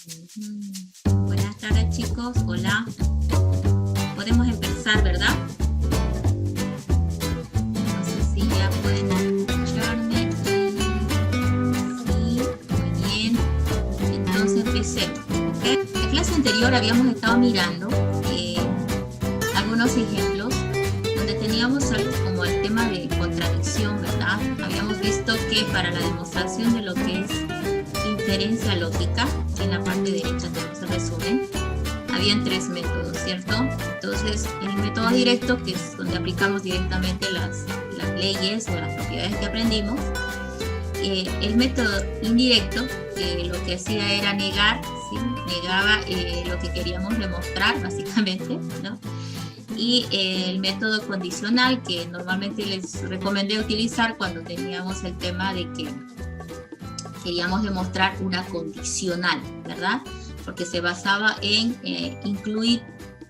Buenas tardes, chicos. Hola. Podemos empezar, ¿verdad? No sé si ya pueden escucharme. Sí, muy bien. Entonces empecemos, ¿ok? En la clase anterior habíamos estado mirando algunos ejemplos donde teníamos algo como el tema de contradicción, ¿verdad? Habíamos visto que para la demostración de lo que es inferencia lógica, en la parte derecha tenemos el resumen, habían tres métodos, ¿cierto? Entonces, el método directo, que es donde aplicamos directamente las leyes o las propiedades que aprendimos. El método indirecto, lo que hacía era negar, ¿sí? Negaba lo que queríamos demostrar, básicamente, ¿no? Y el método condicional, que normalmente les recomendé utilizar cuando teníamos el tema de que queríamos demostrar una condicional, ¿verdad? Porque se basaba en incluir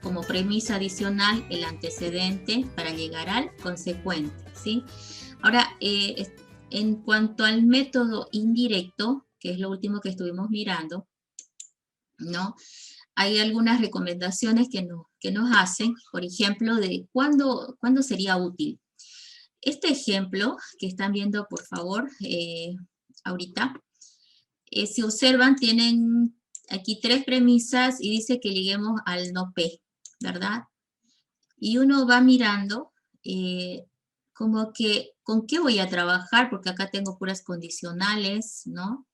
como premisa adicional el antecedente para llegar al consecuente, ¿sí? Ahora, en cuanto al método indirecto, que es lo último que estuvimos mirando, ¿no? Hay algunas recomendaciones que nos hacen, por ejemplo, de cuándo sería útil. Este ejemplo que están viendo, por favor, ahorita, si observan, tienen aquí tres premisas y dice que lleguemos al no P, ¿verdad? Y uno va mirando como que, ¿con qué voy a trabajar? Porque acá tengo puras condicionales, ¿no?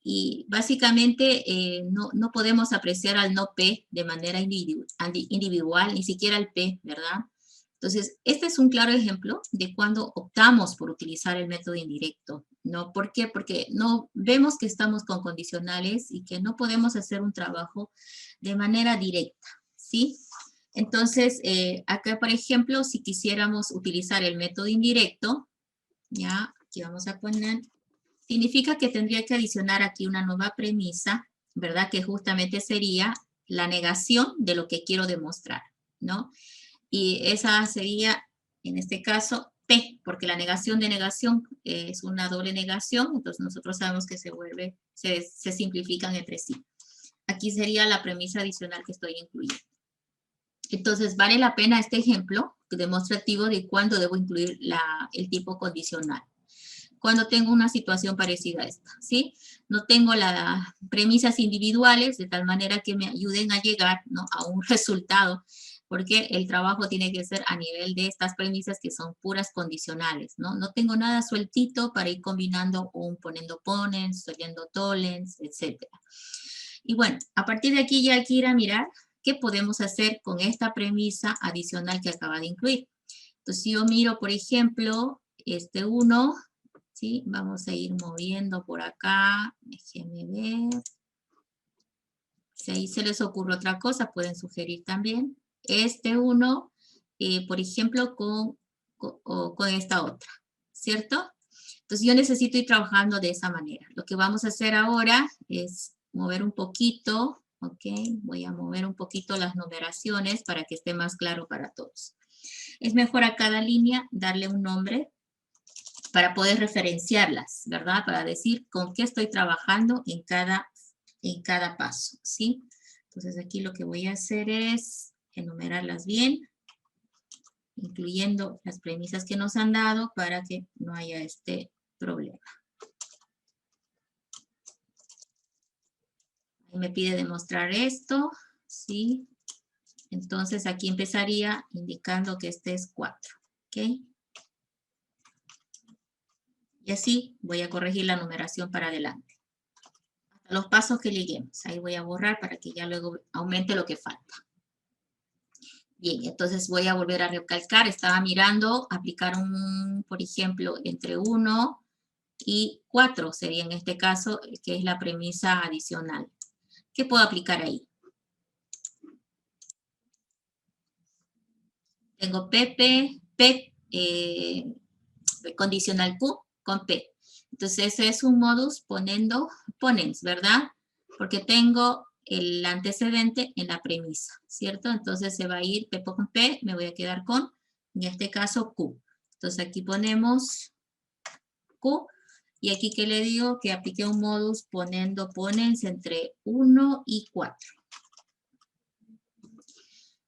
Y básicamente no podemos apreciar al no P de manera individual, ni siquiera el P, ¿verdad? Entonces, este es un claro ejemplo de cuando optamos por utilizar el método indirecto, ¿no? ¿Por qué? Porque no vemos que estamos con condicionales y que no podemos hacer un trabajo de manera directa, ¿sí? Entonces, acá, por ejemplo, si quisiéramos utilizar el método indirecto, ya, aquí vamos a poner, significa que tendría que adicionar aquí una nueva premisa, ¿verdad? Que justamente sería la negación de lo que quiero demostrar, ¿no? Y esa sería, en este caso, P, porque la negación de negación es una doble negación, entonces nosotros sabemos que se simplifican entre sí. Aquí sería la premisa adicional que estoy incluyendo. Entonces, vale la pena este ejemplo demostrativo de cuándo debo incluir el tipo condicional. Cuando tengo una situación parecida a esta, ¿sí? No tengo las premisas individuales de tal manera que me ayuden a llegar, ¿no?, a un resultado, porque el trabajo tiene que ser a nivel de estas premisas que son puras condicionales, ¿no? No tengo nada sueltito para ir combinando o poniendo ponens, trayendo tollens, etc. Y bueno, a partir de aquí ya hay que ir a mirar qué podemos hacer con esta premisa adicional que acaba de incluir. Entonces, si yo miro, por ejemplo, este 1, ¿sí? Vamos a ir moviendo por acá, déjenme ver. Si ahí se les ocurre otra cosa, pueden sugerir también. Este 1, por ejemplo, con esta otra, ¿cierto? Entonces yo necesito ir trabajando de esa manera. Lo que vamos a hacer ahora es mover un poquito, ¿ok? Voy a mover un poquito las numeraciones para que esté más claro para todos. Es mejor a cada línea darle un nombre para poder referenciarlas, ¿verdad? Para decir con qué estoy trabajando en cada paso, ¿sí? Entonces aquí lo que voy a hacer es enumerarlas bien, incluyendo las premisas que nos han dado para que no haya este problema. Ahí me pide demostrar esto, ¿sí? Entonces aquí empezaría indicando que este es 4, ¿ok? Y así voy a corregir la numeración para adelante. Hasta los pasos que lleguemos. Ahí voy a borrar para que ya luego aumente lo que falta. Bien, entonces voy a volver a recalcar. Estaba mirando aplicar por ejemplo, entre 1 y 4 sería en este caso, que es la premisa adicional. ¿Qué puedo aplicar ahí? Tengo P, condicional Q con P. Entonces ese es un modus ponens, ¿verdad? Porque tengo el antecedente en la premisa, ¿cierto? Entonces se va a ir P con P, me voy a quedar con, en este caso, Q. Entonces aquí ponemos Q Y aquí que le digo que apliqué un modus ponendo ponens entre 1 y 4.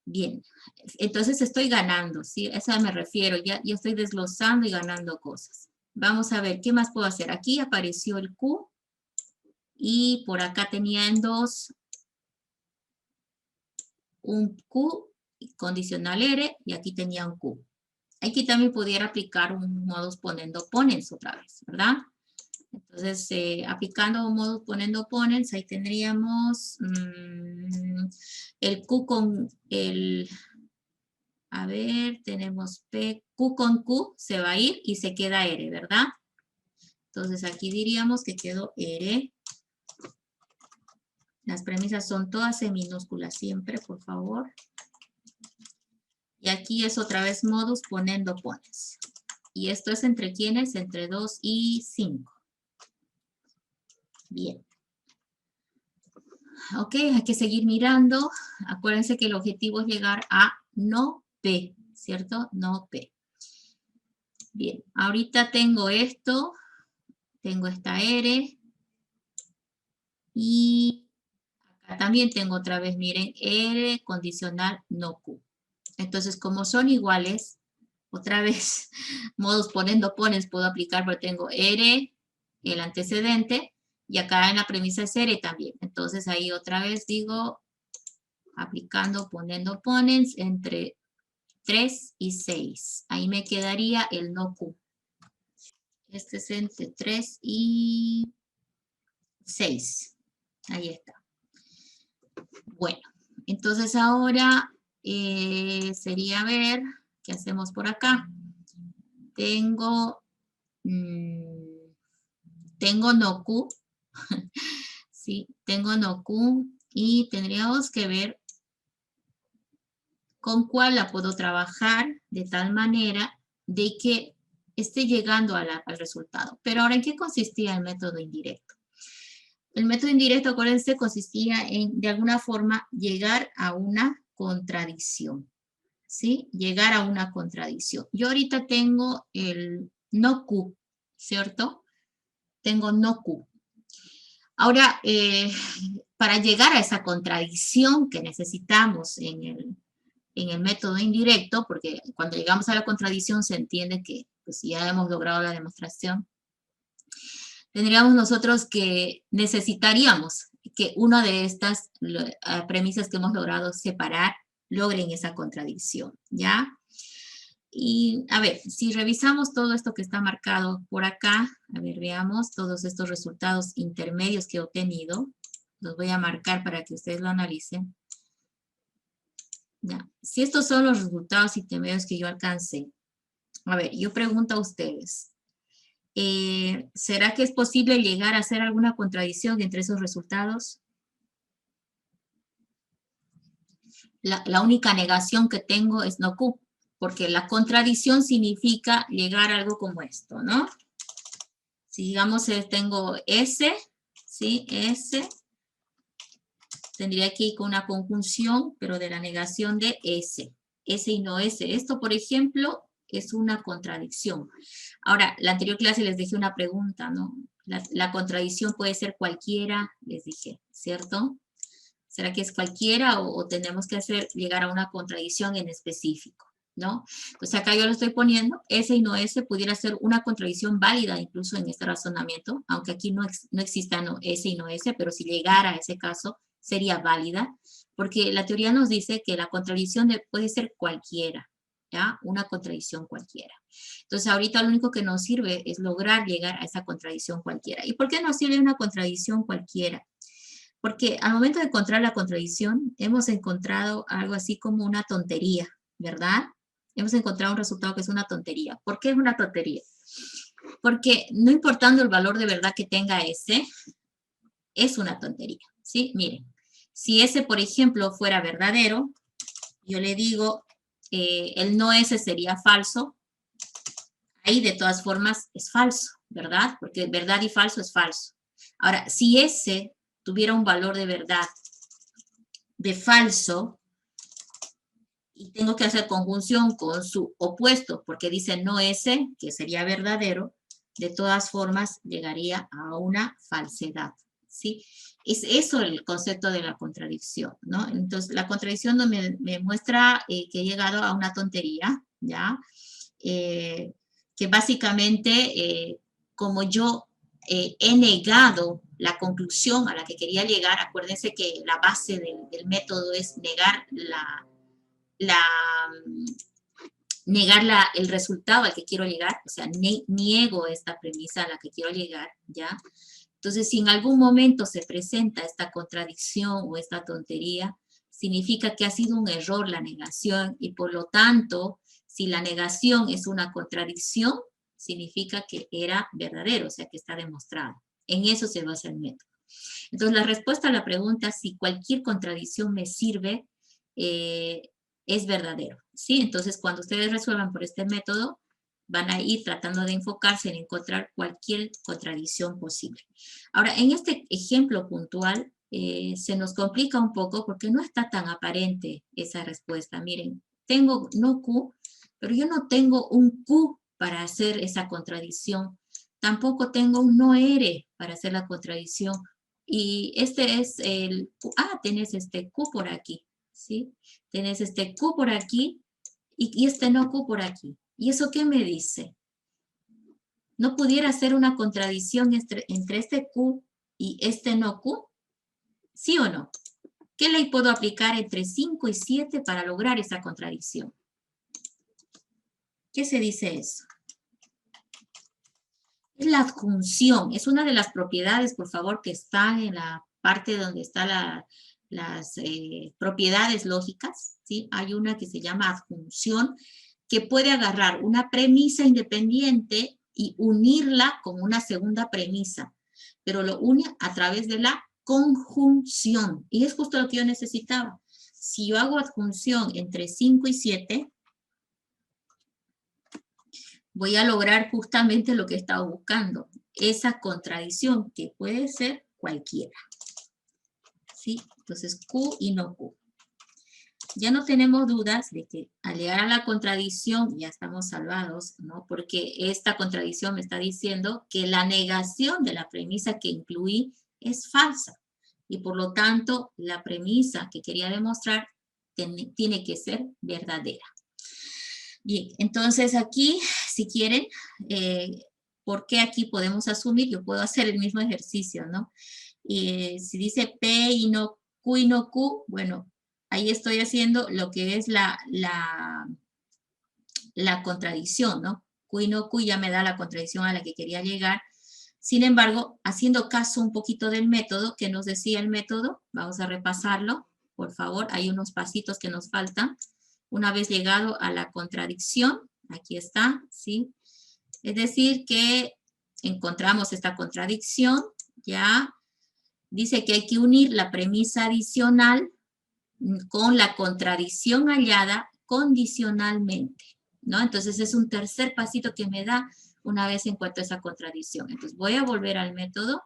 Bien, entonces estoy ganando, ¿sí? A eso me refiero, ya estoy desglosando y ganando cosas. Vamos a ver, ¿qué más puedo hacer? Aquí apareció el Q y por acá tenía en 2 un Q condicional R y aquí tenía un Q. Aquí también pudiera aplicar un modus ponendo ponens otra vez, ¿verdad? Entonces, aplicando un modus ponendo ponens, ahí tendríamos el Q con el... A ver, tenemos P, Q con Q, se va a ir y se queda R, ¿verdad? Entonces aquí diríamos que quedó R. Las premisas son todas en minúsculas siempre, por favor. Y aquí es otra vez modus ponendo ponens. Y esto es entre quiénes, entre 2 y 5. Bien. Ok, hay que seguir mirando. Acuérdense que el objetivo es llegar a no P, ¿cierto? No P. Bien, ahorita tengo esto, tengo esta R, y acá también tengo otra vez, miren, R condicional no Q. Entonces, como son iguales, otra vez, modus ponendo ponens puedo aplicar porque tengo R, el antecedente, y acá en la premisa es R también. Entonces, ahí otra vez digo, aplicando, poniendo ponens entre 3 y 6. Ahí me quedaría el no Q. Este es entre 3 y 6. Ahí está. Bueno, entonces ahora sería ver qué hacemos por acá. Tengo no Q, sí, tengo no Q y tendríamos que ver con cuál la puedo trabajar de tal manera de que esté llegando al resultado. Pero ahora, ¿en qué consistía el método indirecto? El método indirecto, acuérdense, consistía en, de alguna forma, llegar a una contradicción, ¿sí? Llegar a una contradicción. Yo ahorita tengo el no Q, ¿cierto? Tengo no Q. Ahora, para llegar a esa contradicción que necesitamos en el método indirecto, porque cuando llegamos a la contradicción se entiende que pues, ya hemos logrado la demostración, tendríamos nosotros que necesitaríamos que una de estas premisas que hemos logrado separar logren esa contradicción, ¿ya? Y a ver, si revisamos todo esto que está marcado por acá, a ver, veamos todos estos resultados intermedios que he obtenido. Los voy a marcar para que ustedes lo analicen. Ya. Si estos son los resultados intermedios que yo alcancé, a ver, yo pregunto a ustedes, ¿será que es posible llegar a hacer alguna contradicción entre esos resultados? La única negación que tengo es no Q, porque la contradicción significa llegar a algo como esto, ¿no? Si digamos tengo S, ¿sí? S, tendría que ir con una conjunción, pero de la negación de S. S y no S. Esto, por ejemplo, es una contradicción. Ahora, la anterior clase les dejé una pregunta, ¿no? La contradicción puede ser cualquiera, les dije, ¿cierto? ¿Será que es cualquiera o tenemos que llegar a una contradicción en específico, ¿no? Pues acá yo lo estoy poniendo, S y no S pudiera ser una contradicción válida incluso en este razonamiento, aunque aquí no exista S y no S, pero si llegara a ese caso sería válida, porque la teoría nos dice que la contradicción puede ser cualquiera, ¿ya? Una contradicción cualquiera. Entonces ahorita lo único que nos sirve es lograr llegar a esa contradicción cualquiera. ¿Y por qué nos sirve una contradicción cualquiera? Porque al momento de encontrar la contradicción, hemos encontrado algo así como una tontería, ¿verdad? Hemos encontrado un resultado que es una tontería. ¿Por qué es una tontería? Porque no importando el valor de verdad que tenga S, es una tontería, ¿sí? Miren, si S, por ejemplo, fuera verdadero, yo le digo, el no S sería falso, ahí de todas formas es falso, ¿verdad? Porque verdad y falso es falso. Ahora, si S tuviera un valor de verdad de falso, y tengo que hacer conjunción con su opuesto, porque dice no S, que sería verdadero, de todas formas llegaría a una falsedad, ¿sí? Es eso el concepto de la contradicción, ¿no? Entonces, la contradicción no me muestra que he llegado a una tontería, ¿ya? Que básicamente, como yo he negado la conclusión a la que quería llegar, acuérdense que la base del método es negar el resultado al que quiero llegar, o sea, niego esta premisa a la que quiero llegar, ¿ya? Entonces, si en algún momento se presenta esta contradicción o esta tontería, significa que ha sido un error la negación y por lo tanto, si la negación es una contradicción, significa que era verdadero, o sea, que está demostrado. En eso se basa el método. Entonces, la respuesta a la pregunta si cualquier contradicción me sirve es verdadero, ¿sí? Entonces, cuando ustedes resuelvan por este método, van a ir tratando de enfocarse en encontrar cualquier contradicción posible. Ahora, en este ejemplo puntual, se nos complica un poco porque no está tan aparente esa respuesta. Miren, tengo no Q, pero yo no tengo un Q para hacer esa contradicción. Tampoco tengo un no R para hacer la contradicción. Y este es el, tenés este Q por aquí, ¿sí? Tenés este Q por aquí y este no Q por aquí. ¿Y eso qué me dice? ¿No pudiera ser una contradicción entre este Q y este no Q? ¿Sí o no? ¿Qué ley puedo aplicar entre 5 y 7 para lograr esa contradicción? ¿Qué se dice eso? Es la adjunción, es una de las propiedades, por favor, que están en la parte donde están las propiedades lógicas, ¿sí? Hay una que se llama adjunción, que puede agarrar una premisa independiente y unirla con una segunda premisa, pero lo une a través de la conjunción, y es justo lo que yo necesitaba. Si yo hago adjunción entre 5 y 7, voy a lograr justamente lo que he estado buscando, esa contradicción que puede ser cualquiera. ¿Sí? Entonces, Q y no Q. Ya no tenemos dudas de que al llegar a la contradicción ya estamos salvados, ¿no? Porque esta contradicción me está diciendo que la negación de la premisa que incluí es falsa. Y por lo tanto, la premisa que quería demostrar tiene que ser verdadera. Bien, entonces aquí, si quieren, ¿por qué aquí podemos asumir? Yo puedo hacer el mismo ejercicio, ¿no? Si dice P y no Q, bueno, ahí estoy haciendo lo que es la contradicción, ¿no? Q y no Q ya me da la contradicción a la que quería llegar. Sin embargo, haciendo caso un poquito del método, que nos decía el método, vamos a repasarlo, por favor, hay unos pasitos que nos faltan. Una vez llegado a la contradicción, aquí está, ¿sí? Es decir, que encontramos esta contradicción, ya dice que hay que unir la premisa adicional con la contradicción hallada condicionalmente, ¿no? Entonces es un tercer pasito que me da una vez encuentro esa contradicción. Entonces voy a volver al método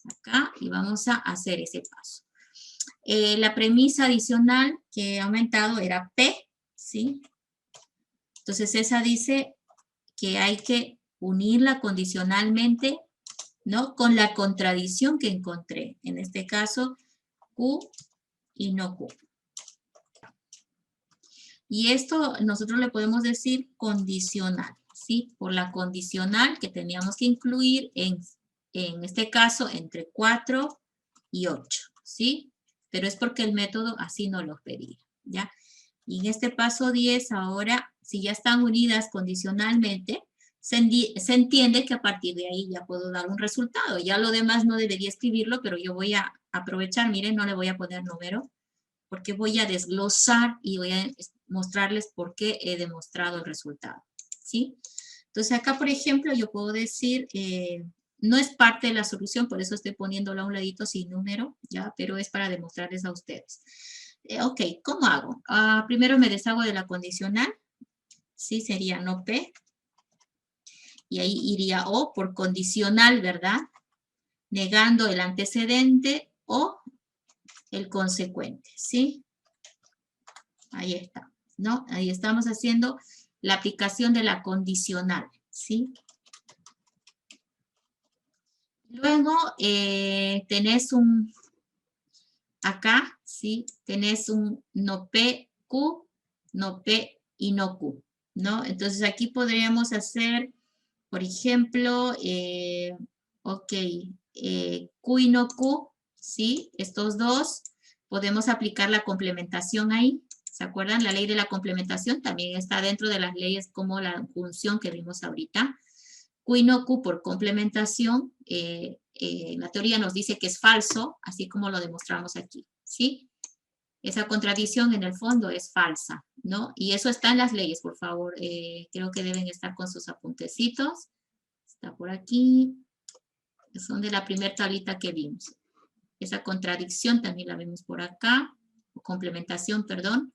acá y vamos a hacer ese paso. La premisa adicional que he aumentado era P, ¿sí? Entonces esa dice que hay que unirla condicionalmente, ¿no? Con la contradicción que encontré. En este caso, Q y no Q. Y esto nosotros le podemos decir condicional, ¿sí? Por la condicional que teníamos que incluir en este caso entre 4 y 8, ¿sí? Pero es porque el método así nos lo pedía, ¿ya? Y en este paso 10 ahora, si ya están unidas condicionalmente, se entiende que a partir de ahí ya puedo dar un resultado. Ya lo demás no debería escribirlo, pero yo voy a aprovechar, miren, no le voy a poner número, porque voy a desglosar y voy a mostrarles por qué he demostrado el resultado, ¿sí? Entonces acá, por ejemplo, yo puedo decir, no es parte de la solución, por eso estoy poniéndolo a un ladito sin número, ¿ya? Pero es para demostrarles a ustedes. Ok, ¿cómo hago? Primero me deshago de la condicional, ¿sí? Sería no P, y ahí iría O por condicional, ¿verdad? Negando el antecedente o el consecuente, ¿sí? Ahí está, ¿no? Ahí estamos haciendo la aplicación de la condicional, ¿sí? Luego tenés acá, ¿sí? Tenés un no P, Q, no P y no Q, ¿no? Entonces aquí podríamos hacer, por ejemplo, ok, Q y no Q, ¿sí? Estos dos, podemos aplicar la complementación ahí. ¿Se acuerdan? La ley de la complementación también está dentro de las leyes como la función que vimos ahorita. Q y no Q por complementación, la teoría nos dice que es falso, así como lo demostramos aquí, ¿sí? Esa contradicción en el fondo es falsa, ¿no? Y eso está en las leyes, por favor. Creo que deben estar con sus apuntecitos. Está por aquí. Son de la primera tablita que vimos. Esa contradicción también la vemos por acá. Complementación, perdón.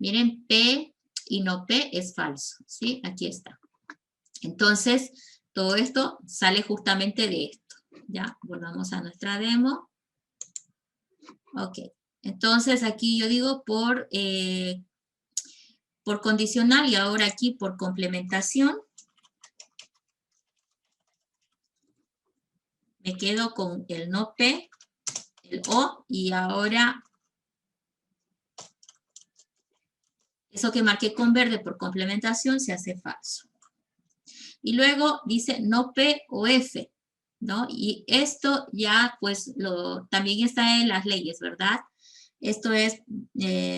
Miren, P y no P es falso, ¿sí? Aquí está. Entonces, todo esto sale justamente de esto. Ya, volvamos a nuestra demo. Ok, entonces aquí yo digo por condicional y ahora aquí por complementación. Me quedo con el no P, el O, y ahora eso que marqué con verde por complementación se hace falso. Y luego dice no P o F, ¿no? Y esto ya pues también está en las leyes, ¿verdad? Esto es,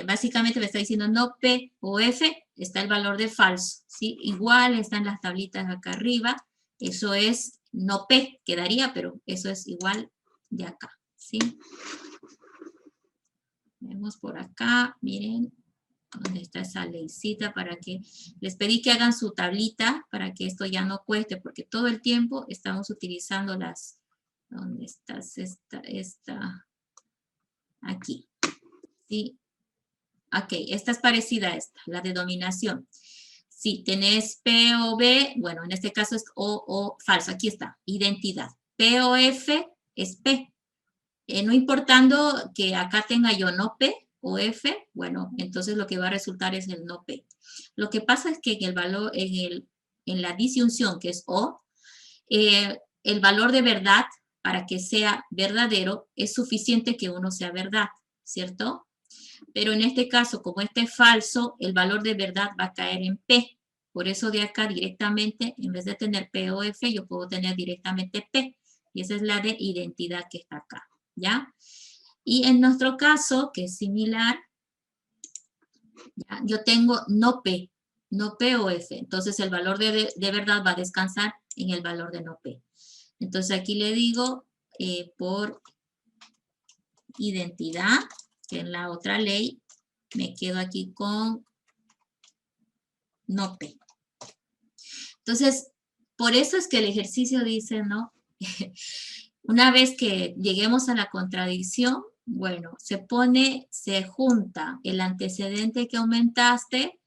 básicamente me está diciendo no P o F, está el valor de falso, ¿sí? Igual están las tablitas acá arriba, eso es no P, quedaría, pero eso es igual de acá, ¿sí? Vemos por acá, miren, ¿dónde está esa leycita? Para que les pedí que hagan su tablita para que esto ya no cueste, porque todo el tiempo estamos utilizando las, ¿dónde está? Esta, aquí, ¿sí? Ok, esta es parecida a esta, la de dominación. Si tenés P o B, bueno, en este caso es O falso, aquí está, identidad. P o F es P. No importando que acá tenga yo no P o F, bueno, entonces lo que va a resultar es el no P. Lo que pasa es que en el valor, en la disyunción que es O, el valor de verdad para que sea verdadero es suficiente que uno sea verdad, ¿cierto? Pero en este caso, como este es falso, el valor de verdad va a caer en P. Por eso de acá directamente, en vez de tener P o F, yo puedo tener directamente P. Y esa es la de identidad que está acá, ¿ya? Y en nuestro caso, que es similar, ¿ya? Yo tengo no P o F. Entonces el valor de verdad va a descansar en el valor de no P. Entonces aquí le digo por identidad, que en la otra ley me quedo aquí con no P. Entonces, por eso es que el ejercicio dice, ¿no? Una vez que lleguemos a la contradicción, bueno, se junta el antecedente que aumentaste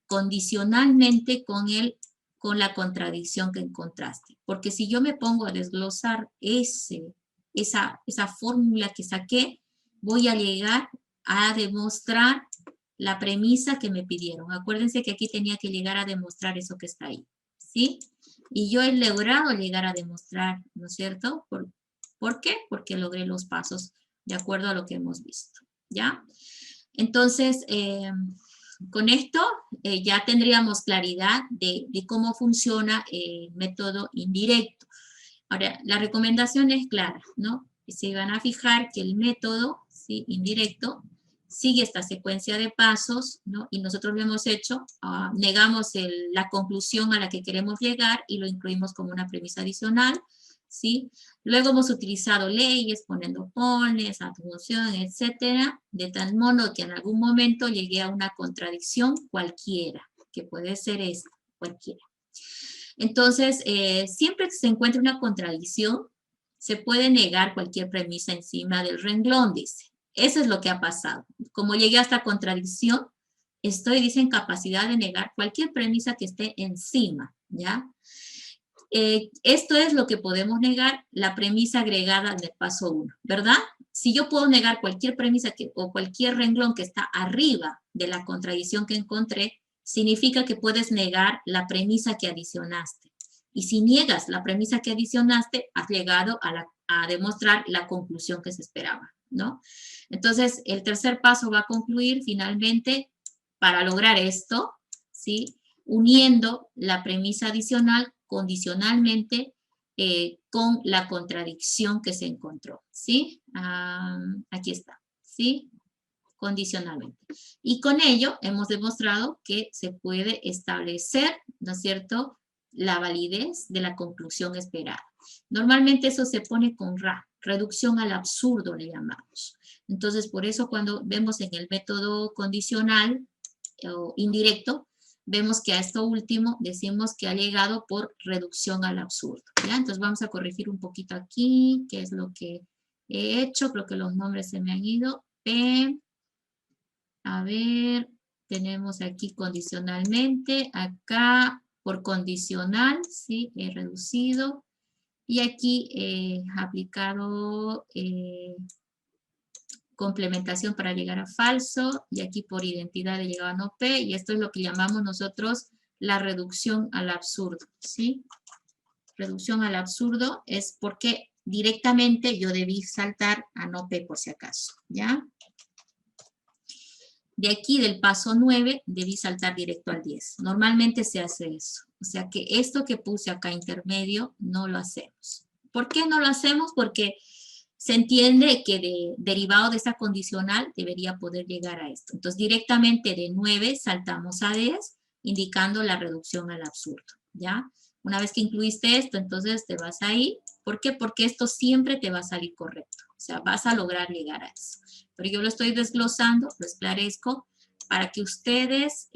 condicionalmente con la contradicción que encontraste. Porque si yo me pongo a desglosar esa fórmula que saqué, voy a llegar a demostrar la premisa que me pidieron. Acuérdense que aquí tenía que llegar a demostrar eso que está ahí, ¿sí? Y yo he logrado llegar a demostrar, ¿no es cierto? ¿Por qué? Porque logré los pasos de acuerdo a lo que hemos visto, ¿ya? Entonces, con esto ya tendríamos claridad de cómo funciona el método indirecto. Ahora, la recomendación es clara, ¿no? Se van a fijar que el método, ¿sí?, indirecto sigue esta secuencia de pasos, ¿no? Y nosotros lo hemos hecho, negamos la conclusión a la que queremos llegar y lo incluimos como una premisa adicional, ¿sí? Luego hemos utilizado leyes, poniendo pones, atribución, etcétera, de tal modo que en algún momento llegué a una contradicción cualquiera, que puede ser esta, cualquiera. Entonces, siempre que se encuentre una contradicción, se puede negar cualquier premisa encima del renglón, dice. Eso es lo que ha pasado. Como llegué a esta contradicción, dice, en capacidad de negar cualquier premisa que esté encima, ¿ya? Esto es lo que podemos negar, la premisa agregada del paso 1, ¿verdad? Si yo puedo negar cualquier premisa o cualquier renglón que está arriba de la contradicción que encontré, significa que puedes negar la premisa que adicionaste. Y si niegas la premisa que adicionaste, has llegado a demostrar la conclusión que se esperaba, ¿no? Entonces, el tercer paso va a concluir finalmente para lograr esto, ¿sí? Uniendo la premisa adicional condicionalmente con la contradicción que se encontró, ¿sí? Aquí está, ¿sí? Condicionalmente. Y con ello hemos demostrado que se puede establecer, ¿no es cierto?, la validez de la conclusión esperada. Normalmente eso se pone con RA, reducción al absurdo le llamamos. Entonces, por eso cuando vemos en el método condicional o indirecto, vemos que a esto último decimos que ha llegado por reducción al absurdo, ¿ya? Entonces vamos a corregir un poquito aquí, qué es lo que he hecho, creo que los nombres se me han ido. P, a ver, tenemos aquí condicionalmente, acá por condicional, ¿sí? He reducido. Y aquí he aplicado complementación para llegar a falso, y aquí por identidad he llegado a no P, y esto es lo que llamamos nosotros la reducción al absurdo, ¿sí? Reducción al absurdo es porque directamente yo debí saltar a no P por si acaso, ¿ya? De aquí del paso 9 debí saltar directo al 10. Normalmente se hace eso. O sea que esto que puse acá intermedio no lo hacemos. ¿Por qué no lo hacemos? Porque se entiende que derivado de esa condicional debería poder llegar a esto. Entonces directamente de 9 saltamos a 10, indicando la reducción al absurdo, ¿ya? Una vez que incluiste esto, entonces te vas ahí. ¿Por qué? Porque esto siempre te va a salir correcto. O sea, vas a lograr llegar a eso. Pero yo lo estoy desglosando, lo esclarezco, para que ustedes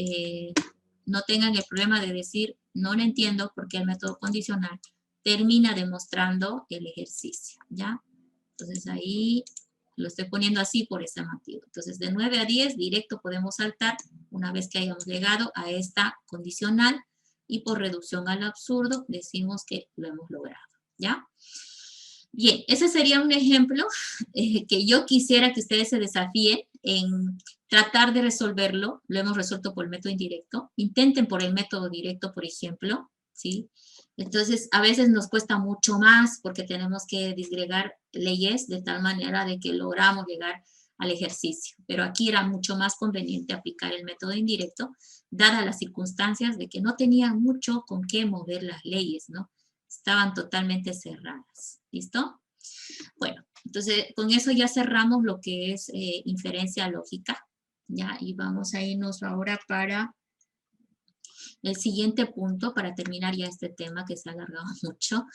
no tengan el problema de decir, no lo entiendo porque el método condicional termina demostrando el ejercicio, ¿ya? Entonces ahí lo estoy poniendo así por ese motivo. Entonces de 9 a 10 directo podemos saltar una vez que hayamos llegado a esta condicional y por reducción al absurdo decimos que lo hemos logrado, ¿ya? Bien, ese sería un ejemplo que yo quisiera que ustedes se desafíen en tratar de resolverlo. Lo hemos resuelto por el método indirecto. Intenten por el método directo, por ejemplo, ¿sí? Entonces, a veces nos cuesta mucho más porque tenemos que disgregar leyes de tal manera de que logramos llegar al ejercicio. Pero aquí era mucho más conveniente aplicar el método indirecto, dadas las circunstancias de que no tenían mucho con qué mover las leyes, ¿no? Estaban totalmente cerradas. ¿Listo? Bueno, entonces con eso ya cerramos lo que es inferencia lógica, ¿ya? Y vamos a irnos ahora para el siguiente punto, para terminar ya este tema que se ha alargado mucho.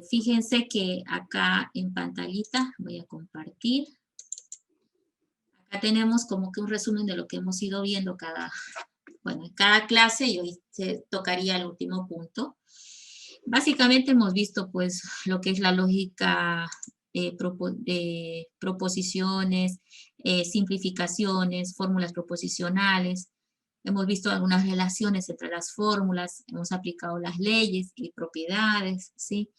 Fíjense que acá en pantallita, voy a compartir, acá tenemos como que un resumen de lo que hemos ido viendo en cada clase, y hoy se tocaría el último punto. Básicamente hemos visto pues lo que es la lógica de proposiciones, simplificaciones, fórmulas proposicionales. Hemos visto algunas relaciones entre las fórmulas, hemos aplicado las leyes y propiedades, ¿sí?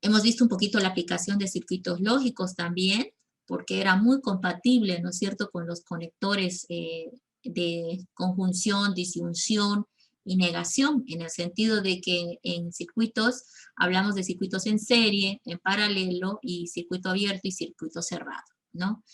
Hemos visto un poquito la aplicación de circuitos lógicos también, porque era muy compatible, ¿no es cierto?, con los conectores de conjunción, disyunción y negación, en el sentido de que en circuitos hablamos de circuitos en serie, en paralelo, y circuito abierto y circuito cerrado, ¿no?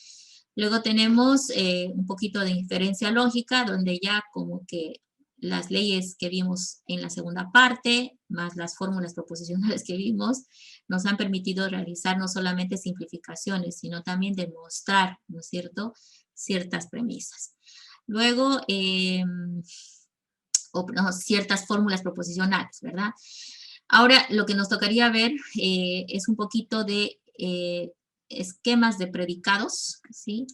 Luego tenemos un poquito de inferencia lógica, donde ya como que las leyes que vimos en la segunda parte, más las fórmulas proposicionales que vimos, nos han permitido realizar no solamente simplificaciones, sino también demostrar, ¿no es cierto?, ciertas premisas. Luego, ciertas fórmulas proposicionales, ¿verdad? Ahora, lo que nos tocaría ver es un poquito de esquemas de predicados, ¿sí?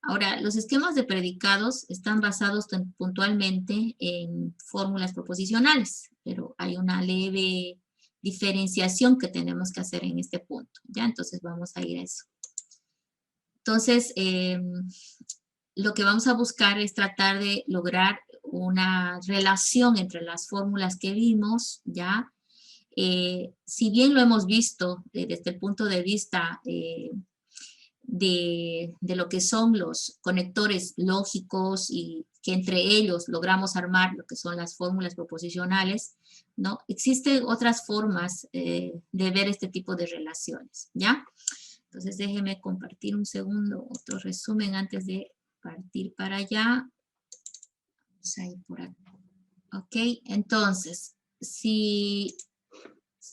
Ahora, los esquemas de predicados están basados puntualmente en fórmulas proposicionales, pero hay una leve diferenciación que tenemos que hacer en este punto, ¿ya? Entonces vamos a ir a eso. Entonces, lo que vamos a buscar es tratar de lograr una relación entre las fórmulas que vimos, ¿ya? Si bien lo hemos visto desde el punto de vista de lo que son los conectores lógicos y que entre ellos logramos armar lo que son las fórmulas proposicionales, ¿no? Existen otras formas de ver este tipo de relaciones, ¿ya? Entonces déjeme compartir un segundo otro resumen antes de partir para allá. Vamos a ir por acá. Ok, entonces, si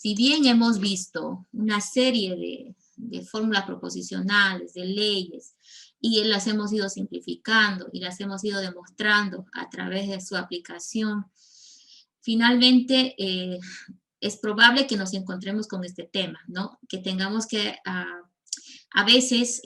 bien hemos visto una serie de fórmulas proposicionales, de leyes, y las hemos ido simplificando y las hemos ido demostrando a través de su aplicación, finalmente es probable que nos encontremos con este tema, ¿no? Que tengamos que a veces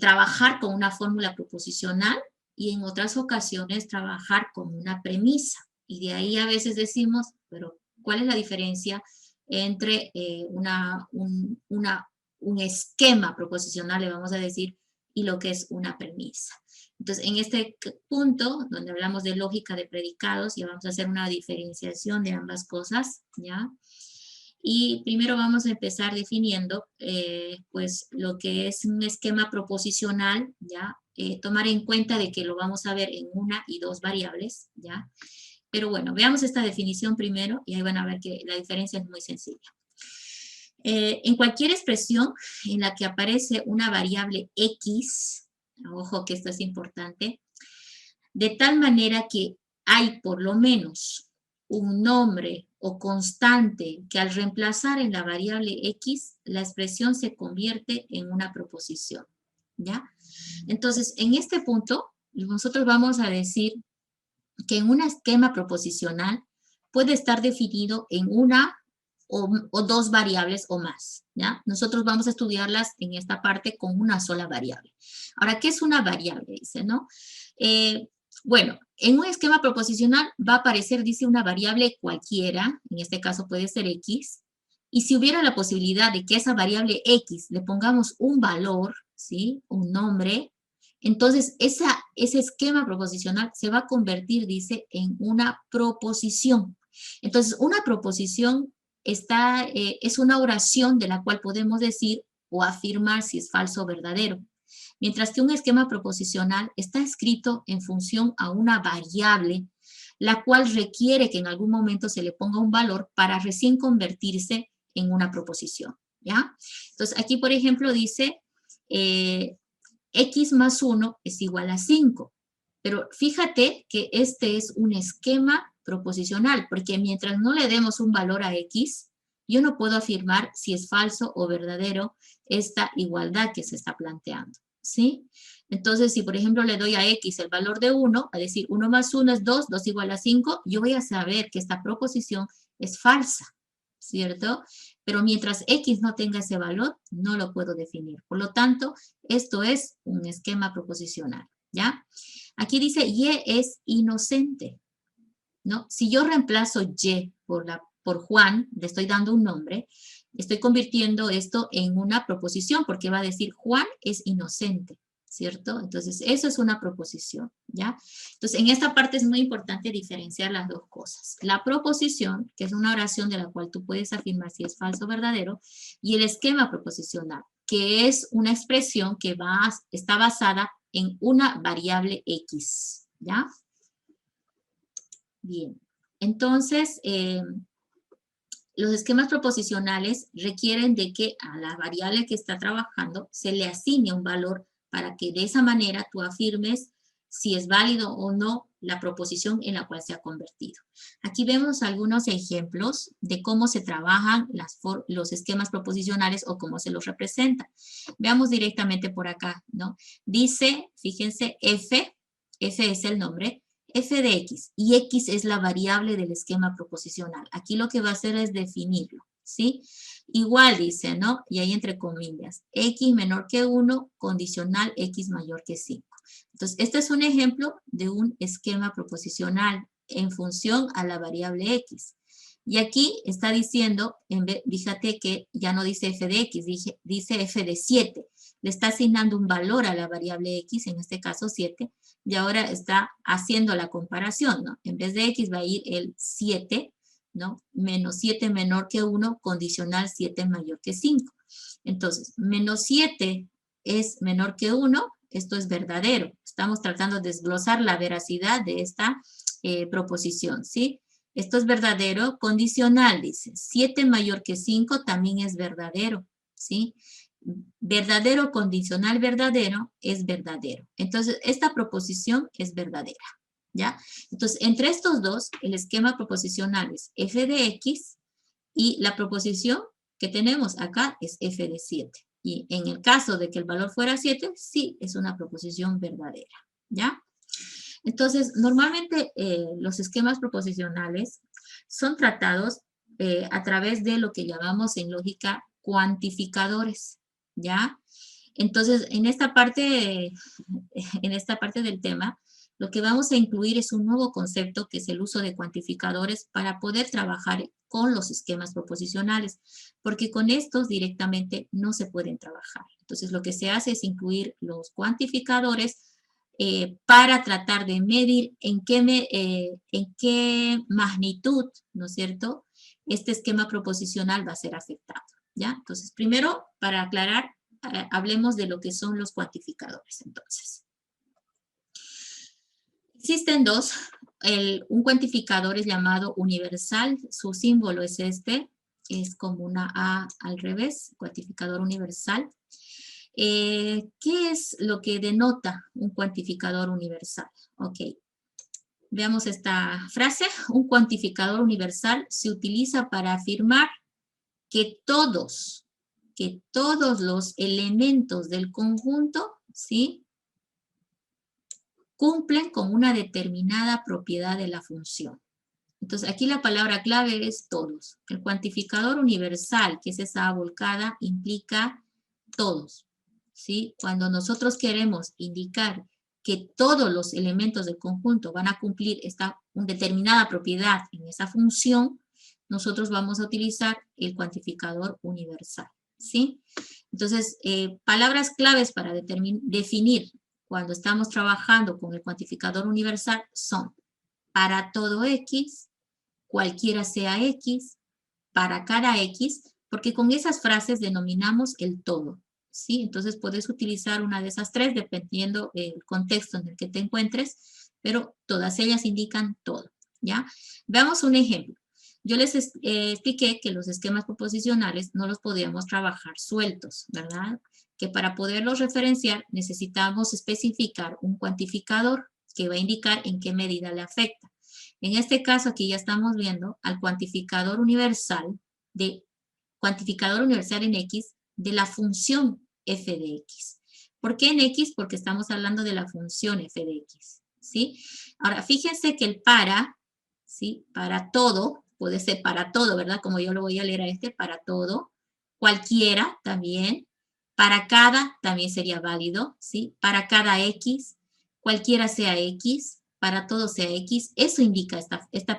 trabajar con una fórmula proposicional y en otras ocasiones trabajar con una premisa. Y de ahí a veces decimos, pero ¿cuál es la diferencia entre un esquema proposicional, le vamos a decir, y lo que es una premisa? Entonces, en este punto, donde hablamos de lógica de predicados, ya vamos a hacer una diferenciación de ambas cosas, ¿ya? Y primero vamos a empezar definiendo, pues, lo que es un esquema proposicional, ¿ya? Tomar en cuenta de que lo vamos a ver en una y dos variables, ¿ya? Pero bueno, veamos esta definición primero y ahí van a ver que la diferencia es muy sencilla. En cualquier expresión en la que aparece una variable X, ojo que esto es importante, de tal manera que hay por lo menos un nombre o constante que al reemplazar en la variable X, la expresión se convierte en una proposición, ¿ya? Entonces, en este punto, nosotros vamos a decir que en un esquema proposicional puede estar definido en una o dos variables o más, ¿ya? Nosotros vamos a estudiarlas en esta parte con una sola variable. Ahora, ¿qué es una variable? Dice, ¿no? Bueno, en un esquema proposicional va a aparecer, dice, una variable cualquiera, en este caso puede ser X, y si hubiera la posibilidad de que esa variable X le pongamos un valor, ¿sí? Un nombre, entonces ese esquema proposicional se va a convertir, dice, en una proposición. Entonces, una proposición es una oración de la cual podemos decir o afirmar si es falso o verdadero. Mientras que un esquema proposicional está escrito en función a una variable, la cual requiere que en algún momento se le ponga un valor para recién convertirse en una proposición, ¿ya? Entonces, aquí, por ejemplo, dice X más 1 es igual a 5. Pero fíjate que este es un esquema proposicional, porque mientras no le demos un valor a X, yo no puedo afirmar si es falso o verdadero esta igualdad que se está planteando, ¿sí? Entonces, si por ejemplo le doy a X el valor de 1, a decir 1 más 1 es 2, 2 igual a 5, yo voy a saber que esta proposición es falsa, ¿cierto? Pero mientras X no tenga ese valor, no lo puedo definir. Por lo tanto, esto es un esquema proposicional, ¿ya? Aquí dice Y es inocente, ¿no? Si yo reemplazo Y por Juan, le estoy dando un nombre, estoy convirtiendo esto en una proposición porque va a decir Juan es inocente, ¿cierto? Entonces, eso es una proposición, ¿ya? Entonces, en esta parte es muy importante diferenciar las dos cosas. La proposición, que es una oración de la cual tú puedes afirmar si es falso o verdadero, y el esquema proposicional, que es una expresión que está basada en una variable X, ¿ya? Bien, entonces, los esquemas proposicionales requieren de que a la variable que está trabajando se le asigne un valor para que de esa manera tú afirmes si es válido o no la proposición en la cual se ha convertido. Aquí vemos algunos ejemplos de cómo se trabajan los esquemas proposicionales o cómo se los representa. Veamos directamente por acá, ¿no? Dice, fíjense, F es el nombre, F de X, y X es la variable del esquema proposicional. Aquí lo que va a hacer es definirlo, ¿sí? Igual dice, ¿no? Y ahí entre comillas, X menor que 1, condicional X mayor que 5. Entonces, este es un ejemplo de un esquema proposicional en función a la variable X. Y aquí está diciendo, fíjate que ya no dice F de X, dice F de 7. Le está asignando un valor a la variable X, en este caso 7, y ahora está haciendo la comparación, ¿no? En vez de X va a ir el 7, ¿no? Menos 7 menor que 1, condicional 7 mayor que 5. Entonces, menos 7 es menor que 1, esto es verdadero. Estamos tratando de desglosar la veracidad de esta proposición, ¿sí? Esto es verdadero, condicional, dice. 7 mayor que 5 también es verdadero, ¿sí? Verdadero, condicional, verdadero, es verdadero. Entonces, esta proposición es verdadera, ¿ya? Entonces, entre estos dos, el esquema proposicional es f de x y la proposición que tenemos acá es f de 7. Y en el caso de que el valor fuera 7, sí es una proposición verdadera, ¿ya? Entonces, normalmente los esquemas proposicionales son tratados a través de lo que llamamos en lógica cuantificadores, ¿ya? Entonces, en esta parte del tema, lo que vamos a incluir es un nuevo concepto que es el uso de cuantificadores para poder trabajar con los esquemas proposicionales, porque con estos directamente no se pueden trabajar. Entonces, lo que se hace es incluir los cuantificadores para tratar de medir en qué magnitud, ¿no es cierto?, este esquema proposicional va a ser afectado, ¿ya? Entonces, primero, para aclarar, hablemos de lo que son los cuantificadores, entonces. Existen dos. Un cuantificador es llamado universal, su símbolo es este, es como una A al revés, cuantificador universal. ¿Qué es lo que denota un cuantificador universal? Ok, veamos esta frase. Un cuantificador universal se utiliza para afirmar que todos los elementos del conjunto, ¿sí?, cumplen con una determinada propiedad de la función. Entonces, aquí la palabra clave es todos. El cuantificador universal, que es esa A volcada, implica todos, ¿sí? Cuando nosotros queremos indicar que todos los elementos del conjunto van a cumplir una determinada propiedad en esa función, nosotros vamos a utilizar el cuantificador universal, ¿sí? Entonces, palabras claves para definir cuando estamos trabajando con el cuantificador universal son para todo x, cualquiera sea x, para cada x, porque con esas frases denominamos el todo, ¿sí? Entonces puedes utilizar una de esas tres dependiendo del contexto en el que te encuentres, pero todas ellas indican todo, ¿ya? Veamos un ejemplo. Yo les expliqué que los esquemas proposicionales no los podíamos trabajar sueltos, ¿verdad? Que para poderlos referenciar necesitamos especificar un cuantificador que va a indicar en qué medida le afecta. En este caso aquí ya estamos viendo al cuantificador universal en X de la función f de X. ¿Por qué en X? Porque estamos hablando de la función f de X, ¿sí? Ahora, fíjense que el para, ¿sí?, para todo, puede ser para todo, ¿verdad? Como yo lo voy a leer a para todo, cualquiera también, para cada también sería válido, ¿sí? Para cada X, cualquiera sea X, para todo sea X, eso indica este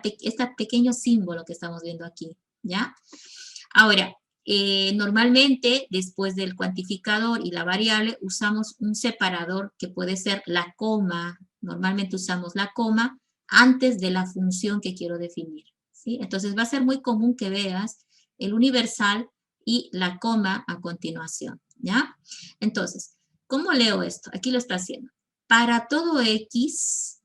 pequeño símbolo que estamos viendo aquí, ¿ya? Ahora, normalmente después del cuantificador y la variable usamos un separador que puede ser la coma, normalmente usamos la coma antes de la función que quiero definir, ¿sí? Entonces va a ser muy común que veas el universal y la coma a continuación, ¿ya? Entonces, ¿cómo leo esto? Aquí lo está haciendo. Para todo X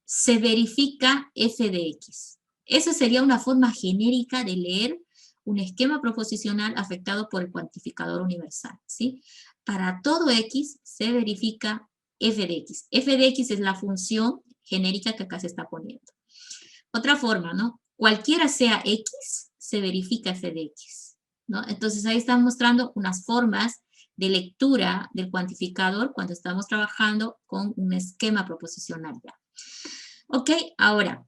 se verifica f de X. Esa sería una forma genérica de leer un esquema proposicional afectado por el cuantificador universal, ¿sí? Para todo X se verifica f de X. F de X es la función genérica que acá se está poniendo. Otra forma, ¿no? Cualquiera sea X, se verifica f de X, ¿no? Entonces ahí están mostrando unas formas de lectura del cuantificador cuando estamos trabajando con un esquema proposicional ya. Ok, ahora,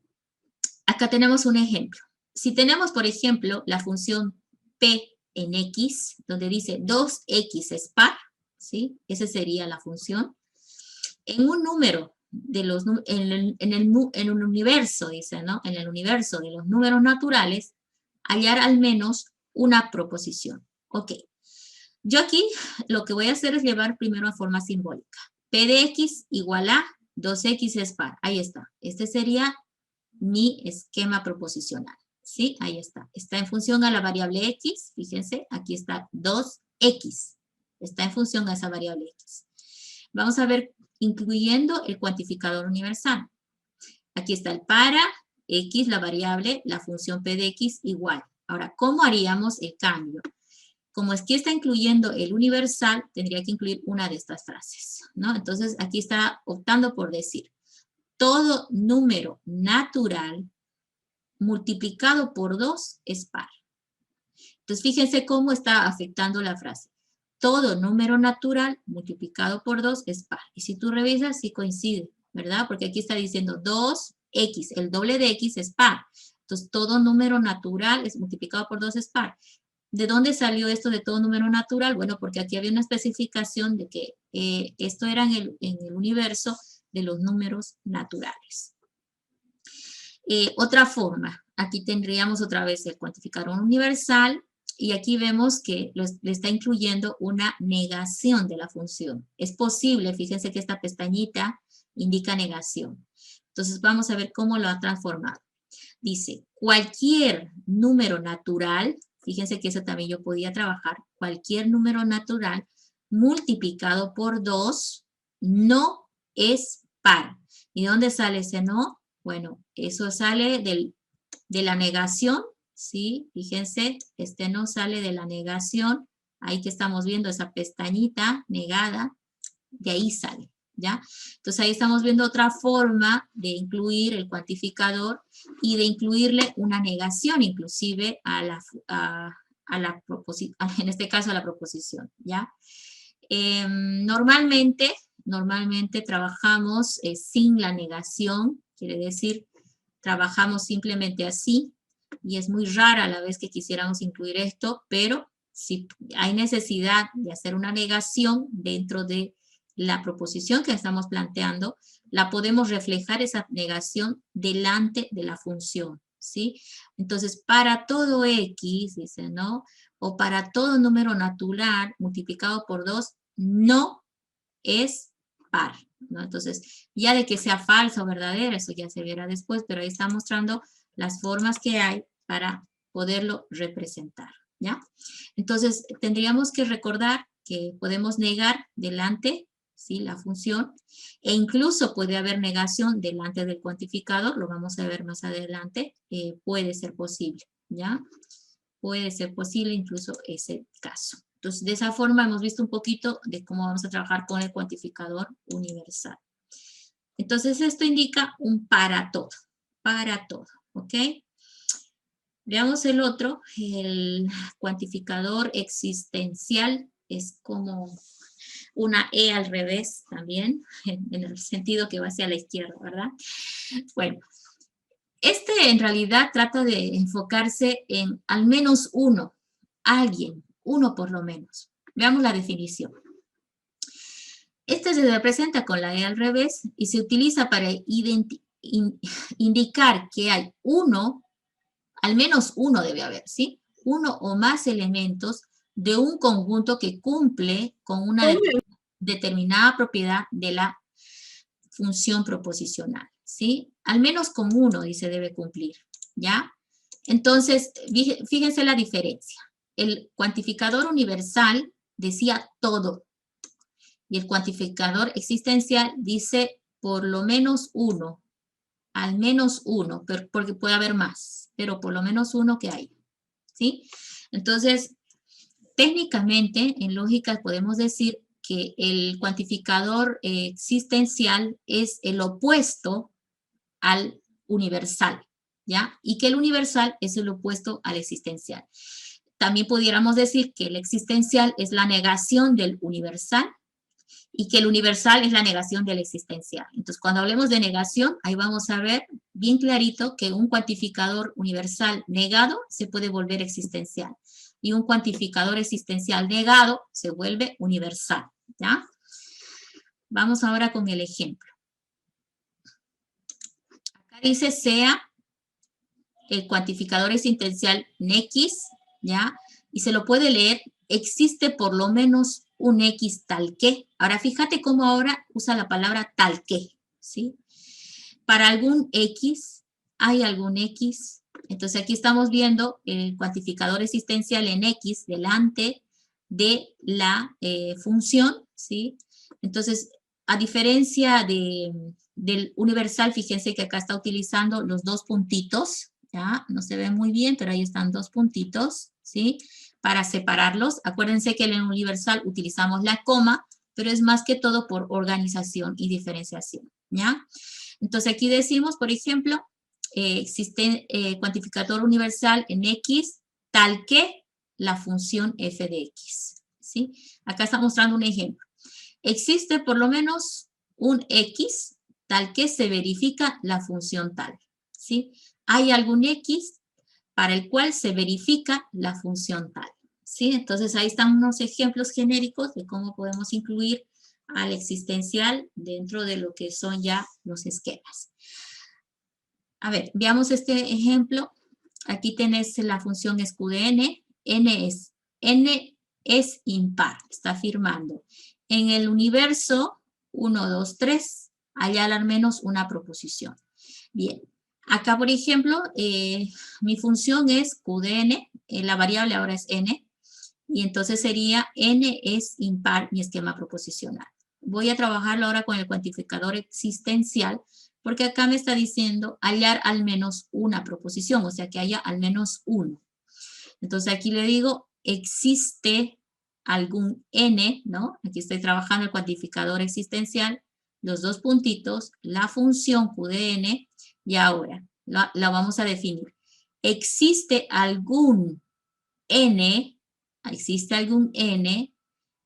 acá tenemos un ejemplo. Si tenemos, por ejemplo, la función p en x, donde dice 2x es par, ¿sí? Esa sería la función. En un número, en un universo, dice, ¿no? En el universo de los números naturales, hallar al menos una proposición. Ok. Yo aquí lo que voy a hacer es llevar primero a forma simbólica. P de x igual a 2x es par. Ahí está. Este sería mi esquema proposicional. ¿Sí? Ahí está. Está en función a la variable x. Fíjense, aquí está 2x. Está en función a esa variable x. Vamos a ver incluyendo el cuantificador universal. Aquí está el para x, la variable, la función p de x igual. Ahora, ¿cómo haríamos el cambio? Como aquí está incluyendo el universal, tendría que incluir una de estas frases, ¿no? Entonces, aquí está optando por decir, todo número natural multiplicado por 2 es par. Entonces, fíjense cómo está afectando la frase. Todo número natural multiplicado por 2 es par. Y si tú revisas, sí coincide, ¿verdad? Porque aquí está diciendo 2x, el doble de x es par. Entonces, todo número natural es multiplicado por 2 es par. ¿De dónde salió esto de todo número natural? Bueno, porque aquí había una especificación de que esto era en el universo de los números naturales. Otra forma, aquí tendríamos otra vez el cuantificador universal, y aquí vemos que le está incluyendo una negación de la función. Es posible, fíjense que esta pestañita indica negación. Entonces vamos a ver cómo lo ha transformado. Dice, cualquier número natural, fíjense que eso también yo podía trabajar, cualquier número natural multiplicado por 2 no es par. ¿Y dónde sale ese no? Bueno, eso sale de la negación, ¿sí? Fíjense, este no sale de la negación, ahí que estamos viendo esa pestañita negada, de ahí sale, ¿ya? Entonces ahí estamos viendo otra forma de incluir el cuantificador y de incluirle una negación inclusive en este caso a la proposición, ¿ya? Normalmente trabajamos sin la negación, quiere decir, trabajamos simplemente así, y es muy rara la vez que quisiéramos incluir esto, pero si hay necesidad de hacer una negación dentro de la proposición que estamos planteando, la podemos reflejar esa negación delante de la función, ¿sí? Entonces, para todo x, dice, ¿no? O para todo número natural multiplicado por 2, no es par, ¿no? Entonces, ya de que sea falsa o verdadera, eso ya se verá después, pero ahí está mostrando las formas que hay para poderlo representar, ¿ya? Entonces, tendríamos que recordar que podemos negar delante, ¿sí? La función, e incluso puede haber negación delante del cuantificador, lo vamos a ver más adelante, puede ser posible, ¿ya? Puede ser posible incluso ese caso. Entonces, de esa forma hemos visto un poquito de cómo vamos a trabajar con el cuantificador universal. Entonces, esto indica un para todo, ¿ok? Veamos el otro, el cuantificador existencial, es como una E al revés también, en el sentido que va hacia la izquierda, ¿verdad? Bueno, este en realidad trata de enfocarse en al menos uno, alguien, uno por lo menos. Veamos la definición. Este se representa con la E al revés y se utiliza para indicar que hay uno, al menos uno debe haber, ¿sí? Uno o más elementos de un conjunto que cumple con una determinada propiedad de la función proposicional, ¿sí? Al menos con uno, dice, debe cumplir, ¿ya? Entonces, fíjense la diferencia. El cuantificador universal decía todo, y el cuantificador existencial dice por lo menos uno, al menos uno, porque puede haber más, pero por lo menos uno que hay, ¿sí? Entonces, técnicamente, en lógica podemos decir que el cuantificador existencial es el opuesto al universal, ¿ya? Y que el universal es el opuesto al existencial. También pudiéramos decir que el existencial es la negación del universal y que el universal es la negación del existencial. Entonces, cuando hablemos de negación, ahí vamos a ver bien clarito que un cuantificador universal negado se puede volver existencial. Y un cuantificador existencial negado se vuelve universal, ¿ya? Vamos ahora con el ejemplo. Acá dice sea el cuantificador existencial X, ¿ya? Y se lo puede leer, existe por lo menos un X tal que. Ahora, fíjate cómo ahora usa la palabra tal que, ¿sí? Para algún X, hay algún X. Entonces, aquí estamos viendo el cuantificador existencial en X delante de la función, ¿sí? Entonces, a diferencia del universal, fíjense que acá está utilizando los dos puntitos, ¿ya? No se ve muy bien, pero ahí están dos puntitos, ¿sí? Para separarlos. Acuérdense que en el universal utilizamos la coma, pero es más que todo por organización y diferenciación, ¿ya? Entonces aquí decimos, por ejemplo, existe cuantificador universal en X tal que la función f de X, ¿sí? Acá está mostrando un ejemplo. Existe por lo menos un X tal que se verifica la función tal, ¿sí? Hay algún X para el cual se verifica la función tal, ¿sí? Entonces ahí están unos ejemplos genéricos de cómo podemos incluir al existencial dentro de lo que son ya los esquemas. A ver, veamos este ejemplo. Aquí tenés la función sq de n. N es impar, está afirmando. En el universo 1, 2, 3, hay al menos una proposición. Bien, acá por ejemplo, mi función es q de n, la variable ahora es n, y entonces sería n es impar mi esquema proposicional. Voy a trabajarlo ahora con el cuantificador existencial, porque acá me está diciendo hallar al menos una proposición, o sea que haya al menos uno. Entonces aquí le digo, existe algún n, ¿no? Aquí estoy trabajando el cuantificador existencial, los dos puntitos, la función q de n, y ahora la vamos a definir. Existe algún n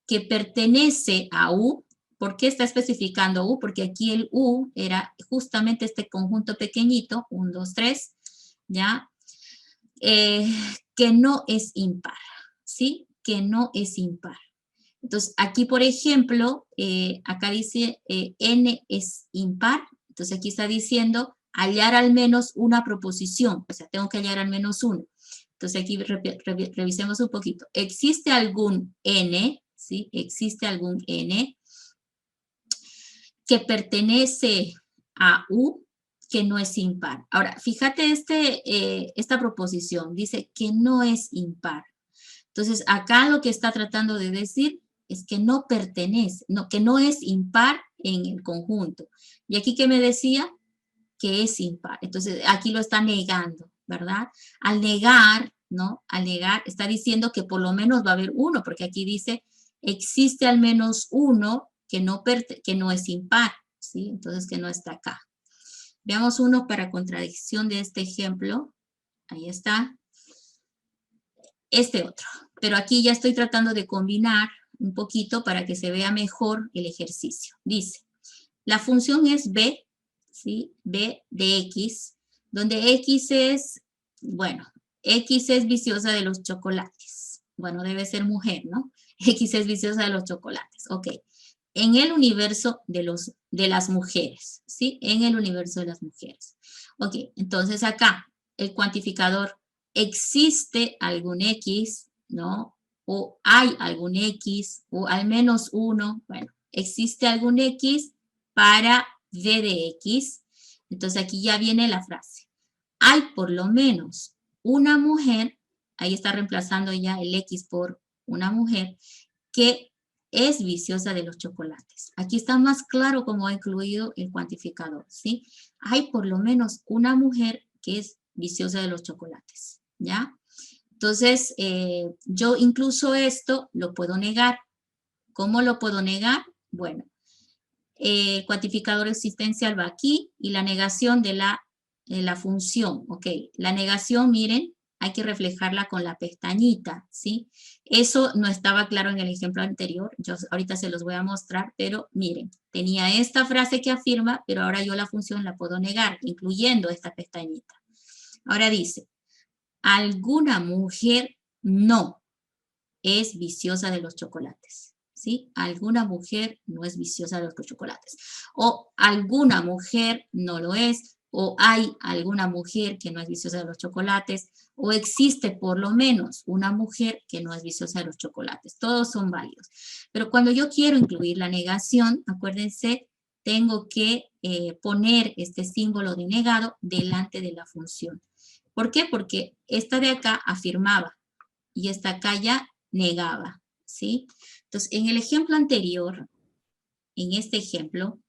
que pertenece a U. ¿Por qué está especificando U? Porque aquí el U era justamente este conjunto pequeñito, 1, 2, 3, ¿ya? Que no es impar, ¿sí? Que no es impar. Entonces, aquí, por ejemplo, acá dice n es impar, entonces aquí está diciendo hallar al menos una proposición, o sea, tengo que hallar al menos uno. Entonces aquí revisemos un poquito. ¿Existe algún n, sí? ¿Existe algún n que pertenece a U que no es impar? Ahora, fíjate esta proposición, dice que no es impar. Entonces, acá lo que está tratando de decir es que no pertenece, que no es impar en el conjunto. Y aquí que me decía que es impar. Entonces, aquí lo está negando, ¿verdad? Al negar, ¿no? Al negar, está diciendo que por lo menos va a haber uno, porque aquí dice, existe al menos uno que no es impar, ¿sí? Entonces, que no está acá. Veamos uno para contradicción de este ejemplo. Ahí está. Este otro. Pero aquí ya estoy tratando de combinar un poquito para que se vea mejor el ejercicio. Dice, la función es b, ¿sí? B de x, donde x es, bueno, x es viciosa de los chocolates. Bueno, debe ser mujer, ¿no? X es viciosa de los chocolates, ok. En el universo de las mujeres, ¿sí? En el universo de las mujeres. Ok, entonces acá, el cuantificador, ¿existe algún x, no? O hay algún x, o al menos uno, bueno, ¿existe algún x para v de x? Entonces aquí ya viene la frase. Hay por lo menos una mujer, ahí está reemplazando ya el x por una mujer, que es viciosa de los chocolates. Aquí está más claro cómo ha incluido el cuantificador, ¿sí? Hay por lo menos una mujer que es viciosa de los chocolates, ¿ya? Entonces, yo incluso esto lo puedo negar. ¿Cómo lo puedo negar? Bueno, el cuantificador existencial va aquí y la negación de la función, ¿ok? La negación, miren, hay que reflejarla con la pestañita, ¿sí? Eso no estaba claro en el ejemplo anterior, yo ahorita se los voy a mostrar, pero miren, tenía esta frase que afirma, pero ahora yo la función la puedo negar, incluyendo esta pestañita. Ahora dice, alguna mujer no es viciosa de los chocolates, ¿sí? Alguna mujer no es viciosa de los chocolates. O alguna mujer no lo es, o hay alguna mujer que no es viciosa de los chocolates, o existe por lo menos una mujer que no es viciosa de los chocolates. Todos son válidos. Pero cuando yo quiero incluir la negación, acuérdense, tengo que poner este símbolo de negado delante de la función. ¿Por qué? Porque esta de acá afirmaba y esta acá ya negaba, ¿sí? Entonces, en el ejemplo anterior, en este ejemplo,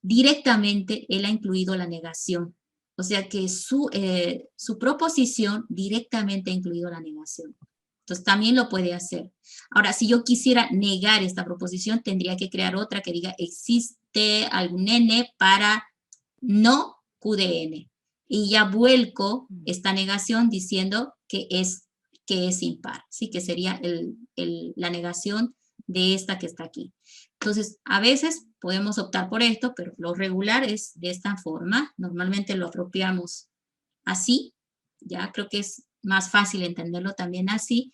directamente él ha incluido la negación. O sea que su proposición directamente ha incluido la negación. Entonces también lo puede hacer. Ahora, si yo quisiera negar esta proposición, tendría que crear otra que diga existe algún n para no QDN. Y ya vuelco esta negación diciendo que es impar, ¿sí? Que sería la negación de esta que está aquí. Entonces, a veces podemos optar por esto, pero lo regular es de esta forma. Normalmente lo apropiamos así, ya creo que es más fácil entenderlo también así.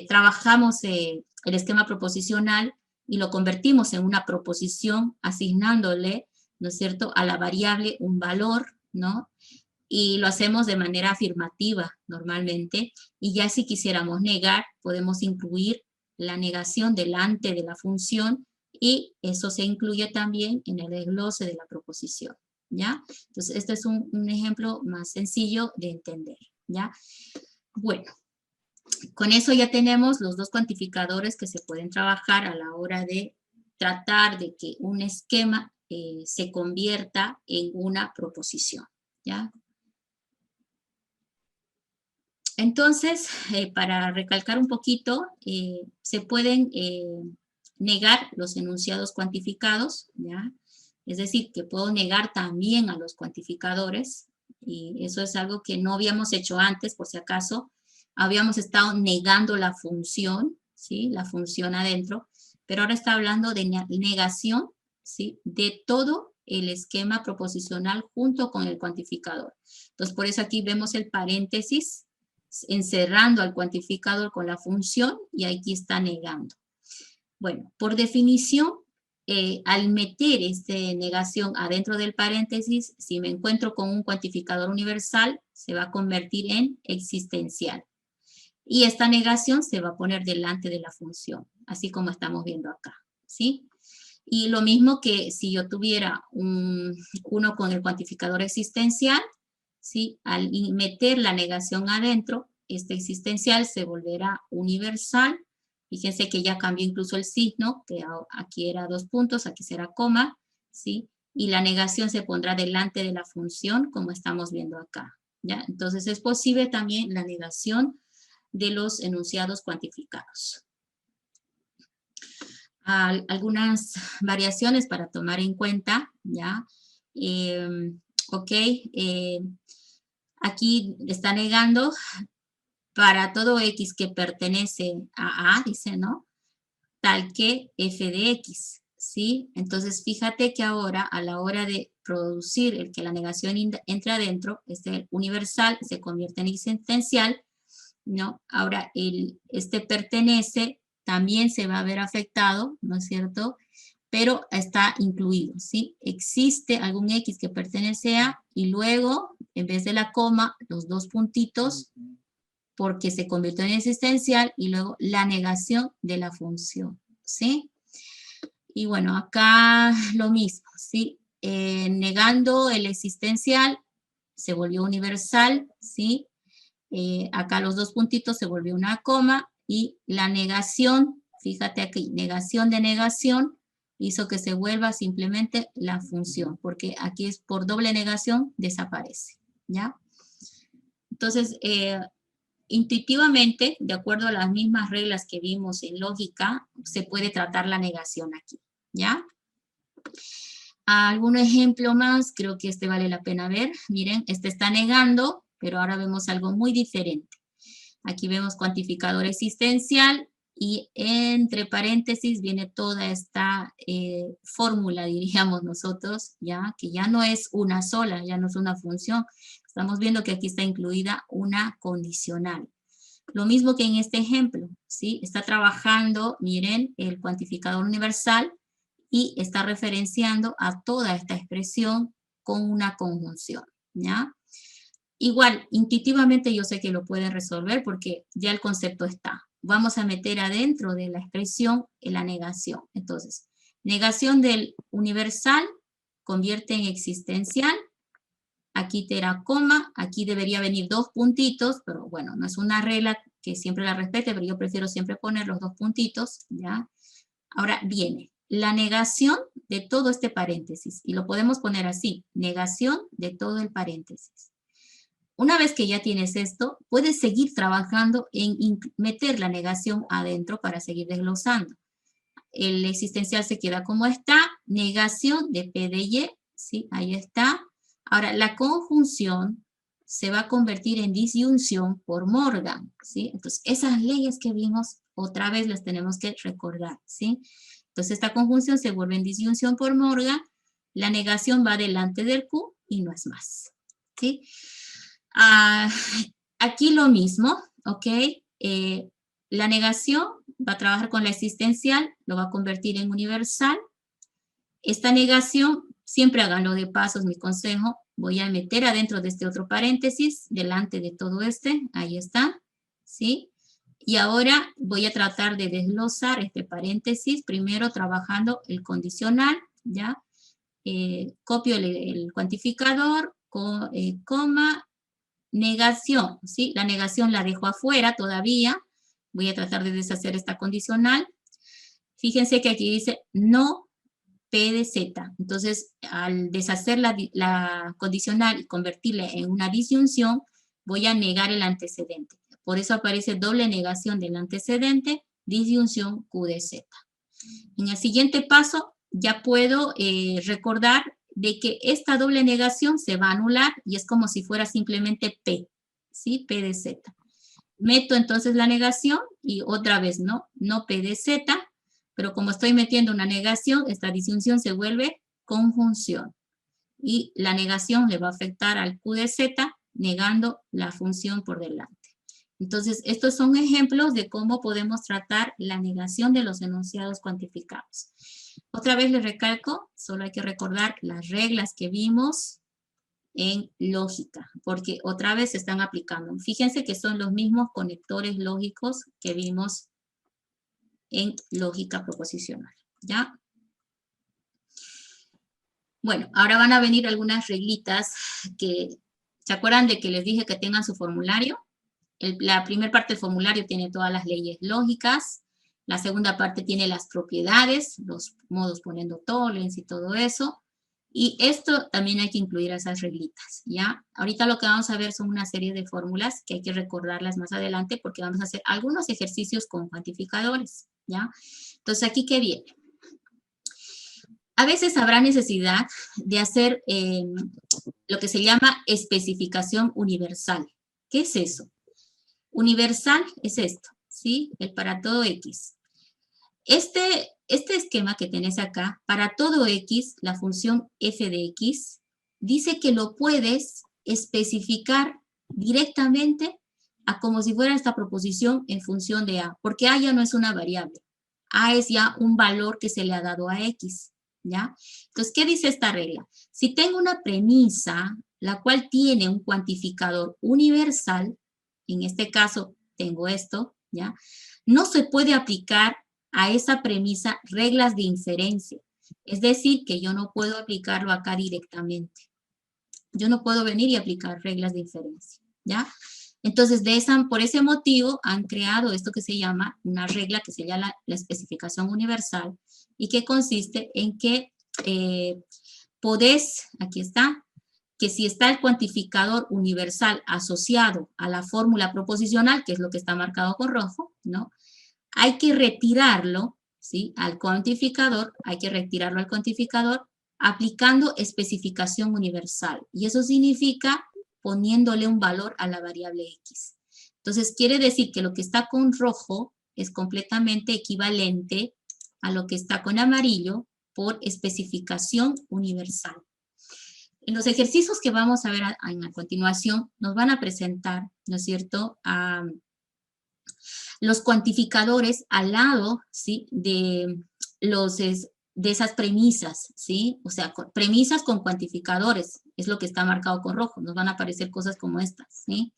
Trabajamos el esquema proposicional y lo convertimos en una proposición asignándole, ¿no es cierto?, a la variable un valor, ¿no? Y lo hacemos de manera afirmativa normalmente, y ya si quisiéramos negar, podemos incluir la negación delante de la función, y eso se incluye también en el desglose de la proposición, ¿ya? Entonces, este es un ejemplo más sencillo de entender, ¿ya? Bueno, con eso ya tenemos los dos cuantificadores que se pueden trabajar a la hora de tratar de que un esquema se convierta en una proposición, ¿ya? Entonces, para recalcar un poquito, se pueden negar los enunciados cuantificados, ¿ya? Es decir, que puedo negar también a los cuantificadores, y eso es algo que no habíamos hecho antes, por si acaso. Habíamos estado negando la función, ¿sí? La función adentro, pero ahora está hablando de negación, ¿sí? De todo el esquema proposicional junto con el cuantificador. Entonces, por eso aquí vemos el paréntesis, encerrando al cuantificador con la función, y aquí está negando. Bueno, por definición, al meter esta negación adentro del paréntesis, si me encuentro con un cuantificador universal, se va a convertir en existencial. Y esta negación se va a poner delante de la función, así como estamos viendo acá, ¿sí? Y lo mismo que si yo tuviera uno con el cuantificador existencial, ¿sí? Al meter la negación adentro, este existencial se volverá universal. Fíjense que ya cambió incluso el signo, que aquí era 2 puntos, aquí será coma, ¿sí? Y la negación se pondrá delante de la función, como estamos viendo acá, ¿ya? Entonces es posible también la negación de los enunciados cuantificados. Algunas variaciones para tomar en cuenta, ¿ya? Ok, aquí está negando para todo X que pertenece a A, dice, ¿no? Tal que f de X, ¿sí? Entonces, fíjate que ahora, a la hora de producir el que la negación entre adentro, este universal se convierte en existencial, ¿no? Ahora, este pertenece también se va a ver afectado, ¿no es cierto?, pero está incluido, ¿sí? Existe algún X que pertenece a, y luego, en vez de la coma, los 2 puntitos, porque se convirtió en existencial, y luego la negación de la función, ¿sí? Y bueno, acá lo mismo, ¿sí? Negando el existencial, se volvió universal, ¿sí? Acá los 2 puntitos se volvió una coma, y la negación, fíjate aquí, negación de negación, hizo que se vuelva simplemente la función, porque aquí es por doble negación, desaparece, ¿ya? Entonces, intuitivamente, de acuerdo a las mismas reglas que vimos en lógica, se puede tratar la negación aquí, ¿ya? ¿Algún ejemplo más? Creo que este vale la pena ver. Miren, este está negando, pero ahora vemos algo muy diferente. Aquí vemos cuantificador existencial, y entre paréntesis viene toda esta fórmula, diríamos nosotros, ya que ya no es una sola, ya no es una función. Estamos viendo que aquí está incluida una condicional. Lo mismo que en este ejemplo, ¿sí? Está trabajando, miren, el cuantificador universal, y está referenciando a toda esta expresión con una conjunción, ¿ya? Igual, intuitivamente yo sé que lo pueden resolver porque ya el concepto está. Vamos a meter adentro de la expresión la negación. Entonces, negación del universal convierte en existencial. Aquí tendrá coma, aquí debería venir 2 puntitos, pero bueno, no es una regla que siempre la respete, pero yo prefiero siempre poner los 2 puntitos, ¿ya? Ahora viene la negación de todo este paréntesis. Y lo podemos poner así, negación de todo el paréntesis. Una vez que ya tienes esto, puedes seguir trabajando en meter la negación adentro para seguir desglosando. El existencial se queda como está, negación de P de Y, ¿sí? Ahí está. Ahora, la conjunción se va a convertir en disyunción por Morgan, ¿sí? Entonces, esas leyes que vimos, otra vez las tenemos que recordar, ¿sí? Entonces, esta conjunción se vuelve en disyunción por Morgan, la negación va delante del Q y no es más, ¿sí? Aquí lo mismo, ¿ok? La negación va a trabajar con la existencial, lo va a convertir en universal. Esta negación, siempre háganlo de pasos, mi consejo, voy a meter adentro de este otro paréntesis, delante de todo este, ahí está, ¿sí? Y ahora voy a tratar de desglosar este paréntesis, primero trabajando el condicional, ¿ya? Copio el cuantificador, coma, negación, ¿sí? La negación la dejo afuera todavía, voy a tratar de deshacer esta condicional. Fíjense que aquí dice no P de Z. Entonces, al deshacer la condicional y convertirla en una disyunción, voy a negar el antecedente. Por eso aparece doble negación del antecedente, disyunción Q de Z. En el siguiente paso, ya puedo recordar de que esta doble negación se va a anular y es como si fuera simplemente P, ¿sí? P de Z. Meto entonces la negación y otra vez, no P de Z, pero como estoy metiendo una negación, esta disyunción se vuelve conjunción. Y la negación le va a afectar al Q de Z, negando la función por delante. Entonces, estos son ejemplos de cómo podemos tratar la negación de los enunciados cuantificados. Otra vez les recalco, solo hay que recordar las reglas que vimos en lógica, porque otra vez se están aplicando. Fíjense que son los mismos conectores lógicos que vimos en lógica proposicional, ¿ya? Bueno, ahora van a venir algunas reglitas que, ¿se acuerdan de que les dije que tengan su formulario? La primera parte del formulario tiene todas las leyes lógicas, la segunda parte tiene las propiedades, los modos poniendo tolens y todo eso, y esto también hay que incluir a esas reglitas, ¿ya? Ahorita lo que vamos a ver son una serie de fórmulas que hay que recordarlas más adelante porque vamos a hacer algunos ejercicios con cuantificadores, ¿ya? Entonces, ¿aquí qué viene? A veces habrá necesidad de hacer lo que se llama especificación universal. ¿Qué es eso? Universal es esto, ¿sí? El para todo X. Este esquema que tenés acá, para todo X, la función f de X, dice que lo puedes especificar directamente a como si fuera esta proposición en función de A, porque A ya no es una variable. A es ya un valor que se le ha dado a X, ¿ya? Entonces, ¿qué dice esta regla? Si tengo una premisa, la cual tiene un cuantificador universal, en este caso tengo esto, ¿ya? No se puede aplicar a esa premisa reglas de inferencia. Es decir, que yo no puedo aplicarlo acá directamente. Yo no puedo venir y aplicar reglas de inferencia, ¿ya? Entonces, por ese motivo, han creado esto que se llama una regla que se llama la especificación universal y que consiste en que podés, aquí está, que si está el cuantificador universal asociado a la fórmula proposicional, que es lo que está marcado con rojo, ¿no? Hay que retirarlo, ¿sí? Al cuantificador, hay que retirarlo al cuantificador aplicando especificación universal. Y eso significa poniéndole un valor a la variable X. Entonces, quiere decir que lo que está con rojo es completamente equivalente a lo que está con amarillo por especificación universal. En los ejercicios que vamos a ver a continuación, nos van a presentar, ¿no es cierto?, los cuantificadores al lado, ¿sí?, de esas premisas, ¿sí? O sea, premisas con cuantificadores, es lo que está marcado con rojo, nos van a aparecer cosas como estas, ¿sí?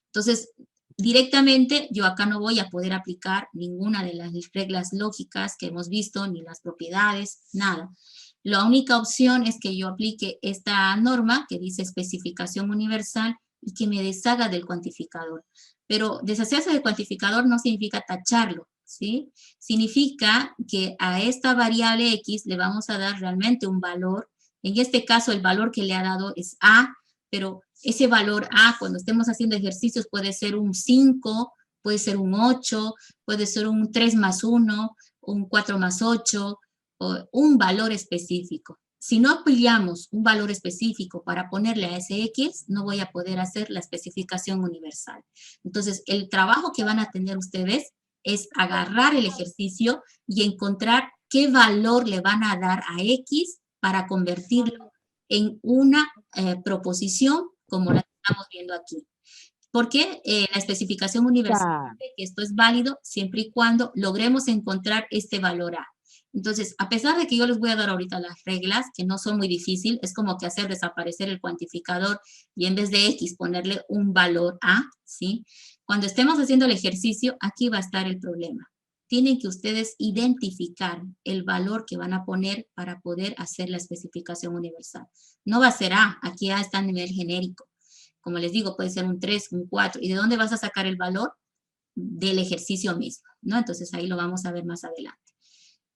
Entonces, directamente yo acá no voy a poder aplicar ninguna de las reglas lógicas que hemos visto, ni las propiedades, nada. La única opción es que yo aplique esta norma que dice especificación universal y que me deshaga del cuantificador. Pero deshacerse del cuantificador no significa tacharlo, ¿sí? Significa que a esta variable X le vamos a dar realmente un valor. En este caso, el valor que le ha dado es A, pero ese valor A, cuando estemos haciendo ejercicios, puede ser un 5, puede ser un 8, puede ser un 3 más 1, un 4 más 8, o un valor específico. Si no aplicamos un valor específico para ponerle a ese X, no voy a poder hacer la especificación universal. Entonces, el trabajo que van a tener ustedes es agarrar el ejercicio y encontrar qué valor le van a dar a X para convertirlo en una proposición como la que estamos viendo aquí. Porque la especificación universal dice que esto es válido siempre y cuando logremos encontrar este valor A. Entonces, a pesar de que yo les voy a dar ahorita las reglas, que no son muy difíciles, es como que hacer desaparecer el cuantificador y en vez de X ponerle un valor A, ¿sí? Cuando estemos haciendo el ejercicio, aquí va a estar el problema. Tienen que ustedes identificar el valor que van a poner para poder hacer la especificación universal. No va a ser A, aquí A está a nivel genérico. Como les digo, puede ser un 3, un 4. ¿Y de dónde vas a sacar el valor? Del ejercicio mismo, ¿no? Entonces ahí lo vamos a ver más adelante.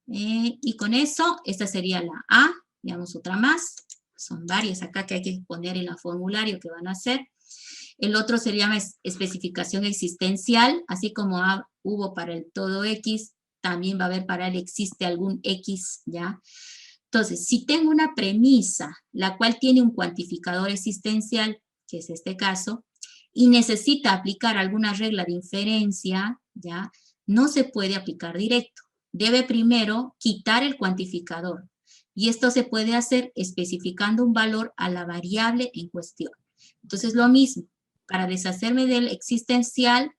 Y con eso, esta sería la A. Veamos otra más. Son varias acá que hay que poner en el formulario que van a hacer. El otro se llama especificación existencial, así como hubo para el todo X, también va a haber para el existe algún X, ¿ya? Entonces, si tengo una premisa, la cual tiene un cuantificador existencial, que es este caso, y necesita aplicar alguna regla de inferencia, ¿ya? No se puede aplicar directo. Debe primero quitar el cuantificador. Y esto se puede hacer especificando un valor a la variable en cuestión. Entonces, lo mismo. Para deshacerme del existencial,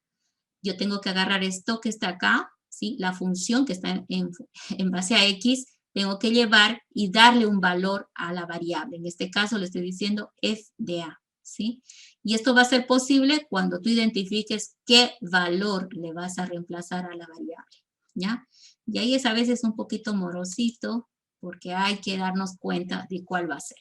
yo tengo que agarrar esto que está acá, ¿sí? La función que está en base a X, tengo que llevar y darle un valor a la variable. En este caso le estoy diciendo f de a, ¿sí? Y esto va a ser posible cuando tú identifiques qué valor le vas a reemplazar a la variable, ¿ya? Y ahí es a veces un poquito morosito porque hay que darnos cuenta de cuál va a ser.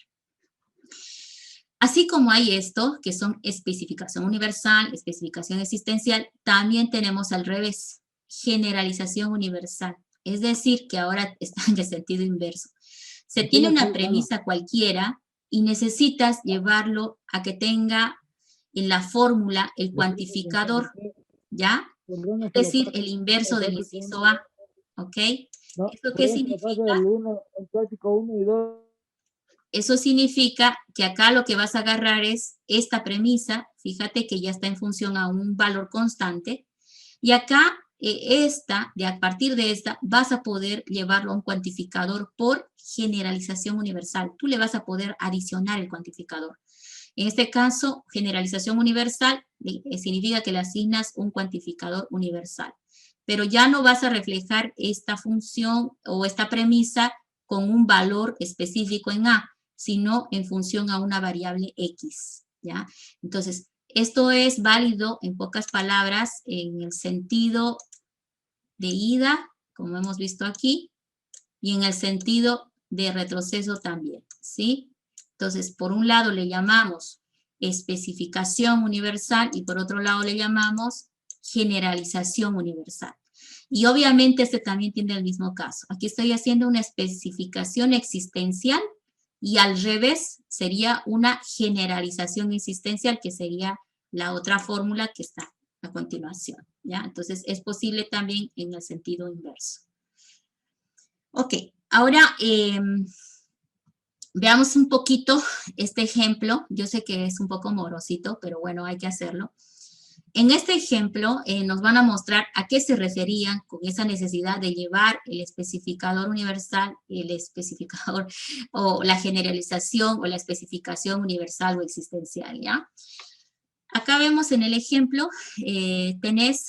Así como hay esto, que son especificación universal, especificación existencial, también tenemos al revés, generalización universal. Es decir, que ahora está en el sentido inverso. Se tiene una premisa cualquiera y necesitas llevarlo a que tenga en la fórmula el cuantificador, ¿ya? Es decir, el inverso del inciso A, ¿ok? ¿Esto qué significa? Eso significa que acá lo que vas a agarrar es esta premisa, fíjate que ya está en función a un valor constante, y acá a partir de esta, vas a poder llevarlo a un cuantificador por generalización universal. Tú le vas a poder adicionar el cuantificador. En este caso, generalización universal significa que le asignas un cuantificador universal, pero ya no vas a reflejar esta función o esta premisa con un valor específico en A, sino en función a una variable X, ¿ya? Entonces, esto es válido, en pocas palabras, en el sentido de ida, como hemos visto aquí, y en el sentido de retroceso también, ¿sí? Entonces, por un lado le llamamos especificación universal y por otro lado le llamamos generalización universal. Y obviamente este también tiene el mismo caso. Aquí estoy haciendo una especificación existencial y al revés sería una generalización existencial, que sería la otra fórmula que está a continuación, ¿ya? Entonces, es posible también en el sentido inverso. Ok, ahora veamos un poquito este ejemplo. Yo sé que es un poco morosito, pero bueno, hay que hacerlo. En este ejemplo nos van a mostrar a qué se referían con esa necesidad de llevar el especificador universal, el especificador o la generalización o la especificación universal o existencial, ¿ya? Acá vemos en el ejemplo, tenés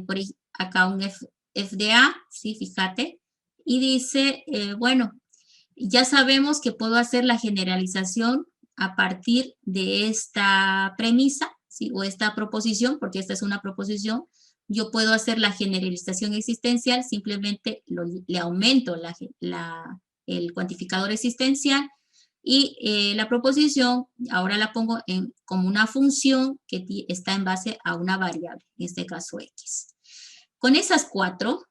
por acá un f de a, ¿sí? Fíjate, y dice, bueno, ya sabemos que puedo hacer la generalización a partir de esta premisa, ¿sí? O esta proposición, porque esta es una proposición. Yo puedo hacer la generalización existencial, simplemente le aumento el cuantificador existencial y la proposición ahora la pongo como una función que está en base a una variable, en este caso X. Con esas cuatro,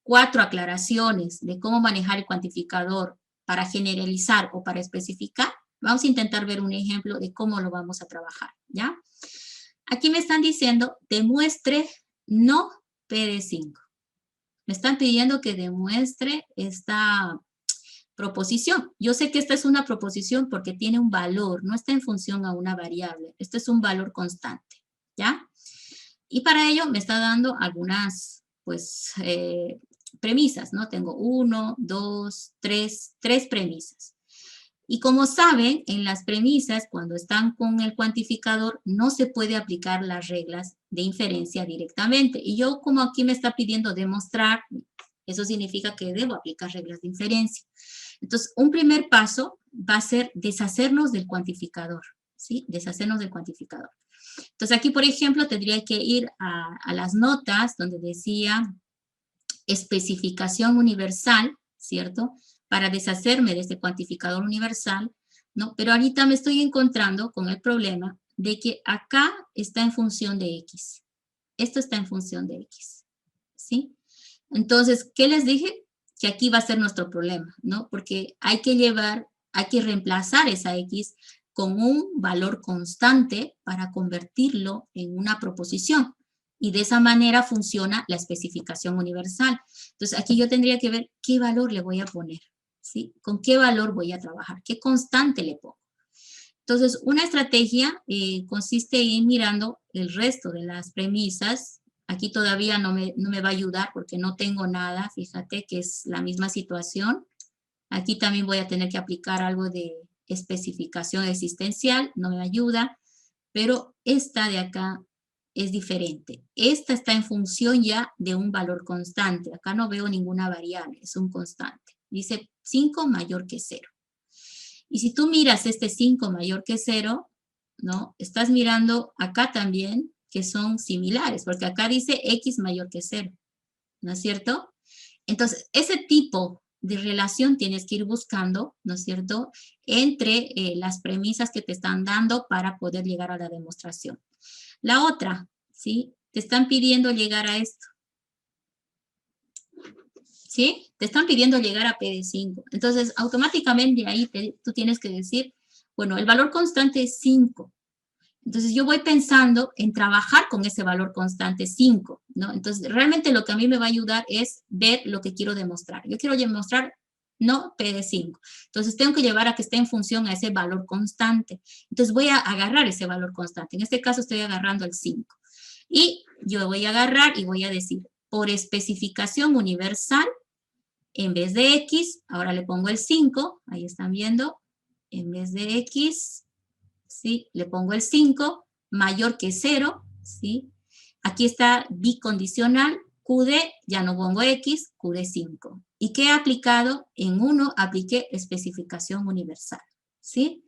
4 aclaraciones de cómo manejar el cuantificador para generalizar o para especificar, vamos a intentar ver un ejemplo de cómo lo vamos a trabajar, ¿ya? Aquí me están diciendo, demuestre no P de 5. Me están pidiendo que demuestre esta proposición. Yo sé que esta es una proposición porque tiene un valor, no está en función a una variable. Este es un valor constante, ¿ya? Y para ello me está dando algunas, pues, premisas, ¿no? Tengo 1, 2, 3 premisas. Y como saben, en las premisas, cuando están con el cuantificador, no se puede aplicar las reglas de inferencia directamente. Y yo, como aquí me está pidiendo demostrar, eso significa que debo aplicar reglas de inferencia. Entonces, un primer paso va a ser deshacernos del cuantificador, ¿sí? Deshacernos del cuantificador. Entonces, aquí, por ejemplo, tendría que ir a las notas donde decía especificación universal, ¿cierto? Para deshacerme de este cuantificador universal, ¿no? Pero ahorita me estoy encontrando con el problema de que acá está en función de X. Esto está en función de X, ¿sí? Entonces, ¿qué les dije? Que aquí va a ser nuestro problema, ¿no? Porque hay que reemplazar esa X con un valor constante para convertirlo en una proposición. Y de esa manera funciona la especificación universal. Entonces, aquí yo tendría que ver qué valor le voy a poner, ¿sí? ¿Con qué valor voy a trabajar? ¿Qué constante le pongo? Entonces, una estrategia consiste en mirando el resto de las premisas. Aquí todavía no me va a ayudar porque no tengo nada. Fíjate que es la misma situación. Aquí también voy a tener que aplicar algo de especificación existencial. No me ayuda. Pero esta de acá es diferente. Esta está en función ya de un valor constante. Acá no veo ninguna variable. Es un constante. Dice 5 mayor que 0. Y si tú miras este 5 mayor que 0, ¿no? Estás mirando acá también que son similares, porque acá dice X mayor que 0, ¿no es cierto? Entonces, ese tipo de relación tienes que ir buscando, ¿no es cierto?, entre las premisas que te están dando para poder llegar a la demostración. La otra, ¿sí? Te están pidiendo llegar a esto. ¿Sí? Te están pidiendo llegar a P de 5. Entonces, automáticamente ahí tú tienes que decir, bueno, el valor constante es 5. Entonces, yo voy pensando en trabajar con ese valor constante 5, ¿no? Entonces, realmente lo que a mí me va a ayudar es ver lo que quiero demostrar. Yo quiero demostrar no P de 5. Entonces, tengo que llevar a que esté en función a ese valor constante. Entonces, voy a agarrar ese valor constante. En este caso, estoy agarrando el 5. Y yo voy a agarrar y voy a decir, por especificación universal, en vez de X, ahora le pongo el 5, ahí están viendo, en vez de X, ¿sí? Le pongo el 5, mayor que 0, ¿sí? Aquí está bicondicional, QD, ya no pongo X, QD 5. ¿Y qué he aplicado? En 1 apliqué especificación universal, ¿sí?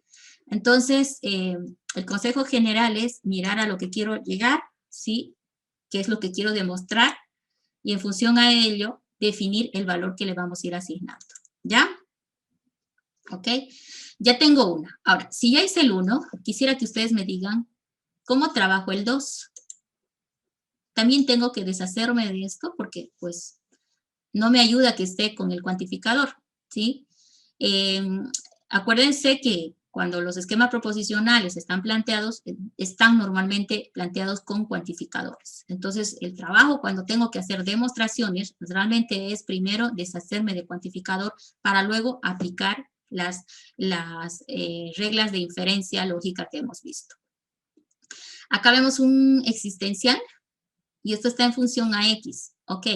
Entonces, el consejo general es mirar a lo que quiero llegar, ¿sí? ¿Qué es lo que quiero demostrar? Y en función a ello, definir el valor que le vamos a ir asignando, ¿ya? ¿Ok? Ya tengo una. Ahora, si ya hice el 1, quisiera que ustedes me digan cómo trabajo el 2. También tengo que deshacerme de esto porque, pues, no me ayuda que esté con el cuantificador, ¿sí? Acuérdense que cuando los esquemas proposicionales están planteados, están normalmente planteados con cuantificadores. Entonces, el trabajo cuando tengo que hacer demostraciones, realmente es primero deshacerme del cuantificador para luego aplicar las reglas de inferencia lógica que hemos visto. Acá vemos un existencial y esto está en función a X. Ok,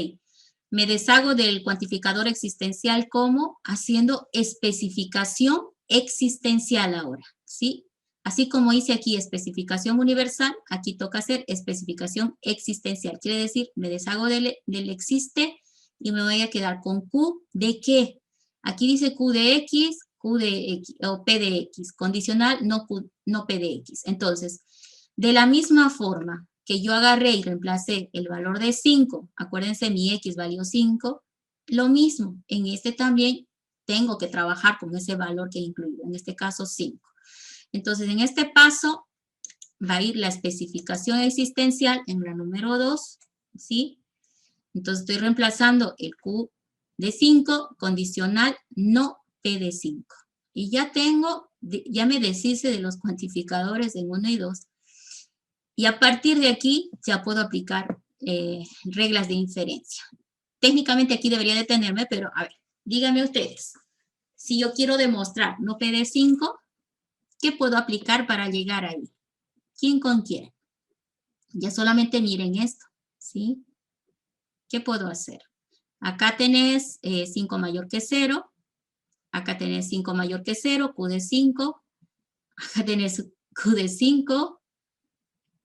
me deshago del cuantificador existencial como haciendo especificación existencial ahora, ¿sí? Así como hice aquí especificación universal, aquí toca hacer especificación existencial. Quiere decir, me deshago del existe y me voy a quedar con Q de qué. Aquí dice Q de X, Q de X, o P de X. Condicional, no P de X. Entonces, de la misma forma que yo agarré y reemplacé el valor de 5, acuérdense, mi X valió 5, lo mismo, en este también tengo que trabajar con ese valor que he incluido, en este caso 5. Entonces, en este paso va a ir la especificación existencial en la número 2, ¿sí? Entonces estoy reemplazando el Q de 5, condicional no P de 5. Y ya tengo, ya me deshice de los cuantificadores en 1 y 2. Y a partir de aquí ya puedo aplicar reglas de inferencia. Técnicamente aquí debería detenerme, pero a ver, díganme ustedes. Si yo quiero demostrar no P de 5, ¿qué puedo aplicar para llegar ahí? ¿Quién con quién? Ya solamente miren esto, ¿sí? ¿Qué puedo hacer? Acá tenés 5 mayor que 0. Acá tenés 5 mayor que 0, Q de 5. Acá tenés Q de 5,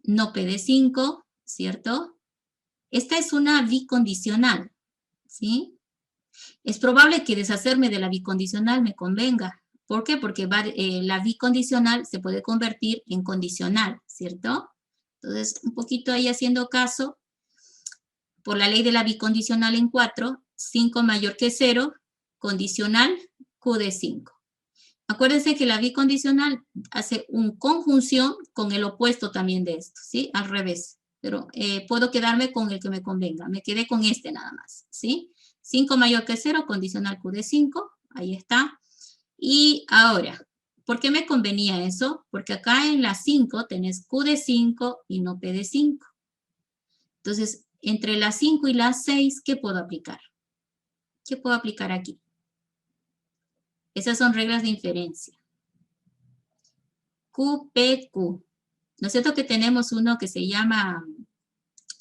no P de 5, ¿cierto? Esta es una bicondicional, ¿sí? Es probable que deshacerme de la bicondicional me convenga. ¿Por qué? Porque la bicondicional se puede convertir en condicional, ¿cierto? Entonces, un poquito ahí haciendo caso, por la ley de la bicondicional en 4, 5 mayor que 0, condicional Q de 5. Acuérdense que la bicondicional hace una conjunción con el opuesto también de esto, ¿sí? Al revés. Pero puedo quedarme con el que me convenga. Me quedé con este nada más, ¿sí? 5 mayor que 0, condicional Q de 5. Ahí está. Y ahora, ¿por qué me convenía eso? Porque acá en la 5 tenés Q de 5 y no P de 5. Entonces, entre la 5 y la 6, ¿qué puedo aplicar? ¿Qué puedo aplicar aquí? Esas son reglas de inferencia. Q, P, Q. ¿No es cierto que tenemos uno que se llama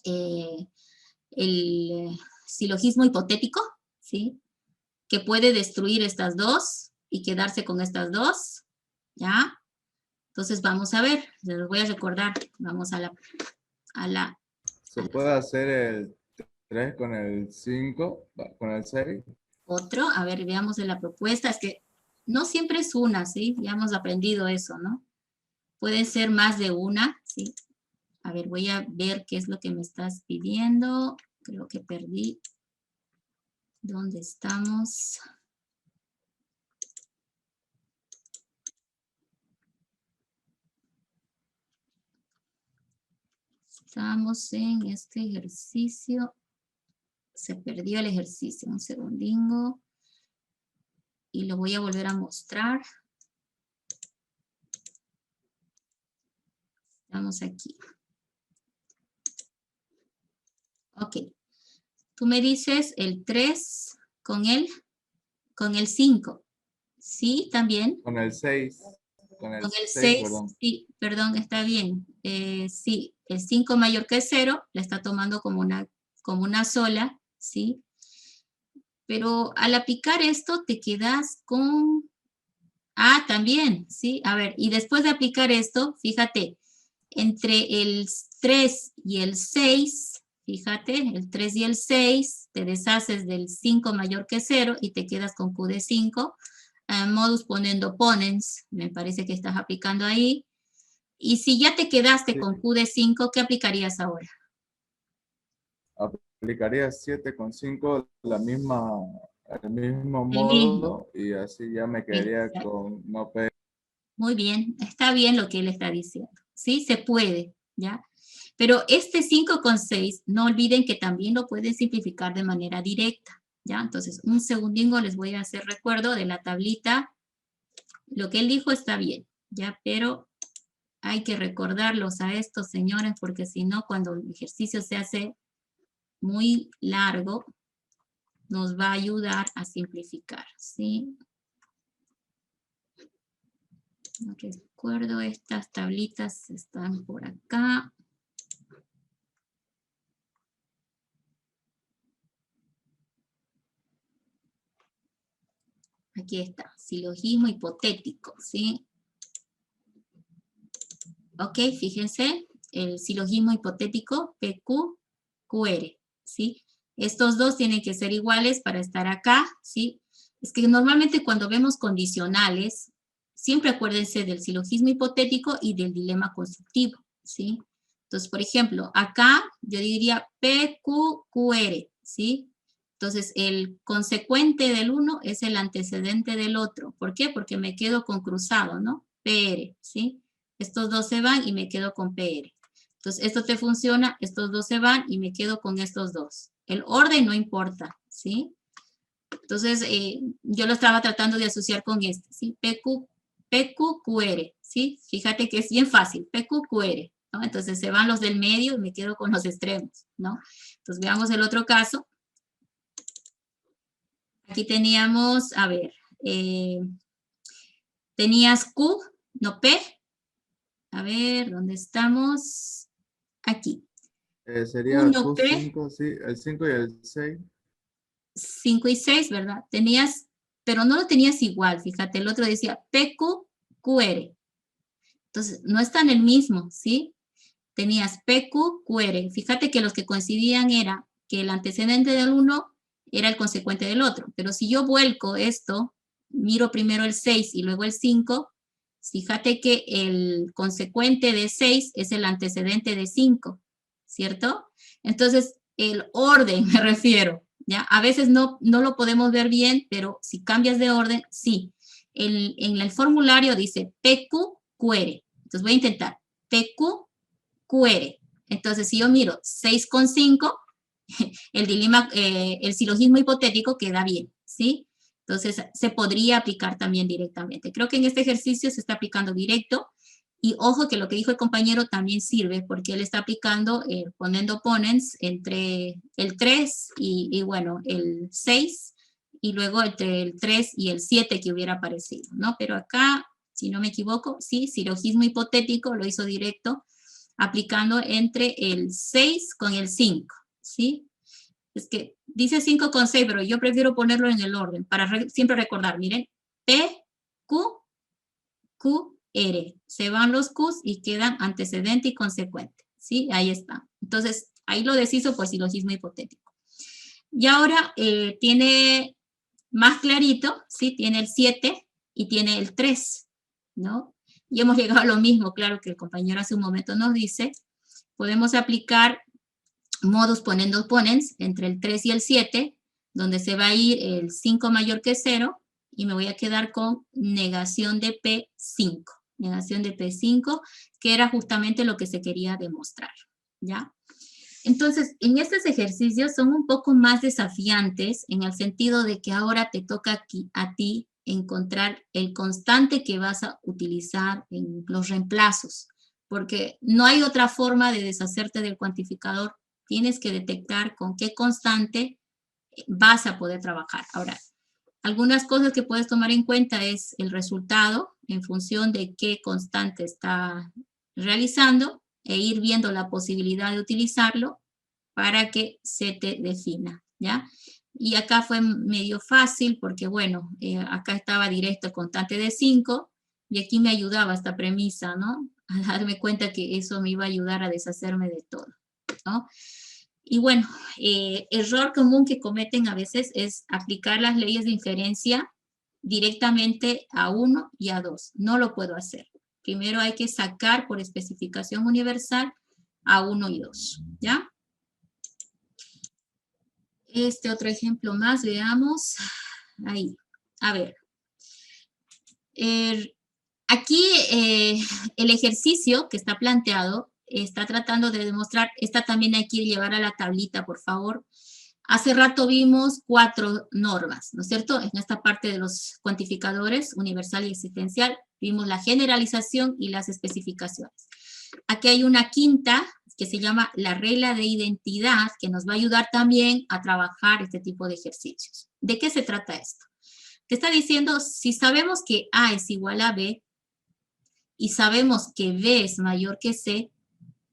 el silogismo hipotético? ¿Sí? Que puede destruir estas dos y quedarse con estas dos. ¿Ya? Entonces vamos a ver, les voy a recordar. Vamos a la ¿Se puede hacer el 3 con el 5, con el 6? otro. A ver, veamos de la propuesta. Es que no siempre es una, ¿sí? Ya hemos aprendido eso, ¿no? Pueden ser más de una, ¿sí? A ver, voy a ver qué es lo que me estás pidiendo. Creo que perdí. ¿Dónde estamos? Estamos en este ejercicio. Se perdió el ejercicio. Un segundingo. Y lo voy a volver a mostrar. Estamos aquí. Ok. Tú me dices el 3 con el 5. ¿Sí? ¿También? Con el 6. Con Con el el 6, 6, perdón. sí, perdón, está bien. Sí, el 5 mayor que 0, la está tomando como una sola, ¿sí? Pero al aplicar esto te quedas con... Ah, también, ¿sí? A ver, y después de aplicar esto, fíjate, entre el 3 y el 6, fíjate, el 3 y el 6, te deshaces del 5 mayor que 0 y te quedas con Q de 5. Modus ponendo ponens, me parece que estás aplicando ahí. Y si ya te quedaste Sí. con Q de 5, ¿qué aplicarías ahora? Aplicaría 7 con 5, el mismo El mismo. modo, y así ya me quedaría Exacto. con no P. Muy bien, está bien lo que él está diciendo. Sí, se puede, ¿ya? Pero este 5 con 6, no olviden que también lo pueden simplificar de manera directa, ¿ya? Entonces, un segundingo les voy a hacer recuerdo de la tablita. Lo que él dijo está bien, ¿ya? Pero hay que recordarlos a estos señores porque si no, cuando el ejercicio se hace muy largo, nos va a ayudar a simplificar, ¿sí? No recuerdo, estas tablitas están por acá. Aquí está, silogismo hipotético, ¿sí? Ok, fíjense, el silogismo hipotético, PQ, QR, ¿sí? Estos dos tienen que ser iguales para estar acá, ¿sí? Es que normalmente cuando vemos condicionales, siempre acuérdense del silogismo hipotético y del dilema constructivo, ¿sí? Entonces, por ejemplo, acá yo diría PQQR, ¿sí? Entonces, el consecuente del uno es el antecedente del otro. ¿Por qué? Porque me quedo con cruzado, ¿no? PR, ¿sí? Estos dos se van y me quedo con PR. Entonces, esto te funciona, estos dos se van y me quedo con estos dos. El orden no importa, ¿sí? Entonces, yo lo estaba tratando de asociar con este, ¿sí? PQQR, ¿sí? Fíjate que es bien fácil, PQQR, ¿no? Entonces, se van los del medio y me quedo con los extremos, ¿no? Entonces, veamos el otro caso. Aquí teníamos, a ver, tenías Q, no P. A ver, ¿dónde estamos? Aquí. Sería Q no P, Q5, sí, el 5 y el 6. 5 y 6, ¿verdad? Tenías, pero no lo tenías igual, fíjate, el otro decía PQQR. Entonces, no están el mismo, ¿sí? Tenías PQQR. Fíjate que los que coincidían era que el antecedente del uno era el consecuente del otro. Pero si yo vuelco esto, miro primero el 6 y luego el 5, fíjate que el consecuente de 6 es el antecedente de 5, ¿cierto? Entonces, el orden me refiero, ¿ya? A veces no lo podemos ver bien, pero si cambias de orden, sí. En el formulario dice PQQR. Entonces voy a intentar PQQR. Entonces, si yo miro 6,5, el dilema, el silogismo hipotético queda bien, ¿sí? Entonces, se podría aplicar también directamente. Creo que en este ejercicio se está aplicando directo. Y ojo que lo que dijo el compañero también sirve, porque él está aplicando, poniendo opponents entre el 3 y bueno, el 6, y luego entre el 3 y el 7 que hubiera aparecido, ¿no? Pero acá, si no me equivoco, sí, silogismo hipotético lo hizo directo, aplicando entre el 6 con el 5, ¿sí? Es que dice 5 con 6, pero yo prefiero ponerlo en el orden, para siempre recordar, miren, P, Q, Q, R. Se van los Qs y quedan antecedente y consecuente, ¿sí? Ahí está. Entonces, ahí lo deshizo por silogismo hipotético. Y ahora tiene más clarito, ¿sí? Tiene el 7 y tiene el 3, ¿no? Y hemos llegado a lo mismo, claro, que el compañero hace un momento nos dice. Podemos aplicar modus poniendo opponents entre el 3 y el 7, donde se va a ir el 5 mayor que 0, y me voy a quedar con negación de P5. Negación de P5, que era justamente lo que se quería demostrar, ¿ya? Entonces, en estos ejercicios son un poco más desafiantes en el sentido de que ahora te toca aquí, a ti encontrar el constante que vas a utilizar en los reemplazos, porque no hay otra forma de deshacerte del cuantificador. Tienes que detectar con qué constante vas a poder trabajar. Ahora, algunas cosas que puedes tomar en cuenta es el resultado en función de qué constante está realizando, e ir viendo la posibilidad de utilizarlo para que se te defina, ¿ya? Y acá fue medio fácil porque, bueno, acá estaba directo el constante de 5 y aquí me ayudaba esta premisa, ¿no? A darme cuenta que eso me iba a ayudar a deshacerme de todo, ¿no? Y bueno, error común que cometen a veces es aplicar las leyes de inferencia directamente a 1 y a 2. No lo puedo hacer. Primero hay que sacar por especificación universal a 1 y 2, ¿ya? Este otro ejemplo más, veamos. Ahí, a ver. Aquí el ejercicio que está planteado está tratando de demostrar, esta también hay que llevar a la tablita, por favor. Hace rato vimos 4 normas, ¿no es cierto? En esta parte de los cuantificadores, universal y existencial, vimos la generalización y las especificaciones. Aquí hay una quinta que se llama la regla de identidad, que nos va a ayudar también a trabajar este tipo de ejercicios. ¿De qué se trata esto? Te está diciendo, si sabemos que A es igual a B, y sabemos que B es mayor que C,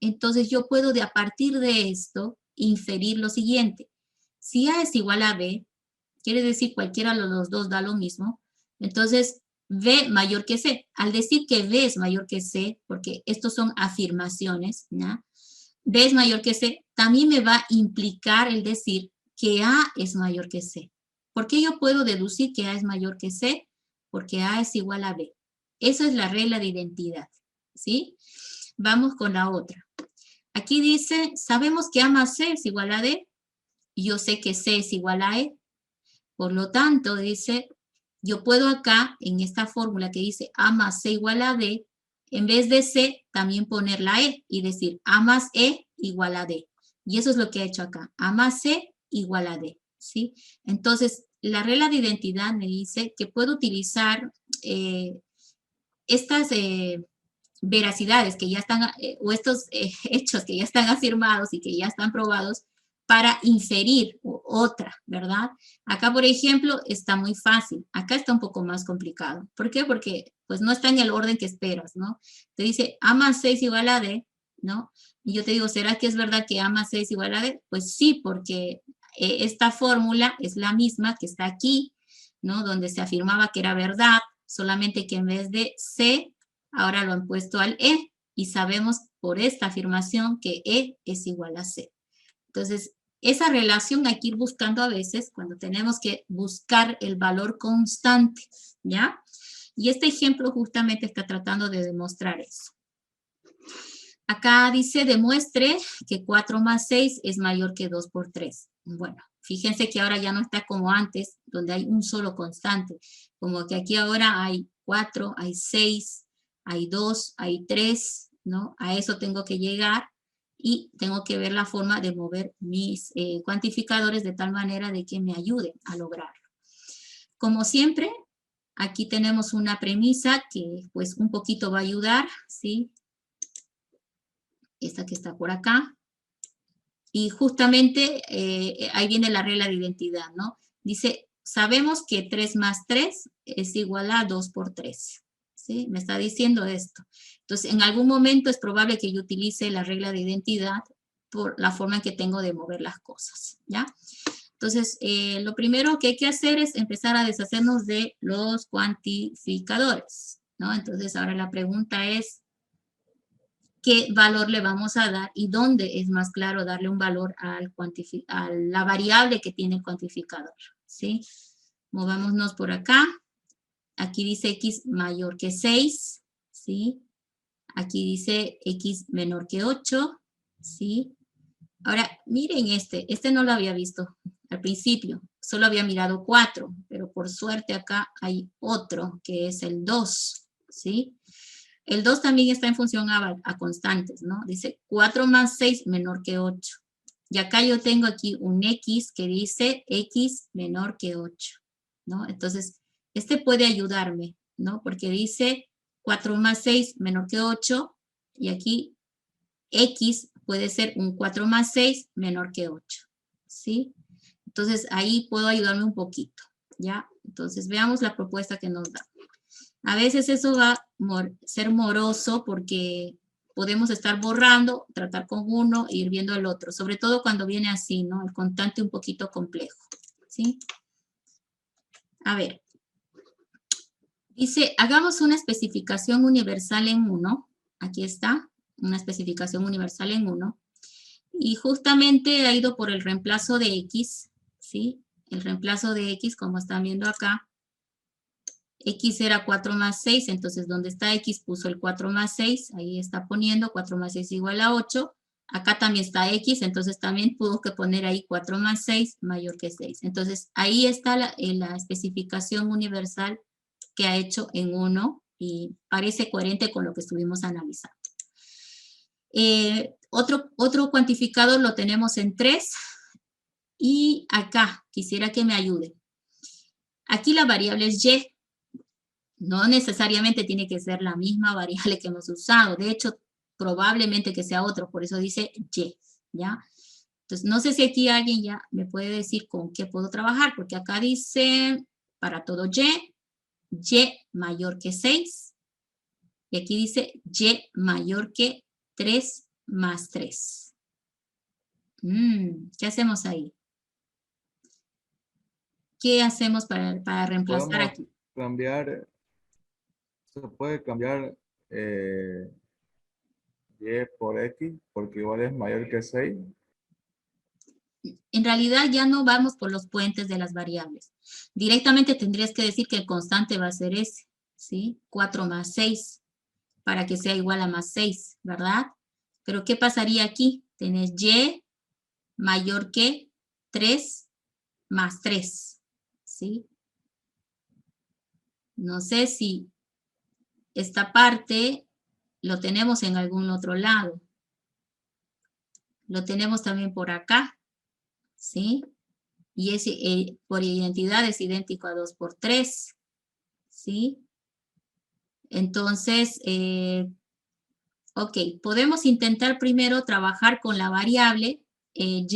entonces yo puedo a partir de esto inferir lo siguiente. Si A es igual a B, quiere decir cualquiera de los dos da lo mismo, entonces B mayor que C. Al decir que B es mayor que C, porque estos son afirmaciones, ¿no? B es mayor que C, también me va a implicar el decir que A es mayor que C. ¿Por qué yo puedo deducir que A es mayor que C? Porque A es igual a B. Esa es la regla de identidad, ¿sí? Vamos con la otra. Aquí dice, sabemos que A más C es igual a D, y yo sé que C es igual a E. Por lo tanto, dice, yo puedo acá, en esta fórmula que dice A más C igual a D, en vez de C, también poner la E y decir A más E igual a D. Y eso es lo que he hecho acá. A más C igual a D, ¿sí? Entonces, la regla de identidad me dice que puedo utilizar estas veracidades que ya están, o estos hechos que ya están afirmados y que ya están probados para inferir otra, ¿verdad? Acá, por ejemplo, está muy fácil. Acá está un poco más complicado. ¿Por qué? Porque pues no está en el orden que esperas, ¿no? Te dice A más 6 igual a D, ¿no? Y yo te digo, ¿será que es verdad que A más 6 igual a D? Pues sí, porque esta fórmula es la misma que está aquí, ¿no? Donde se afirmaba que era verdad, solamente que en vez de C, ahora lo han puesto al E, y sabemos por esta afirmación que E es igual a C. Entonces, esa relación hay que ir buscando a veces cuando tenemos que buscar el valor constante, ¿ya? Y este ejemplo justamente está tratando de demostrar eso. Acá dice, demuestre que 4 más 6 es mayor que 2 por 3. Bueno, fíjense que ahora ya no está como antes, donde hay un solo constante. Como que aquí ahora hay 4, hay 6, hay 2, hay 3, ¿no? A eso tengo que llegar y tengo que ver la forma de mover mis cuantificadores de tal manera de que me ayuden a lograrlo. Como siempre, aquí tenemos una premisa que pues un poquito va a ayudar, ¿sí? Esta que está por acá. Y justamente ahí viene la regla de identidad, ¿no? Dice, sabemos que 3 más 3 es igual a 2 por 3. ¿Sí? Me está diciendo esto. Entonces, en algún momento es probable que yo utilice la regla de identidad por la forma en que tengo de mover las cosas, ¿ya? Entonces, lo primero que hay que hacer es empezar a deshacernos de los cuantificadores, ¿no? Entonces, ahora la pregunta es, ¿qué valor le vamos a dar y dónde es más claro darle un valor a la variable que tiene el cuantificador? ¿Sí? Movámonos por acá. Aquí dice x mayor que 6, ¿sí? Aquí dice x menor que 8, ¿sí? Ahora, miren este no lo había visto al principio, solo había mirado 4, pero por suerte acá hay otro, que es el 2, ¿sí? El 2 también está en función a constantes, ¿no? Dice 4 más 6 menor que 8. Y acá yo tengo aquí un x que dice x menor que 8, ¿no? Entonces, este puede ayudarme, ¿no? Porque dice 4 más 6 menor que 8, y aquí x puede ser un 4 más 6 menor que 8, ¿sí? Entonces, ahí puedo ayudarme un poquito, ¿ya? Entonces, veamos la propuesta que nos da. A veces eso va a ser moroso porque podemos estar borrando, tratar con uno e ir viendo el otro, sobre todo cuando viene así, ¿no? El constante un poquito complejo, ¿sí? A ver, dice, hagamos una especificación universal en 1, aquí está, una especificación universal en 1, y justamente ha ido por el reemplazo de x, ¿sí? El reemplazo de x, como están viendo acá, x era 4 más 6, entonces donde está x puso el 4 más 6, ahí está poniendo 4 más 6 igual a 8, acá también está x, entonces también tuvo que poner ahí 4 más 6 mayor que 6. Entonces ahí está la especificación universal que ha hecho en 1 y parece coherente con lo que estuvimos analizando. Otro cuantificador lo tenemos en 3 y acá quisiera que me ayude. Aquí la variable es y. No necesariamente tiene que ser la misma variable que hemos usado. De hecho, probablemente que sea otro. Por eso dice y, ¿ya? Entonces, no sé si aquí alguien ya me puede decir con qué puedo trabajar. Porque acá dice, para todo y mayor que 6. Y aquí dice y mayor que 3 más 3. ¿Qué hacemos ahí? ¿Qué hacemos para reemplazar Podemos aquí? cambiar, se puede cambiar y por x, porque igual es mayor que 6. En realidad ya no vamos por los puentes de las variables. Directamente tendrías que decir que el constante va a ser ese, ¿sí? 4 más 6, para que sea igual a más 6, ¿verdad? Pero ¿qué pasaría aquí? Tenés y mayor que 3 más 3, ¿sí? No sé si esta parte lo tenemos en algún otro lado. Lo tenemos también por acá, ¿sí? y es, por identidad es idéntico a 2 por 3, ¿sí? Entonces, ok, podemos intentar primero trabajar con la variable y,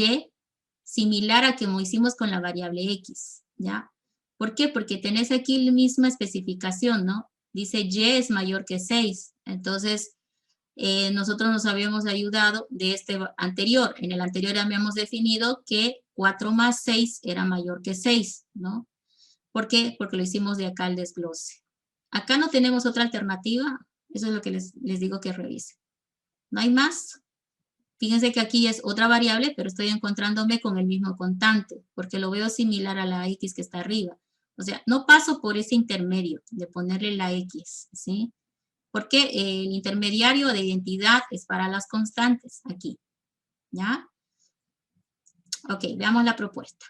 similar a como hicimos con la variable x, ¿ya? ¿Por qué? Porque tenés aquí la misma especificación, ¿no? Dice y es mayor que 6, entonces nosotros nos habíamos ayudado de este anterior. En el anterior habíamos definido que 4 más 6 era mayor que 6, ¿no? ¿Por qué? Porque lo hicimos de acá al desglose. Acá no tenemos otra alternativa, eso es lo que les digo que revisen. ¿No hay más? Fíjense que aquí es otra variable, pero estoy encontrándome con el mismo constante, porque lo veo similar a la x que está arriba. O sea, no paso por ese intermedio de ponerle la x, ¿sí? Porque el intermediario de identidad es para las constantes, aquí, ¿ya? Ok, veamos la propuesta.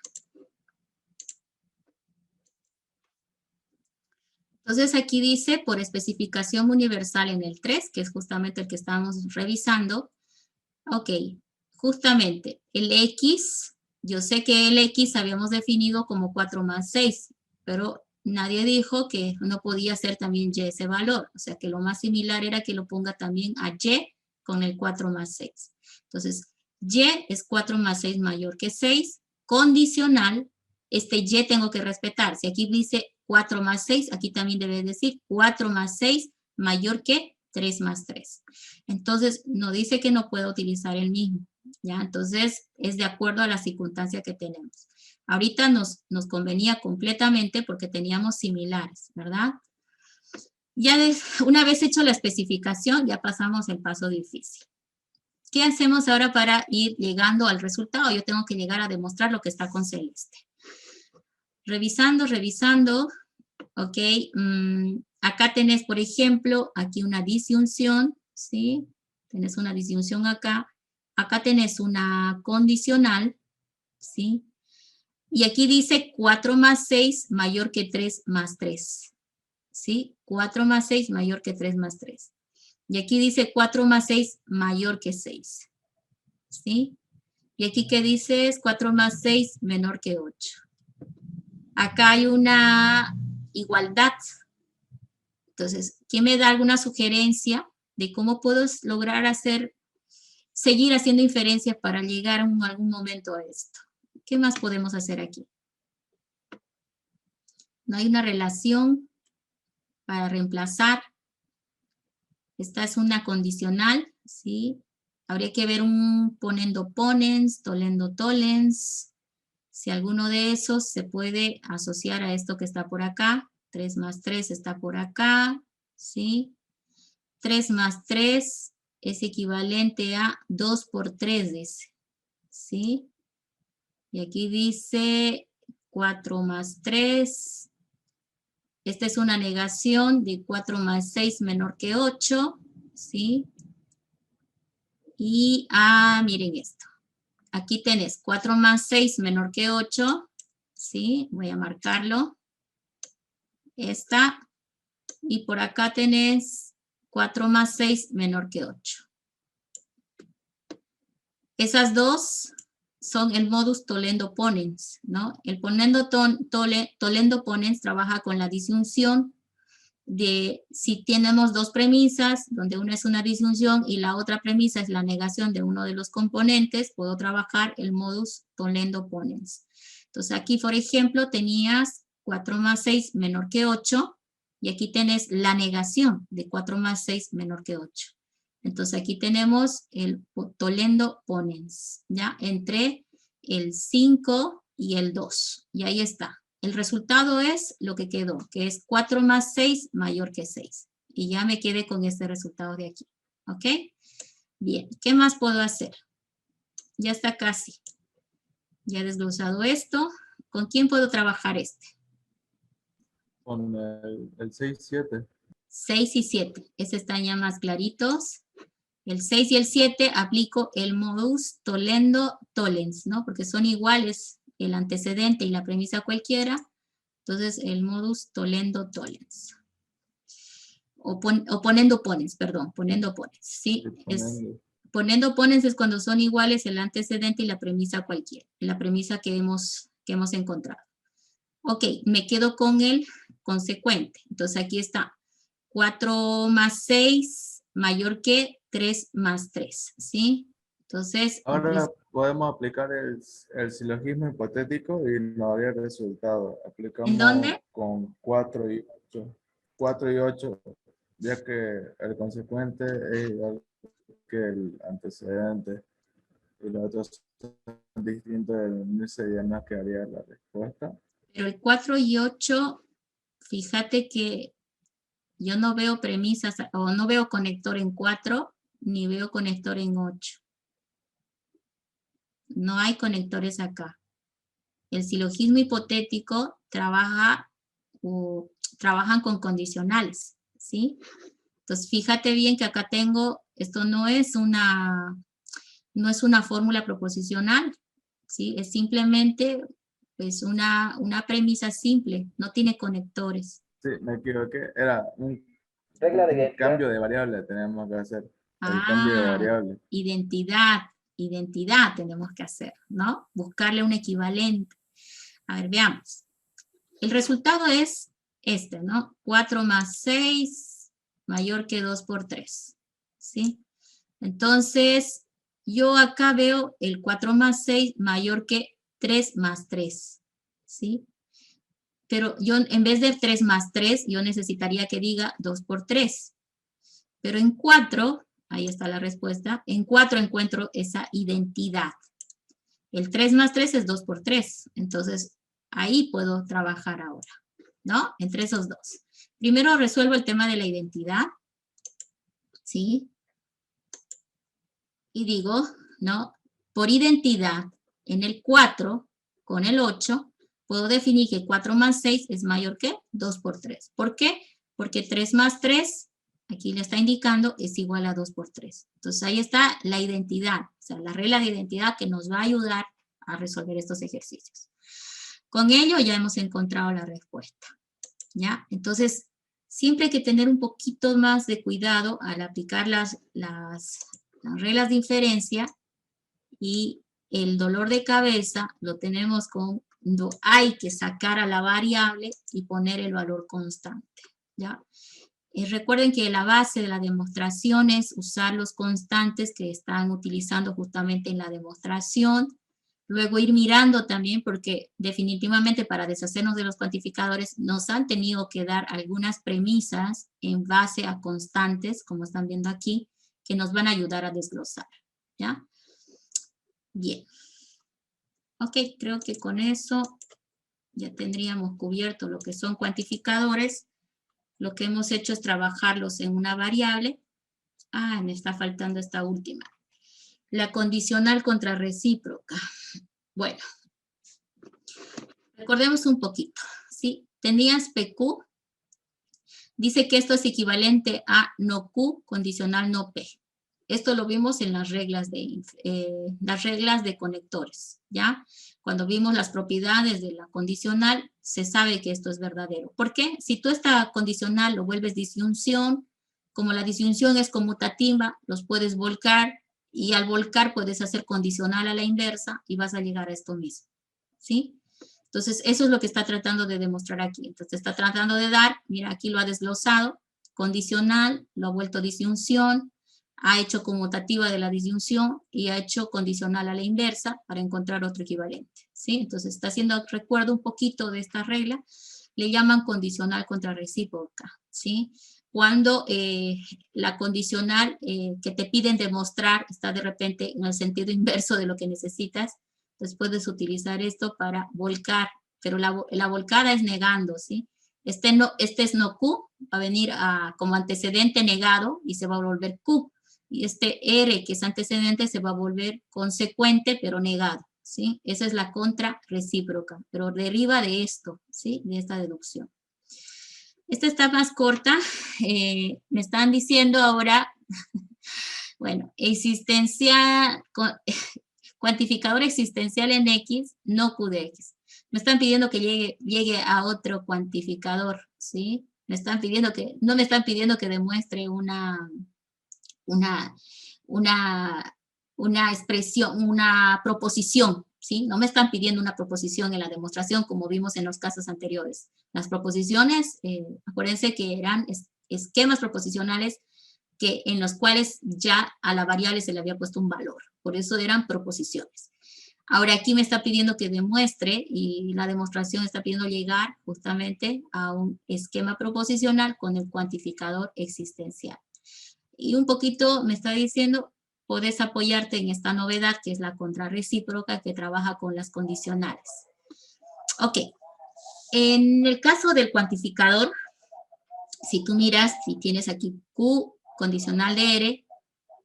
Entonces aquí dice, por especificación universal en el 3, que es justamente el que estábamos revisando. Ok, justamente el x, yo sé que el x habíamos definido como 4 más 6, pero nadie dijo que no podía ser también y ese valor. O sea que lo más similar era que lo ponga también a y con el 4 más 6. Entonces, y es 4 más 6 mayor que 6, condicional, este y tengo que respetar. Si aquí dice 4 más 6, aquí también debe decir 4 más 6 mayor que 3 más 3. Entonces, no dice que no pueda utilizar el mismo, ¿ya? Entonces, es de acuerdo a la circunstancia que tenemos. Ahorita nos convenía completamente porque teníamos similares, ¿verdad? Ya una vez hecho la especificación, ya pasamos el paso difícil. ¿Qué hacemos ahora para ir llegando al resultado? Yo tengo que llegar a demostrar lo que está con celeste. Revisando, ok, acá tenés, por ejemplo, aquí una disyunción, ¿sí? Tenés una disyunción acá. Acá tenés una condicional, ¿sí? Y aquí dice 4 más 6 mayor que 3 más 3, ¿sí? 4 más 6 mayor que 3 más 3. Y aquí dice 4 más 6 mayor que 6, ¿sí? Y aquí que dice es 4 más 6 menor que 8. Acá hay una igualdad. Entonces, ¿quién me da alguna sugerencia de cómo puedo lograr seguir haciendo inferencias para llegar en algún momento a esto? ¿Qué más podemos hacer aquí? No hay una relación para reemplazar. Esta es una condicional, ¿sí? Habría que ver un ponendo ponens, tolendo tolens. Si alguno de esos se puede asociar a esto que está por acá. 3 más 3 está por acá, ¿sí? 3 más 3 es equivalente a 2 por 3, dice, ¿sí? Y aquí dice 4 más 3. Esta es una negación de 4 más 6 menor que 8, ¿sí? Y, miren esto. Aquí tenés 4 más 6 menor que 8, ¿sí? Voy a marcarlo. Esta. Y por acá tenés 4 más 6 menor que 8. Esas dos son el modus tollendo ponens, ¿no? El tollendo ponens trabaja con la disyunción de si tenemos dos premisas, donde una es una disyunción y la otra premisa es la negación de uno de los componentes, puedo trabajar el modus tollendo ponens. Entonces aquí, por ejemplo, tenías 4 más 6 menor que 8, y aquí tenés la negación de 4 más 6 menor que 8. Entonces aquí tenemos el tollendo ponens, ¿ya? Entre el 5 y el 2, y ahí está. El resultado es lo que quedó, que es 4 más 6 mayor que 6. Y ya me quedé con este resultado de aquí, ¿ok? Bien, ¿qué más puedo hacer? Ya está casi. Ya he desglosado esto. ¿Con quién puedo trabajar este? Con el 6, 7. 6 y 7. Estos están ya más claritos. El 6 y el 7 aplico el modus tollendo tollens, ¿no? Porque son iguales el antecedente y la premisa cualquiera. Entonces, el modus tollendo tollens. O poniendo ponens, perdón, poniendo ponens, ¿sí? Poniendo ponens es cuando son iguales el antecedente y la premisa cualquiera, la premisa que hemos que hemos encontrado. Ok, me quedo con el consecuente. Entonces aquí está 4 más 6 mayor que 3 más 3, ¿sí? Entonces, Ahora podemos aplicar el silogismo hipotético y nos daría el resultado. ¿en Aplicamos dónde? con 4 y 8. 4 y 8, ya que el consecuente es igual que el antecedente y los otros son distintos, ese ya nos quedaría la respuesta. Pero el 4 y 8, fíjate que yo no veo premisas o no veo conector en 4 ni veo conector en 8. No hay conectores acá. El silogismo hipotético trabajan con condicionales, ¿sí? Entonces, fíjate bien que acá tengo, esto no es una fórmula proposicional, ¿sí? Es simplemente pues una premisa simple, no tiene conectores. Sí, me equivoqué. Era un Regla de identidad. cambio de variable, tenemos que hacer. El cambio de Ah, variable. identidad tenemos que hacer, ¿no? Buscarle un equivalente. A ver, veamos. El resultado es este, ¿no? 4 más 6 mayor que 2 por 3, ¿sí? Entonces, yo acá veo el 4 más 6 mayor que 3 más 3, ¿sí? Pero yo en vez de 3 más 3, yo necesitaría que diga 2 por 3. Pero en 4, ahí está la respuesta, en 4 encuentro esa identidad. El 3 más 3 es 2 por 3. Entonces, ahí puedo trabajar ahora, ¿no? Entre esos dos. Primero resuelvo el tema de la identidad, ¿sí? Y digo, ¿no? Por identidad, en el 4 con el 8, puedo definir que 4 más 6 es mayor que 2 por 3. ¿Por qué? Porque 3 más 3, aquí le está indicando, es igual a 2 por 3. Entonces ahí está la identidad, o sea, la regla de identidad que nos va a ayudar a resolver estos ejercicios. Con ello ya hemos encontrado la respuesta, ¿ya? Entonces, siempre hay que tener un poquito más de cuidado al aplicar las reglas de inferencia, y el dolor de cabeza lo tenemos cuando hay que sacar a la variable y poner el valor constante, ¿ya? Recuerden que la base de la demostración es usar los constantes que están utilizando justamente en la demostración, luego ir mirando también, porque definitivamente para deshacernos de los cuantificadores nos han tenido que dar algunas premisas en base a constantes, como están viendo aquí, que nos van a ayudar a desglosar, ¿ya? Bien. Ok, creo que con eso ya tendríamos cubierto lo que son cuantificadores. Lo que hemos hecho es trabajarlos en una variable. Ah, me está faltando esta última. La condicional contra recíproca. Bueno, recordemos un poquito, ¿sí? Tenías PQ. Dice que esto es equivalente a no Q, condicional no P. Esto lo vimos en las reglas de conectores, ¿ya? Cuando vimos las propiedades de la condicional, se sabe que esto es verdadero. ¿Por qué? Si tú esta condicional lo vuelves disyunción, como la disyunción es conmutativa, los puedes volcar, y al volcar puedes hacer condicional a la inversa, y vas a llegar a esto mismo, ¿sí? Entonces, eso es lo que está tratando de demostrar aquí. Entonces, está tratando de dar, mira, aquí lo ha desglosado, condicional, lo ha vuelto disyunción, ha hecho conmutativa de la disyunción y ha hecho condicional a la inversa para encontrar otro equivalente, ¿sí? Entonces, está haciendo recuerdo un poquito de esta regla, le llaman condicional contra recíproca, ¿sí? Cuando la condicional que te piden demostrar está de repente en el sentido inverso de lo que necesitas, entonces puedes utilizar esto para volcar, pero la volcada es negando, ¿sí? Este es no Q, va a venir como antecedente negado y se va a volver Q. Y este R, que es antecedente, se va a volver consecuente, pero negado, ¿sí? Esa es la contra recíproca, pero deriva de esto, ¿sí? De esta deducción. Esta está más corta. Me están diciendo ahora, bueno, cuantificador existencial en X, no Q de X. Me están pidiendo que llegue a otro cuantificador, ¿sí? No me están pidiendo que demuestre una expresión, una proposición, ¿sí? No me están pidiendo una proposición en la demostración como vimos en los casos anteriores. Las proposiciones, acuérdense que eran esquemas proposicionales en los cuales ya a la variable se le había puesto un valor. Por eso eran proposiciones. Ahora aquí me está pidiendo que demuestre y la demostración está pidiendo llegar justamente a un esquema proposicional con el cuantificador existencial. Y un poquito me está diciendo, puedes apoyarte en esta novedad que es la contrarrecíproca que trabaja con las condicionales. Ok, en el caso del cuantificador, si tú miras, si tienes aquí Q condicional de R,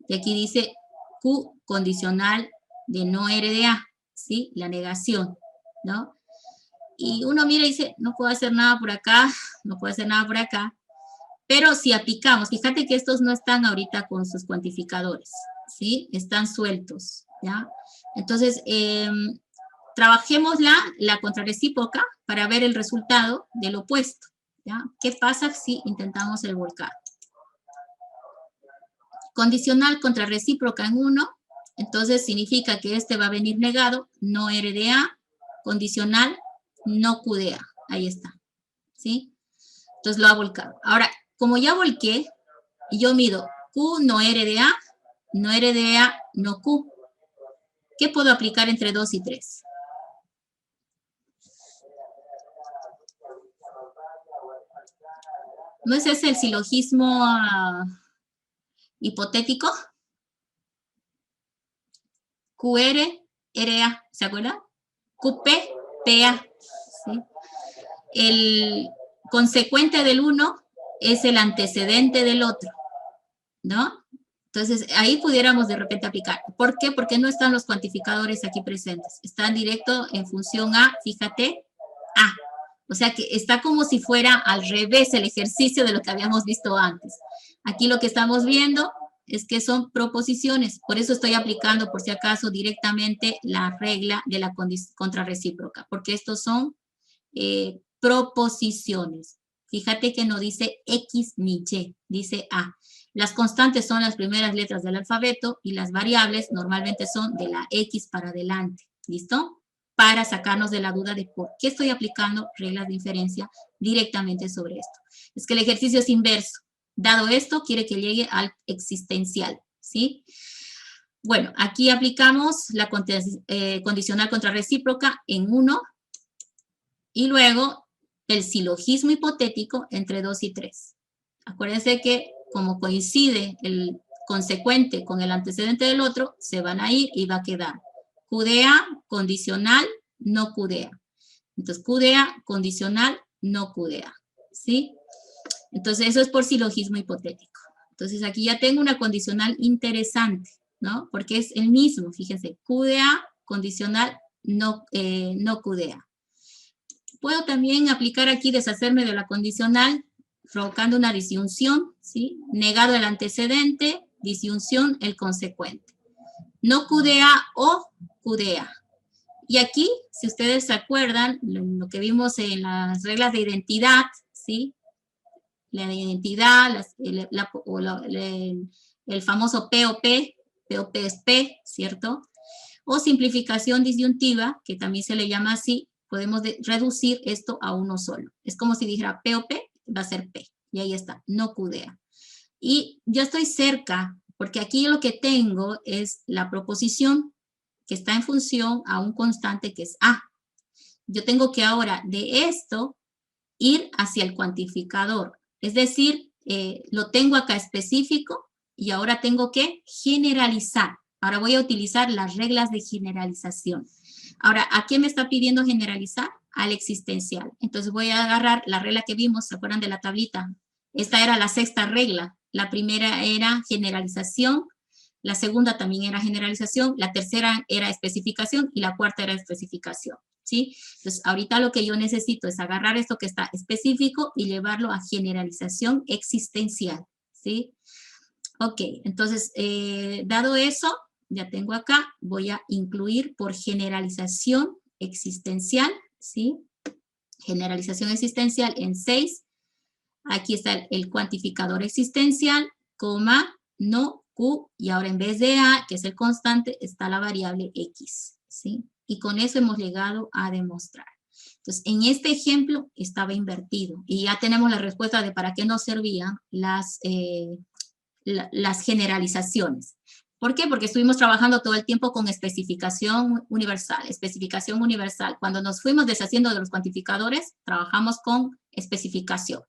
y aquí dice Q condicional de no R de A, ¿sí? La negación, ¿no? Y uno mira y dice, no puedo hacer nada por acá, no puedo hacer nada por acá, pero si aplicamos, fíjate que estos no están ahorita con sus cuantificadores, ¿sí? Están sueltos, ¿ya? Entonces, trabajemos la contrarrecíproca para ver el resultado del opuesto, ¿ya? ¿Qué pasa si intentamos el volcán? Condicional contrarrecíproca en 1, entonces significa que este va a venir negado, no R de A, condicional, no Q de A, ahí está, ¿sí? Entonces lo ha volcado. Ahora, como ya volqué, yo mido Q no R de A, no R de A, no Q. ¿Qué puedo aplicar entre 2 y 3? ¿No es ese el silogismo hipotético? QR, RA, ¿se acuerdan? QP, PA, ¿sí? El consecuente del uno es el antecedente del otro, ¿no? Entonces, ahí pudiéramos de repente aplicar. ¿Por qué? Porque no están los cuantificadores aquí presentes. Están directo en función a, fíjate, A. O sea que está como si fuera al revés el ejercicio de lo que habíamos visto antes. Aquí lo que estamos viendo es que son proposiciones. Por eso estoy aplicando, por si acaso, directamente la regla de la contrarrecíproca. Porque estos son proposiciones. Fíjate que no dice X ni Y, dice A. Las constantes son las primeras letras del alfabeto y las variables normalmente son de la X para adelante. ¿Listo? Para sacarnos de la duda de por qué estoy aplicando reglas de inferencia directamente sobre esto. Es que el ejercicio es inverso. Dado esto, quiere que llegue al existencial, ¿sí? Bueno, aquí aplicamos la condicional contrarrecíproca en 1 y luego el silogismo hipotético entre 2 y 3. Acuérdense que como coincide el consecuente con el antecedente del otro, se van a ir y va a quedar QDA condicional, no QDA. Entonces, QDA condicional, no QDA, ¿sí? Entonces, eso es por silogismo hipotético. Entonces, aquí ya tengo una condicional interesante, ¿no? Porque es el mismo, fíjense, QDA condicional, no QDA. Puedo también aplicar aquí, deshacerme de la condicional, provocando una disyunción, ¿sí? Negado el antecedente, disyunción el consecuente. No QDA o QDA. Y aquí, si ustedes se acuerdan, lo que vimos en las reglas de identidad, ¿sí? La identidad, el famoso POP es P, ¿cierto? O simplificación disyuntiva, que también se le llama así, podemos reducir esto a uno solo. Es como si dijera POP, va a ser P, y ahí está, no QDA. Y yo estoy cerca, porque aquí lo que tengo es la proposición que está en función a un constante que es A. Yo tengo que ahora de esto ir hacia el cuantificador. Es decir, lo tengo acá específico y ahora tengo que generalizar. Ahora voy a utilizar las reglas de generalización. Ahora, ¿a qué me está pidiendo generalizar? Al existencial. Entonces voy a agarrar la regla que vimos, ¿se acuerdan de la tablita? Esta era la sexta regla. La primera era generalización, la segunda también era generalización, la tercera era especificación y la cuarta era especificación, ¿sí? Entonces, ahorita lo que yo necesito es agarrar esto que está específico y llevarlo a generalización existencial, ¿sí? Ok, entonces, dado eso, ya tengo acá, voy a incluir por generalización existencial, ¿sí? Generalización existencial en 6. Aquí está el cuantificador existencial, coma, no Q, y ahora en vez de A, que es el constante, está la variable X, ¿sí? Y con eso hemos llegado a demostrar. Entonces, en este ejemplo estaba invertido. Y ya tenemos la respuesta de para qué nos servían las generalizaciones. ¿Por qué? Porque estuvimos trabajando todo el tiempo con especificación universal. Especificación universal. Cuando nos fuimos deshaciendo de los cuantificadores, trabajamos con especificación.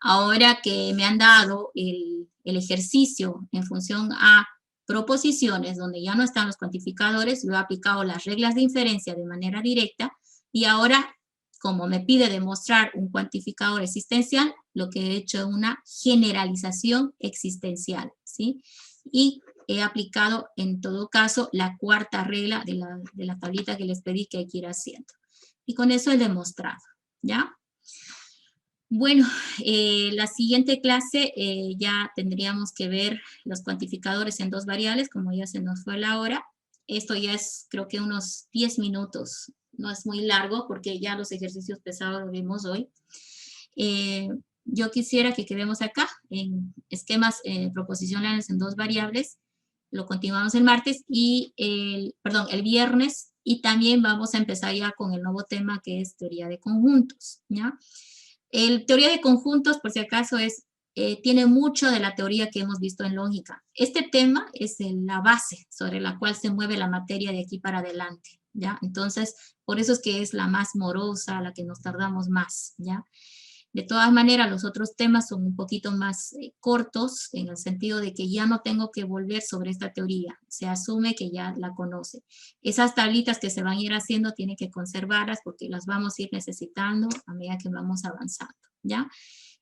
Ahora que me han dado el ejercicio en función a proposiciones, donde ya no están los cuantificadores, yo he aplicado las reglas de inferencia de manera directa, y ahora, como me pide demostrar un cuantificador existencial, lo que he hecho es una generalización existencial, ¿sí? Y he aplicado, en todo caso, la cuarta regla de la tablita que les pedí que hay que ir haciendo. Y con eso he demostrado, ¿ya? Bueno, la siguiente clase ya tendríamos que ver los cuantificadores en dos variables, como ya se nos fue la hora. Esto ya es, creo que unos 10 minutos, no es muy largo porque ya los ejercicios pesados los vimos hoy. Yo quisiera que quedemos acá en esquemas proposicionales en dos variables. Lo continuamos el martes y el viernes, y también vamos a empezar ya con el nuevo tema que es teoría de conjuntos, ¿ya? El teoría de conjuntos, por si acaso, tiene mucho de la teoría que hemos visto en lógica. Este tema es la base sobre la cual se mueve la materia de aquí para adelante, ¿ya? Entonces, por eso es que es la más morosa, la que nos tardamos más, ¿ya? De todas maneras, los otros temas son un poquito más cortos, en el sentido de que ya no tengo que volver sobre esta teoría. Se asume que ya la conoce. Esas tablitas que se van a ir haciendo tienen que conservarlas porque las vamos a ir necesitando a medida que vamos avanzando, ¿ya?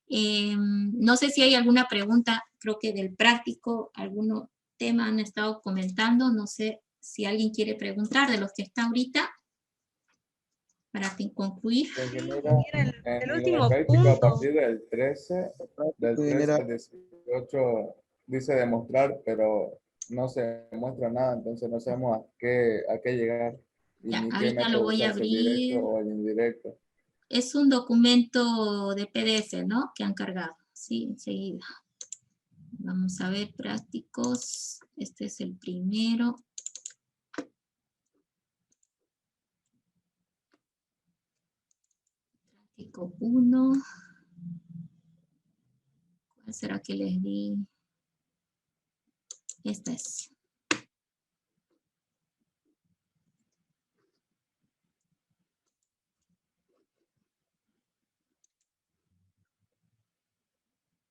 No sé si hay alguna pregunta, creo que del práctico, algún tema han estado comentando, no sé si alguien quiere preguntar de los que está ahorita. Para concluir. En El la último práctica, a punto. partir del 13 al 18, dice demostrar, pero no se muestra nada, entonces no sabemos a qué llegar y Ya, ni qué ahorita lo método voy a usar, si el directo abrir. o el indirecto. Es un documento de PDF, ¿no? Que han cargado. Sí, enseguida. Vamos a ver prácticos. Este es el primero. Práctico 1. ¿Cuál será que les di? Este es.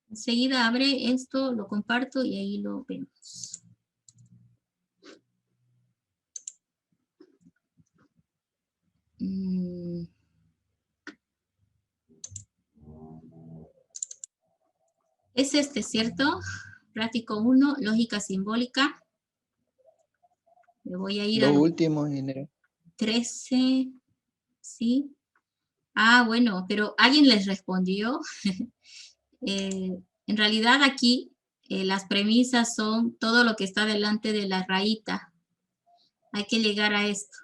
Enseguida abre esto, lo comparto y ahí lo vemos. Es este, ¿cierto? Práctico 1, lógica simbólica. Me voy a ir Los al últimos, ingeniero. 13, ¿sí? Ah, bueno, pero ¿alguien les respondió? En realidad aquí las premisas son todo lo que está delante de la rayita. Hay que llegar a esto.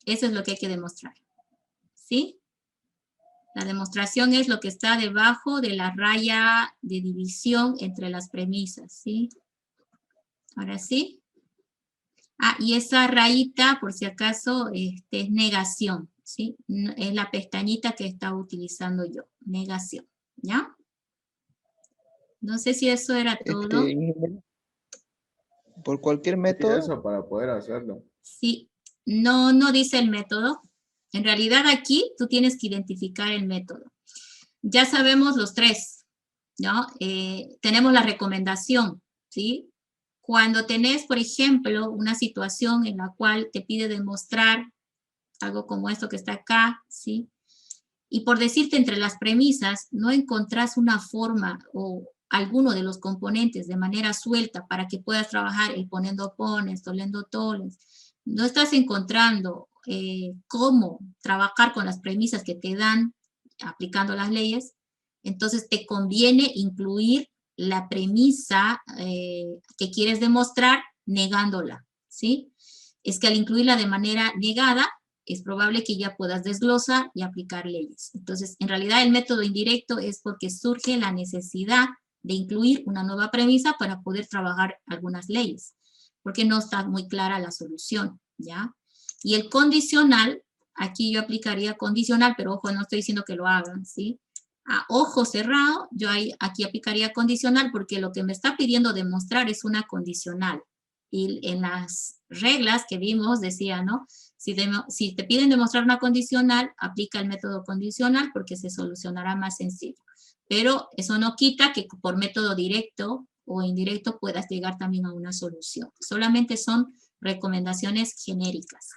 Eso es lo que hay que demostrar. ¿Sí? La demostración es lo que está debajo de la raya de división entre las premisas. ¿Sí? Ahora sí. Ah, y esa rayita, por si acaso, es negación. ¿Sí? Es la pestañita que estaba utilizando yo. Negación. ¿Ya? No sé si eso era todo. Ingeniero, por cualquier Y método. eso para poder hacerlo. Sí, no dice el método. En realidad aquí tú tienes que identificar el método. Ya sabemos los tres, ¿no? Tenemos la recomendación, ¿sí? Cuando tenés, por ejemplo, una situación en la cual te pide demostrar algo como esto que está acá, ¿sí? Y por decirte entre las premisas, no encontrás una forma o alguno de los componentes de manera suelta para que puedas trabajar el poniendo pones, tolendo toles. No estás encontrando cómo trabajar con las premisas que te dan aplicando las leyes, entonces te conviene incluir la premisa que quieres demostrar negándola, ¿sí? Es que al incluirla de manera negada, es probable que ya puedas desglosar y aplicar leyes. Entonces, en realidad el método indirecto es porque surge la necesidad de incluir una nueva premisa para poder trabajar algunas leyes, porque no está muy clara la solución, ¿ya? Y el condicional, aquí yo aplicaría condicional, pero ojo, no estoy diciendo que lo hagan, ¿sí? A ojo cerrado, yo aquí aplicaría condicional porque lo que me está pidiendo demostrar es una condicional. Y en las reglas que vimos decía, ¿no? Si te piden demostrar una condicional, aplica el método condicional porque se solucionará más sencillo. Pero eso no quita que por método directo o indirecto puedas llegar también a una solución. Solamente son recomendaciones genéricas.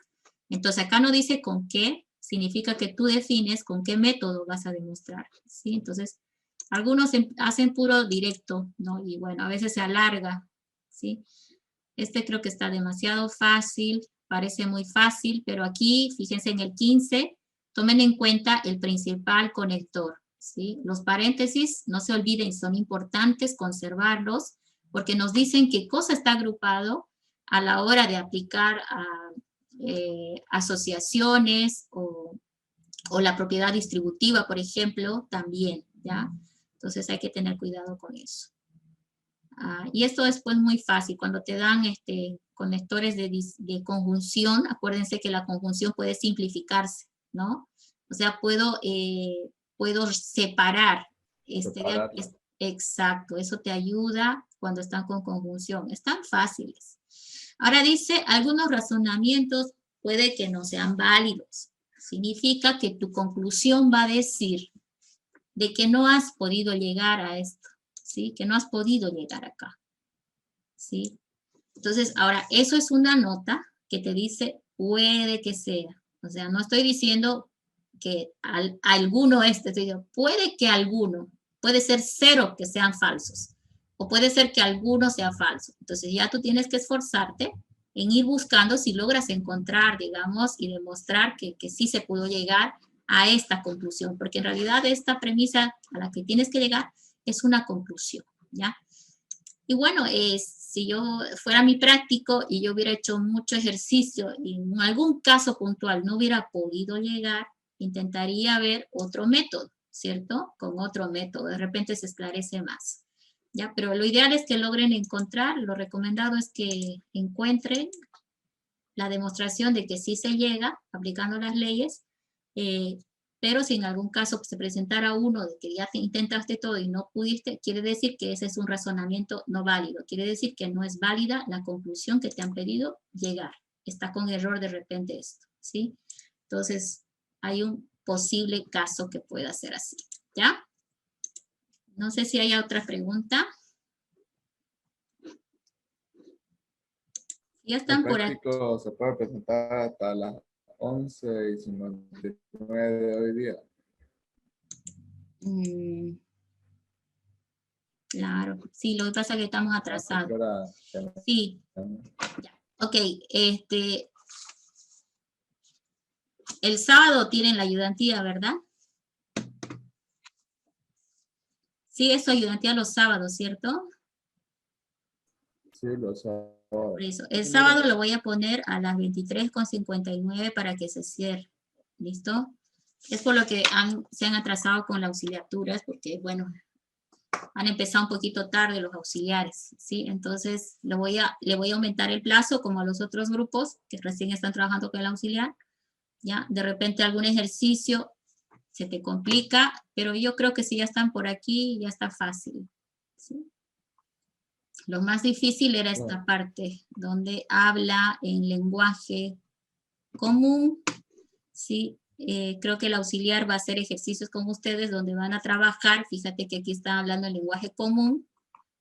Entonces acá no dice con qué, significa que tú defines con qué método vas a demostrar, ¿sí? Entonces, algunos hacen puro directo, ¿no? Y bueno, a veces se alarga, ¿sí? Este creo que está demasiado fácil, parece muy fácil, pero aquí, fíjense en el 15, tomen en cuenta el principal conector, ¿sí? Los paréntesis, no se olviden, son importantes conservarlos, porque nos dicen qué cosa está agrupado a la hora de aplicar a asociaciones o la propiedad distributiva, por ejemplo, también, ¿ya? Entonces hay que tener cuidado con eso. Y esto es pues muy fácil, cuando te dan conectores de conjunción, acuérdense que la conjunción puede simplificarse, ¿no? O sea, puedo separar. Exacto, eso te ayuda cuando están con conjunción, están fáciles. Ahora dice, algunos razonamientos puede que no sean válidos. Significa que tu conclusión va a decir de que no has podido llegar a esto, ¿sí? Que no has podido llegar acá, ¿sí? Entonces, ahora, eso es una nota que te dice, puede que sea. O sea, no estoy diciendo que alguno estoy diciendo, puede que alguno, puede ser 0 que sean falsos, o puede ser que alguno sea falso. Entonces, ya tú tienes que esforzarte en ir buscando si logras encontrar, digamos, y demostrar que sí se pudo llegar a esta conclusión, porque en realidad esta premisa a la que tienes que llegar es una conclusión, ¿ya? Y bueno, si yo fuera mi práctico y yo hubiera hecho mucho ejercicio y en algún caso puntual no hubiera podido llegar, intentaría ver otro método, ¿cierto? Con otro método, de repente se esclarece más, ¿ya? Pero lo ideal es que logren encontrar, lo recomendado es que encuentren la demostración de que sí se llega aplicando las leyes, pero si en algún caso se presentara uno de que ya te intentaste todo y no pudiste, quiere decir que ese es un razonamiento no válido, quiere decir que no es válida la conclusión que te han pedido llegar, está con error de repente esto, ¿sí? Entonces, hay un posible caso que pueda ser así, ¿ya? No sé si hay otra pregunta. Ya están por aquí. Se puede presentar hasta las 11:59 de hoy día. Claro, sí, lo que pasa es que estamos atrasados. Sí, ya. Ok, el sábado tienen la ayudantía, ¿verdad? Sí, eso, ayudantía los sábados, ¿cierto? Sí, los sábados. Por eso, el sábado lo voy a poner a las 23:59 para que se cierre. ¿Listo? Es por lo que se han atrasado con las auxiliaturas, porque, bueno, han empezado un poquito tarde los auxiliares, ¿sí? Entonces, le voy a aumentar el plazo, como a los otros grupos que recién están trabajando con el auxiliar, ¿ya? De repente algún ejercicio se te complica, pero yo creo que si ya están por aquí, ya está fácil, ¿sí? Lo más difícil era esta parte, donde habla en lenguaje común, ¿sí? Creo que el auxiliar va a hacer ejercicios con ustedes donde van a trabajar, fíjate que aquí está hablando en lenguaje común,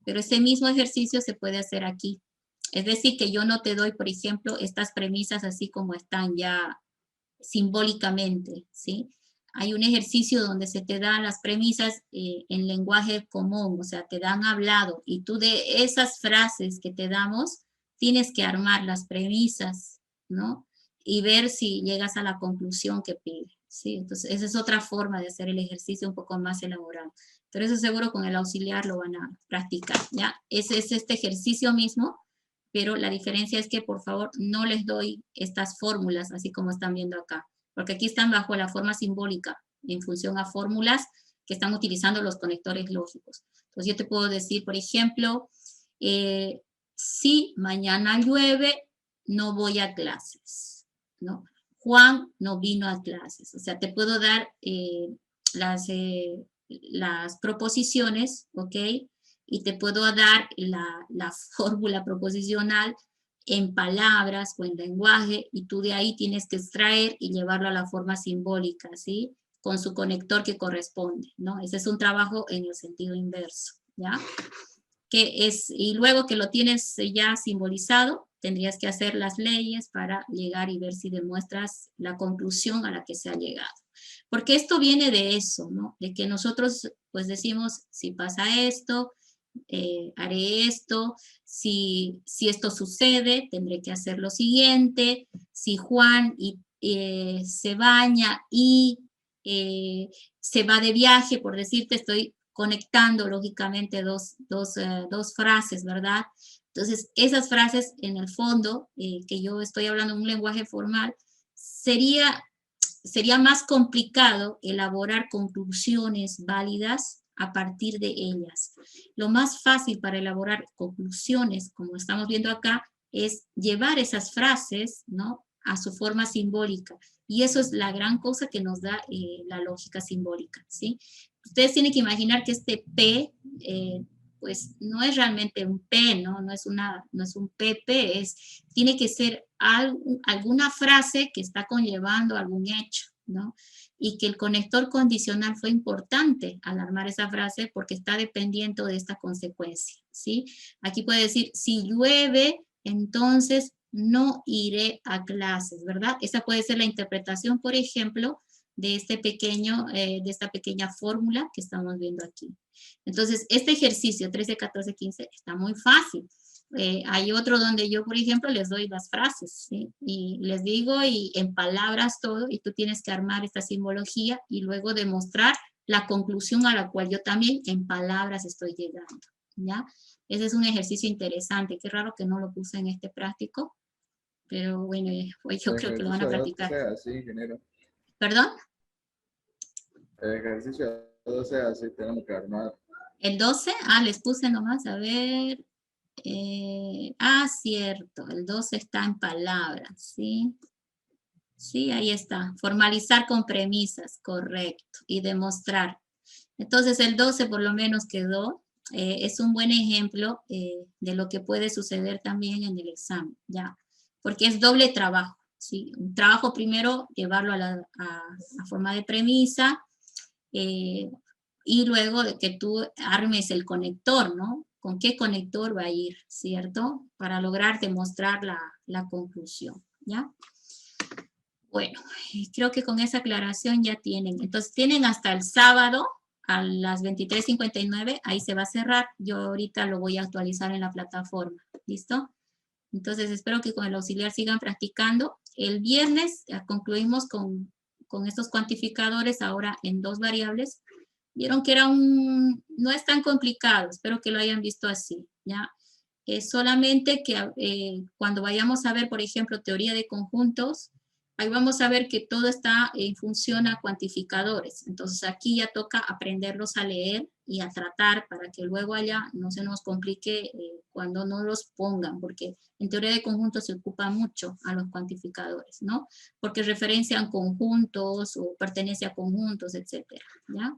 pero ese mismo ejercicio se puede hacer aquí. Es decir, que yo no te doy, por ejemplo, estas premisas así como están ya simbólicamente, ¿sí? Hay un ejercicio donde se te dan las premisas en lenguaje común, o sea, te dan hablado, y tú de esas frases que te damos, tienes que armar las premisas, ¿no? Y ver si llegas a la conclusión que pide, ¿sí? Entonces, esa es otra forma de hacer el ejercicio un poco más elaborado. Pero eso seguro con el auxiliar lo van a practicar, ¿ya? Ese es este ejercicio mismo, pero la diferencia es que, por favor, no les doy estas fórmulas, así como están viendo acá, porque aquí están bajo la forma simbólica, en función a fórmulas que están utilizando los conectores lógicos. Entonces, yo te puedo decir, por ejemplo, si mañana llueve, no voy a clases. ¿no? Juan no vino a clases. O sea, te puedo dar las proposiciones, ¿ok? Y te puedo dar la fórmula proposicional en palabras o en lenguaje, y tú de ahí tienes que extraer y llevarlo a la forma simbólica, ¿sí? Con su conector que corresponde, ¿no? Ese es un trabajo en el sentido inverso, ¿ya? Y luego que lo tienes ya simbolizado, tendrías que hacer las leyes para llegar y ver si demuestras la conclusión a la que se ha llegado. Porque esto viene de eso, ¿no? De que nosotros pues decimos, si pasa esto, haré esto, si esto sucede, tendré que hacer lo siguiente, si Juan se baña y se va de viaje, por decirte, estoy conectando lógicamente dos frases, ¿verdad? Entonces, esas frases en el fondo, que yo estoy hablando en un lenguaje formal, sería más complicado elaborar conclusiones válidas a partir de ellas. Lo más fácil para elaborar conclusiones, como estamos viendo acá, es llevar esas frases, ¿no?, a su forma simbólica. Y eso es la gran cosa que nos da la lógica simbólica, ¿sí? Ustedes tienen que imaginar que este P, pues no es realmente un P, ¿no? No es un PP, tiene que ser alguna frase que está conllevando algún hecho, ¿no? Y que el conector condicional fue importante al armar esa frase porque está dependiendo de esta consecuencia, ¿sí? Aquí puede decir, si llueve, entonces no iré a clases, ¿verdad? Esa puede ser la interpretación, por ejemplo, de esta pequeña fórmula que estamos viendo aquí. Entonces, este ejercicio 13, 14, 15 está muy fácil. Hay otro donde yo, por ejemplo, les doy las frases, ¿sí? Y les digo y en palabras todo, y tú tienes que armar esta simbología y luego demostrar la conclusión a la cual yo también en palabras estoy llegando, ¿ya? Ese es un ejercicio interesante. Qué raro que no lo puse en este práctico, pero bueno, pues yo creo que lo van a practicar. Así, ingeniero. ¿Perdón? El ejercicio 12 así tenemos que armar. ¿El 12? Les puse nomás, a ver. Cierto, el 12 está en palabras, ¿sí? Sí, ahí está. Formalizar con premisas, correcto. Y demostrar. Entonces, el 12 por lo menos quedó. Es un buen ejemplo de lo que puede suceder también en el examen, ¿ya? Porque es doble trabajo, ¿sí? Un trabajo primero, llevarlo a forma de premisa, y luego de que tú armes el conector, ¿no? ¿Con qué conector va a ir, cierto? Para lograr demostrar la conclusión, ¿ya? Bueno, creo que con esa aclaración ya tienen. Entonces, tienen hasta el sábado a las 23:59, ahí se va a cerrar. Yo ahorita lo voy a actualizar en la plataforma, ¿listo? Entonces, espero que con el auxiliar sigan practicando. El viernes concluimos con estos cuantificadores ahora en 2 variables. Vieron que no es tan complicado, espero que lo hayan visto así, ¿ya? Solamente que cuando vayamos a ver, por ejemplo, teoría de conjuntos, ahí vamos a ver que todo está en función a cuantificadores. Entonces aquí ya toca aprenderlos a leer y a tratar para que luego allá no se nos complique cuando no los pongan, porque en teoría de conjuntos se ocupa mucho a los cuantificadores, ¿no? Porque referencian conjuntos o pertenece a conjuntos, etcétera, ¿ya?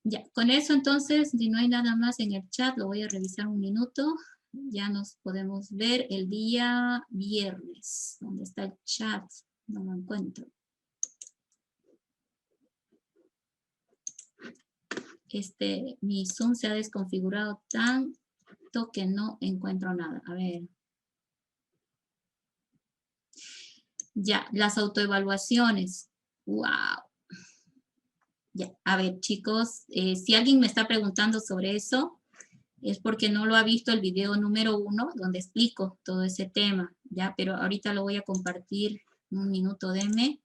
Ya, con eso entonces, si no hay nada más en el chat, lo voy a revisar un minuto. Ya nos podemos ver el día viernes. ¿Dónde está el chat? No lo encuentro. Mi Zoom se ha desconfigurado tanto que no encuentro nada. A ver. Ya, las autoevaluaciones. ¡Wow! Ya, a ver, chicos, si alguien me está preguntando sobre eso, es porque no lo ha visto el video número 1, donde explico todo ese tema, ¿ya? Pero ahorita lo voy a compartir, un minuto, denme,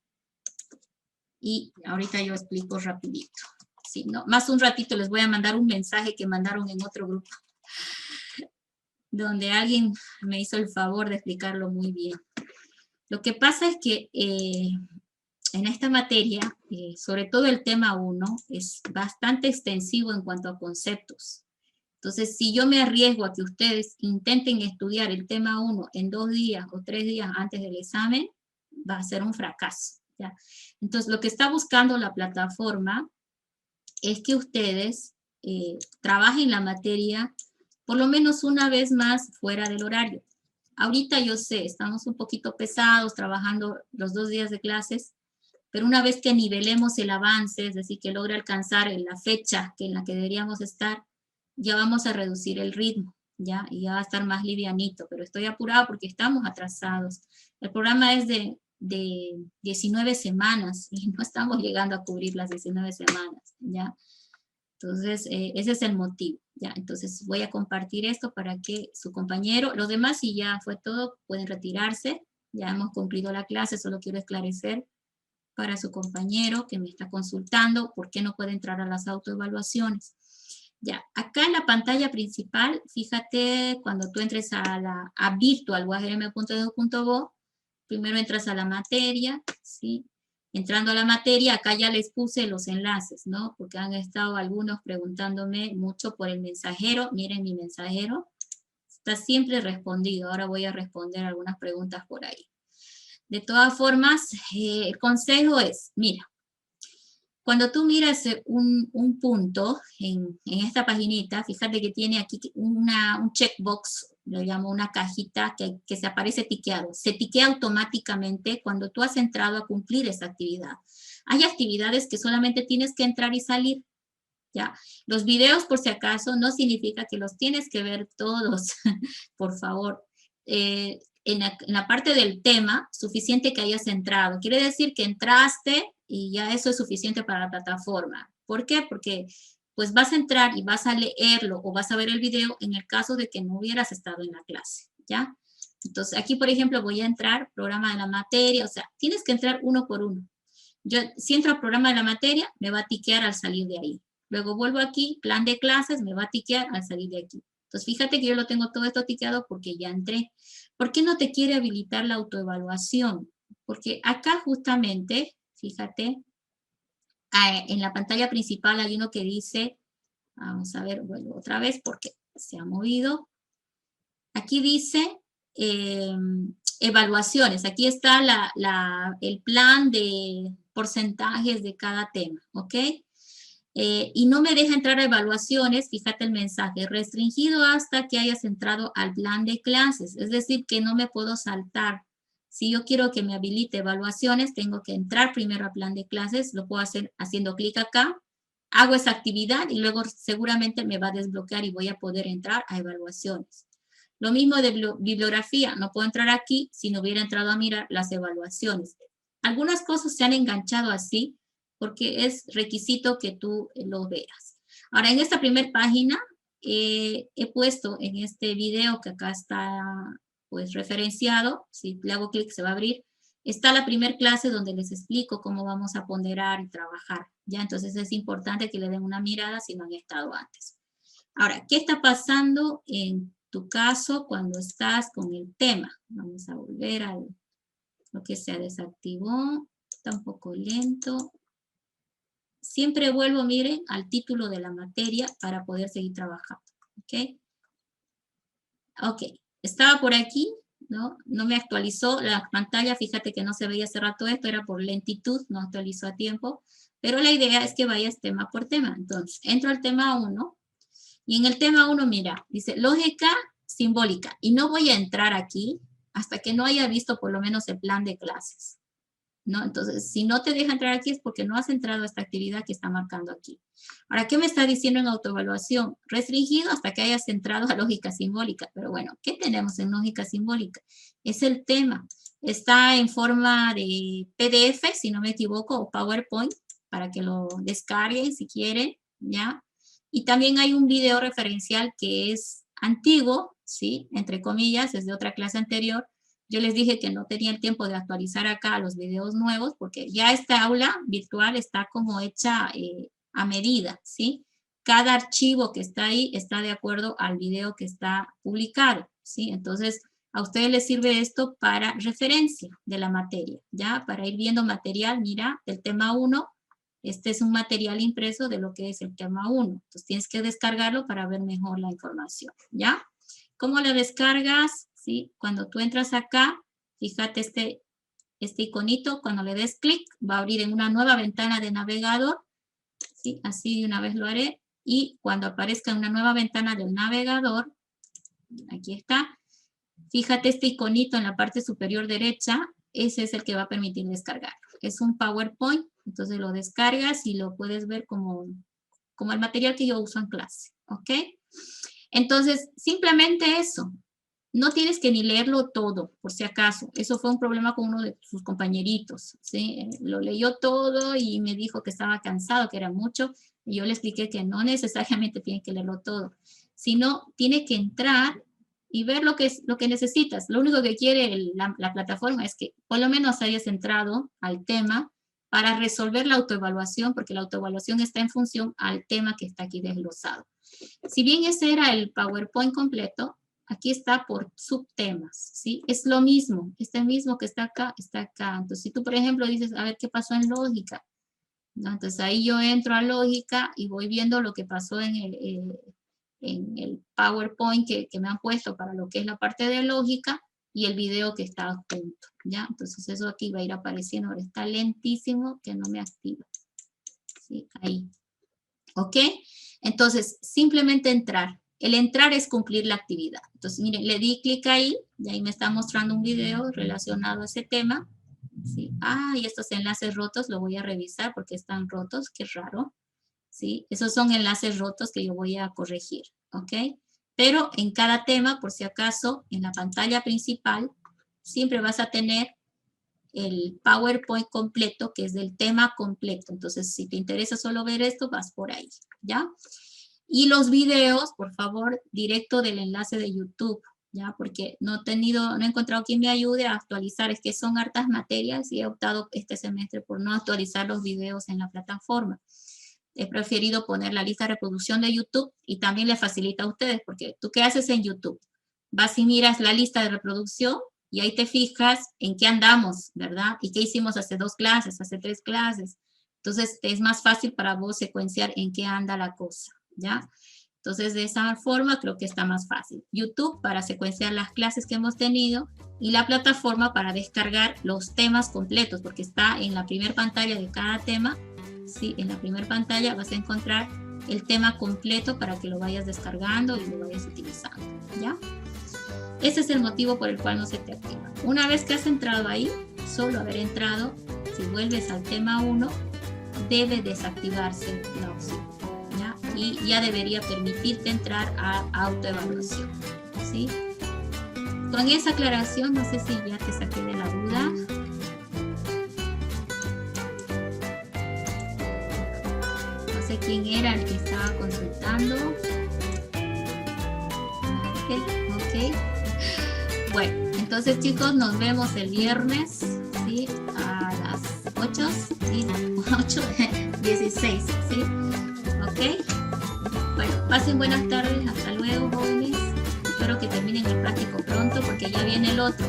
y ahorita yo explico rapidito. Sí, no, más un ratito les voy a mandar un mensaje que mandaron en otro grupo, donde alguien me hizo el favor de explicarlo muy bien. Lo que pasa es que en esta materia, sobre todo el tema 1, es bastante extensivo en cuanto a conceptos. Entonces, si yo me arriesgo a que ustedes intenten estudiar el tema 1 en 2 días o 3 días antes del examen, va a ser un fracaso, ¿ya? Entonces, lo que está buscando la plataforma es que ustedes trabajen la materia por lo menos una vez más fuera del horario. Ahorita yo sé, estamos un poquito pesados trabajando los 2 días de clases, pero una vez que nivelemos el avance, es decir, que logre alcanzar la fecha en la que deberíamos estar, ya vamos a reducir el ritmo, ¿ya? Y ya va a estar más livianito, pero estoy apurado porque estamos atrasados. El programa es de 19 semanas y no estamos llegando a cubrir las 19 semanas, ¿ya? Entonces, ese es el motivo, ¿ya? Entonces, voy a compartir esto para que su compañero, los demás, si ya fue todo, pueden retirarse. Ya hemos cumplido la clase, solo quiero esclarecer para su compañero que me está consultando por qué no puede entrar a las autoevaluaciones. Ya, acá en la pantalla principal, fíjate, cuando tú entres a virtual.uagrm.edu.bo, primero entras a la materia, ¿sí? Entrando a la materia, acá ya les puse los enlaces, ¿no? Porque han estado algunos preguntándome mucho por el mensajero. Miren mi mensajero, está siempre respondido. Ahora voy a responder algunas preguntas por ahí. De todas formas, el consejo es, mira, cuando tú miras un punto en esta paginita, fíjate que tiene aquí un checkbox, lo llamo una cajita que se aparece tiqueado. Se tiquea automáticamente cuando tú has entrado a cumplir esa actividad. Hay actividades que solamente tienes que entrar y salir, ¿ya? Los videos, por si acaso, no significa que los tienes que ver todos, por favor. En la parte del tema, suficiente que hayas entrado. Quiere decir que entraste y ya eso es suficiente para la plataforma. ¿Por qué? Porque pues vas a entrar y vas a leerlo o vas a ver el video en el caso de que no hubieras estado en la clase, ¿ya? Entonces, aquí, por ejemplo, voy a entrar, programa de la materia, o sea, tienes que entrar uno por uno. Yo, si entro al programa de la materia, me va a tiquear al salir de ahí. Luego vuelvo aquí, plan de clases, me va a tiquear al salir de aquí. Entonces, fíjate que yo lo tengo todo esto tiqueado porque ya entré. ¿Por qué no te quiere habilitar la autoevaluación? Porque acá justamente, fíjate, en la pantalla principal hay uno que dice, vamos a ver, vuelvo otra vez porque se ha movido. Aquí dice evaluaciones. Aquí está el plan de porcentajes de cada tema, ¿ok? Y no me deja entrar a evaluaciones, fíjate el mensaje, restringido hasta que hayas entrado al plan de clases, es decir, que no me puedo saltar. Si yo quiero que me habilite evaluaciones, tengo que entrar primero al plan de clases, lo puedo hacer haciendo clic acá, hago esa actividad y luego seguramente me va a desbloquear y voy a poder entrar a evaluaciones. Lo mismo de bibliografía, no puedo entrar aquí si no hubiera entrado a mirar las evaluaciones. Algunas cosas se han enganchado así, porque es requisito que tú lo veas. Ahora, en esta primera página, he puesto en este video que acá está pues referenciado, si le hago clic se va a abrir, está la primera clase donde les explico cómo vamos a ponderar y trabajar, ¿ya? Entonces es importante que le den una mirada si no han estado antes. Ahora, ¿qué está pasando en tu caso cuando estás con el tema? Vamos a volver a lo que se desactivó, está un poco lento. Siempre vuelvo, miren, al título de la materia para poder seguir trabajando, ¿ok? Ok, estaba por aquí, ¿no? No me actualizó la pantalla, fíjate que no se veía hace rato esto, era por lentitud, no actualizó a tiempo, pero la idea es que vayas tema por tema. Entonces, entro al tema 1, y en el tema 1, mira, dice lógica simbólica, y no voy a entrar aquí hasta que no haya visto por lo menos el plan de clases, ¿no? Entonces, si no te deja entrar aquí es porque no has entrado a esta actividad que está marcando aquí. Ahora, ¿qué me está diciendo en autoevaluación? Restringido hasta que hayas entrado a lógica simbólica. Pero bueno, ¿qué tenemos en lógica simbólica? Es el tema. Está en forma de PDF, si no me equivoco, o PowerPoint, para que lo descarguen si quieren, ¿ya? Y también hay un video referencial que es antiguo, ¿sí? Entre comillas, es de otra clase anterior. Yo les dije que no tenía el tiempo de actualizar acá los videos nuevos porque ya esta aula virtual está como hecha a medida, ¿sí? Cada archivo que está ahí está de acuerdo al video que está publicado, ¿sí? Entonces, a ustedes les sirve esto para referencia de la materia, ¿ya? Para ir viendo material, mira, del tema 1, este es un material impreso de lo que es el tema 1. Entonces, tienes que descargarlo para ver mejor la información, ¿ya? ¿Cómo la descargas? ¿Sí? Cuando tú entras acá, fíjate este iconito, cuando le des clic, va a abrir en una nueva ventana de navegador, ¿sí? Así de una vez lo haré, y cuando aparezca una nueva ventana del navegador, aquí está, fíjate este iconito en la parte superior derecha, ese es el que va a permitir descargarlo. Es un PowerPoint, entonces lo descargas y lo puedes ver como el material que yo uso en clase, ¿ok? Entonces, simplemente eso. No tienes que ni leerlo todo, por si acaso. Eso fue un problema con uno de sus compañeritos, ¿sí? Lo leyó todo y me dijo que estaba cansado, que era mucho. Y yo le expliqué que no necesariamente tiene que leerlo todo, sino tiene que entrar y ver lo que necesitas. Lo único que quiere la plataforma es que por lo menos hayas entrado al tema para resolver la autoevaluación, porque la autoevaluación está en función al tema que está aquí desglosado. Si bien ese era el PowerPoint completo, aquí está por subtemas, ¿sí? Es lo mismo, este mismo que está acá. Entonces, si tú, por ejemplo, dices, a ver, ¿qué pasó en lógica? ¿No? Entonces, ahí yo entro a lógica y voy viendo lo que pasó en el PowerPoint que me han puesto para lo que es la parte de lógica y el video que está adjunto, ¿ya? Entonces, eso aquí va a ir apareciendo. Ahora está lentísimo que no me activa. ¿Sí? Ahí. ¿Ok? Entonces, simplemente entrar. El entrar es cumplir la actividad. Entonces, miren, le di clic ahí, y ahí me está mostrando un video relacionado a ese tema. ¿Sí? Ah, y estos enlaces rotos lo voy a revisar porque están rotos, qué raro. ¿Sí? Esos son enlaces rotos que yo voy a corregir, ¿ok? Pero en cada tema, por si acaso, en la pantalla principal, siempre vas a tener el PowerPoint completo, que es del tema completo. Entonces, si te interesa solo ver esto, vas por ahí, ¿ya? Y los videos, por favor, directo del enlace de YouTube, ¿ya? Porque no he encontrado quien me ayude a actualizar, es que son hartas materias y he optado este semestre por no actualizar los videos en la plataforma. He preferido poner la lista de reproducción de YouTube y también les facilita a ustedes, porque ¿tú qué haces en YouTube? Vas y miras la lista de reproducción y ahí te fijas en qué andamos, ¿verdad? Y qué hicimos hace 2 clases, hace 3 clases. Entonces, es más fácil para vos secuenciar en qué anda la cosa, ¿ya? Entonces, de esa forma creo que está más fácil. YouTube para secuenciar las clases que hemos tenido y la plataforma para descargar los temas completos, porque está en la primera pantalla de cada tema. Sí, en la primera pantalla vas a encontrar el tema completo para que lo vayas descargando y lo vayas utilizando, ¿ya? Ese es el motivo por el cual no se te activa. Una vez que has entrado ahí, solo haber entrado, si vuelves al tema 1, debe desactivarse la opción, ¿ya? Y ya debería permitirte entrar a autoevaluación, ¿sí? Con esa aclaración, no sé si ya te saqué de la duda. No sé quién era el que estaba consultando. Ok. Bueno, entonces chicos, nos vemos el viernes, ¿sí? A las 8, ¿sí? 8:16, ¿sí? Ok. Bueno, pasen buenas tardes, hasta luego, jóvenes. Espero que terminen el práctico pronto porque ya viene el otro.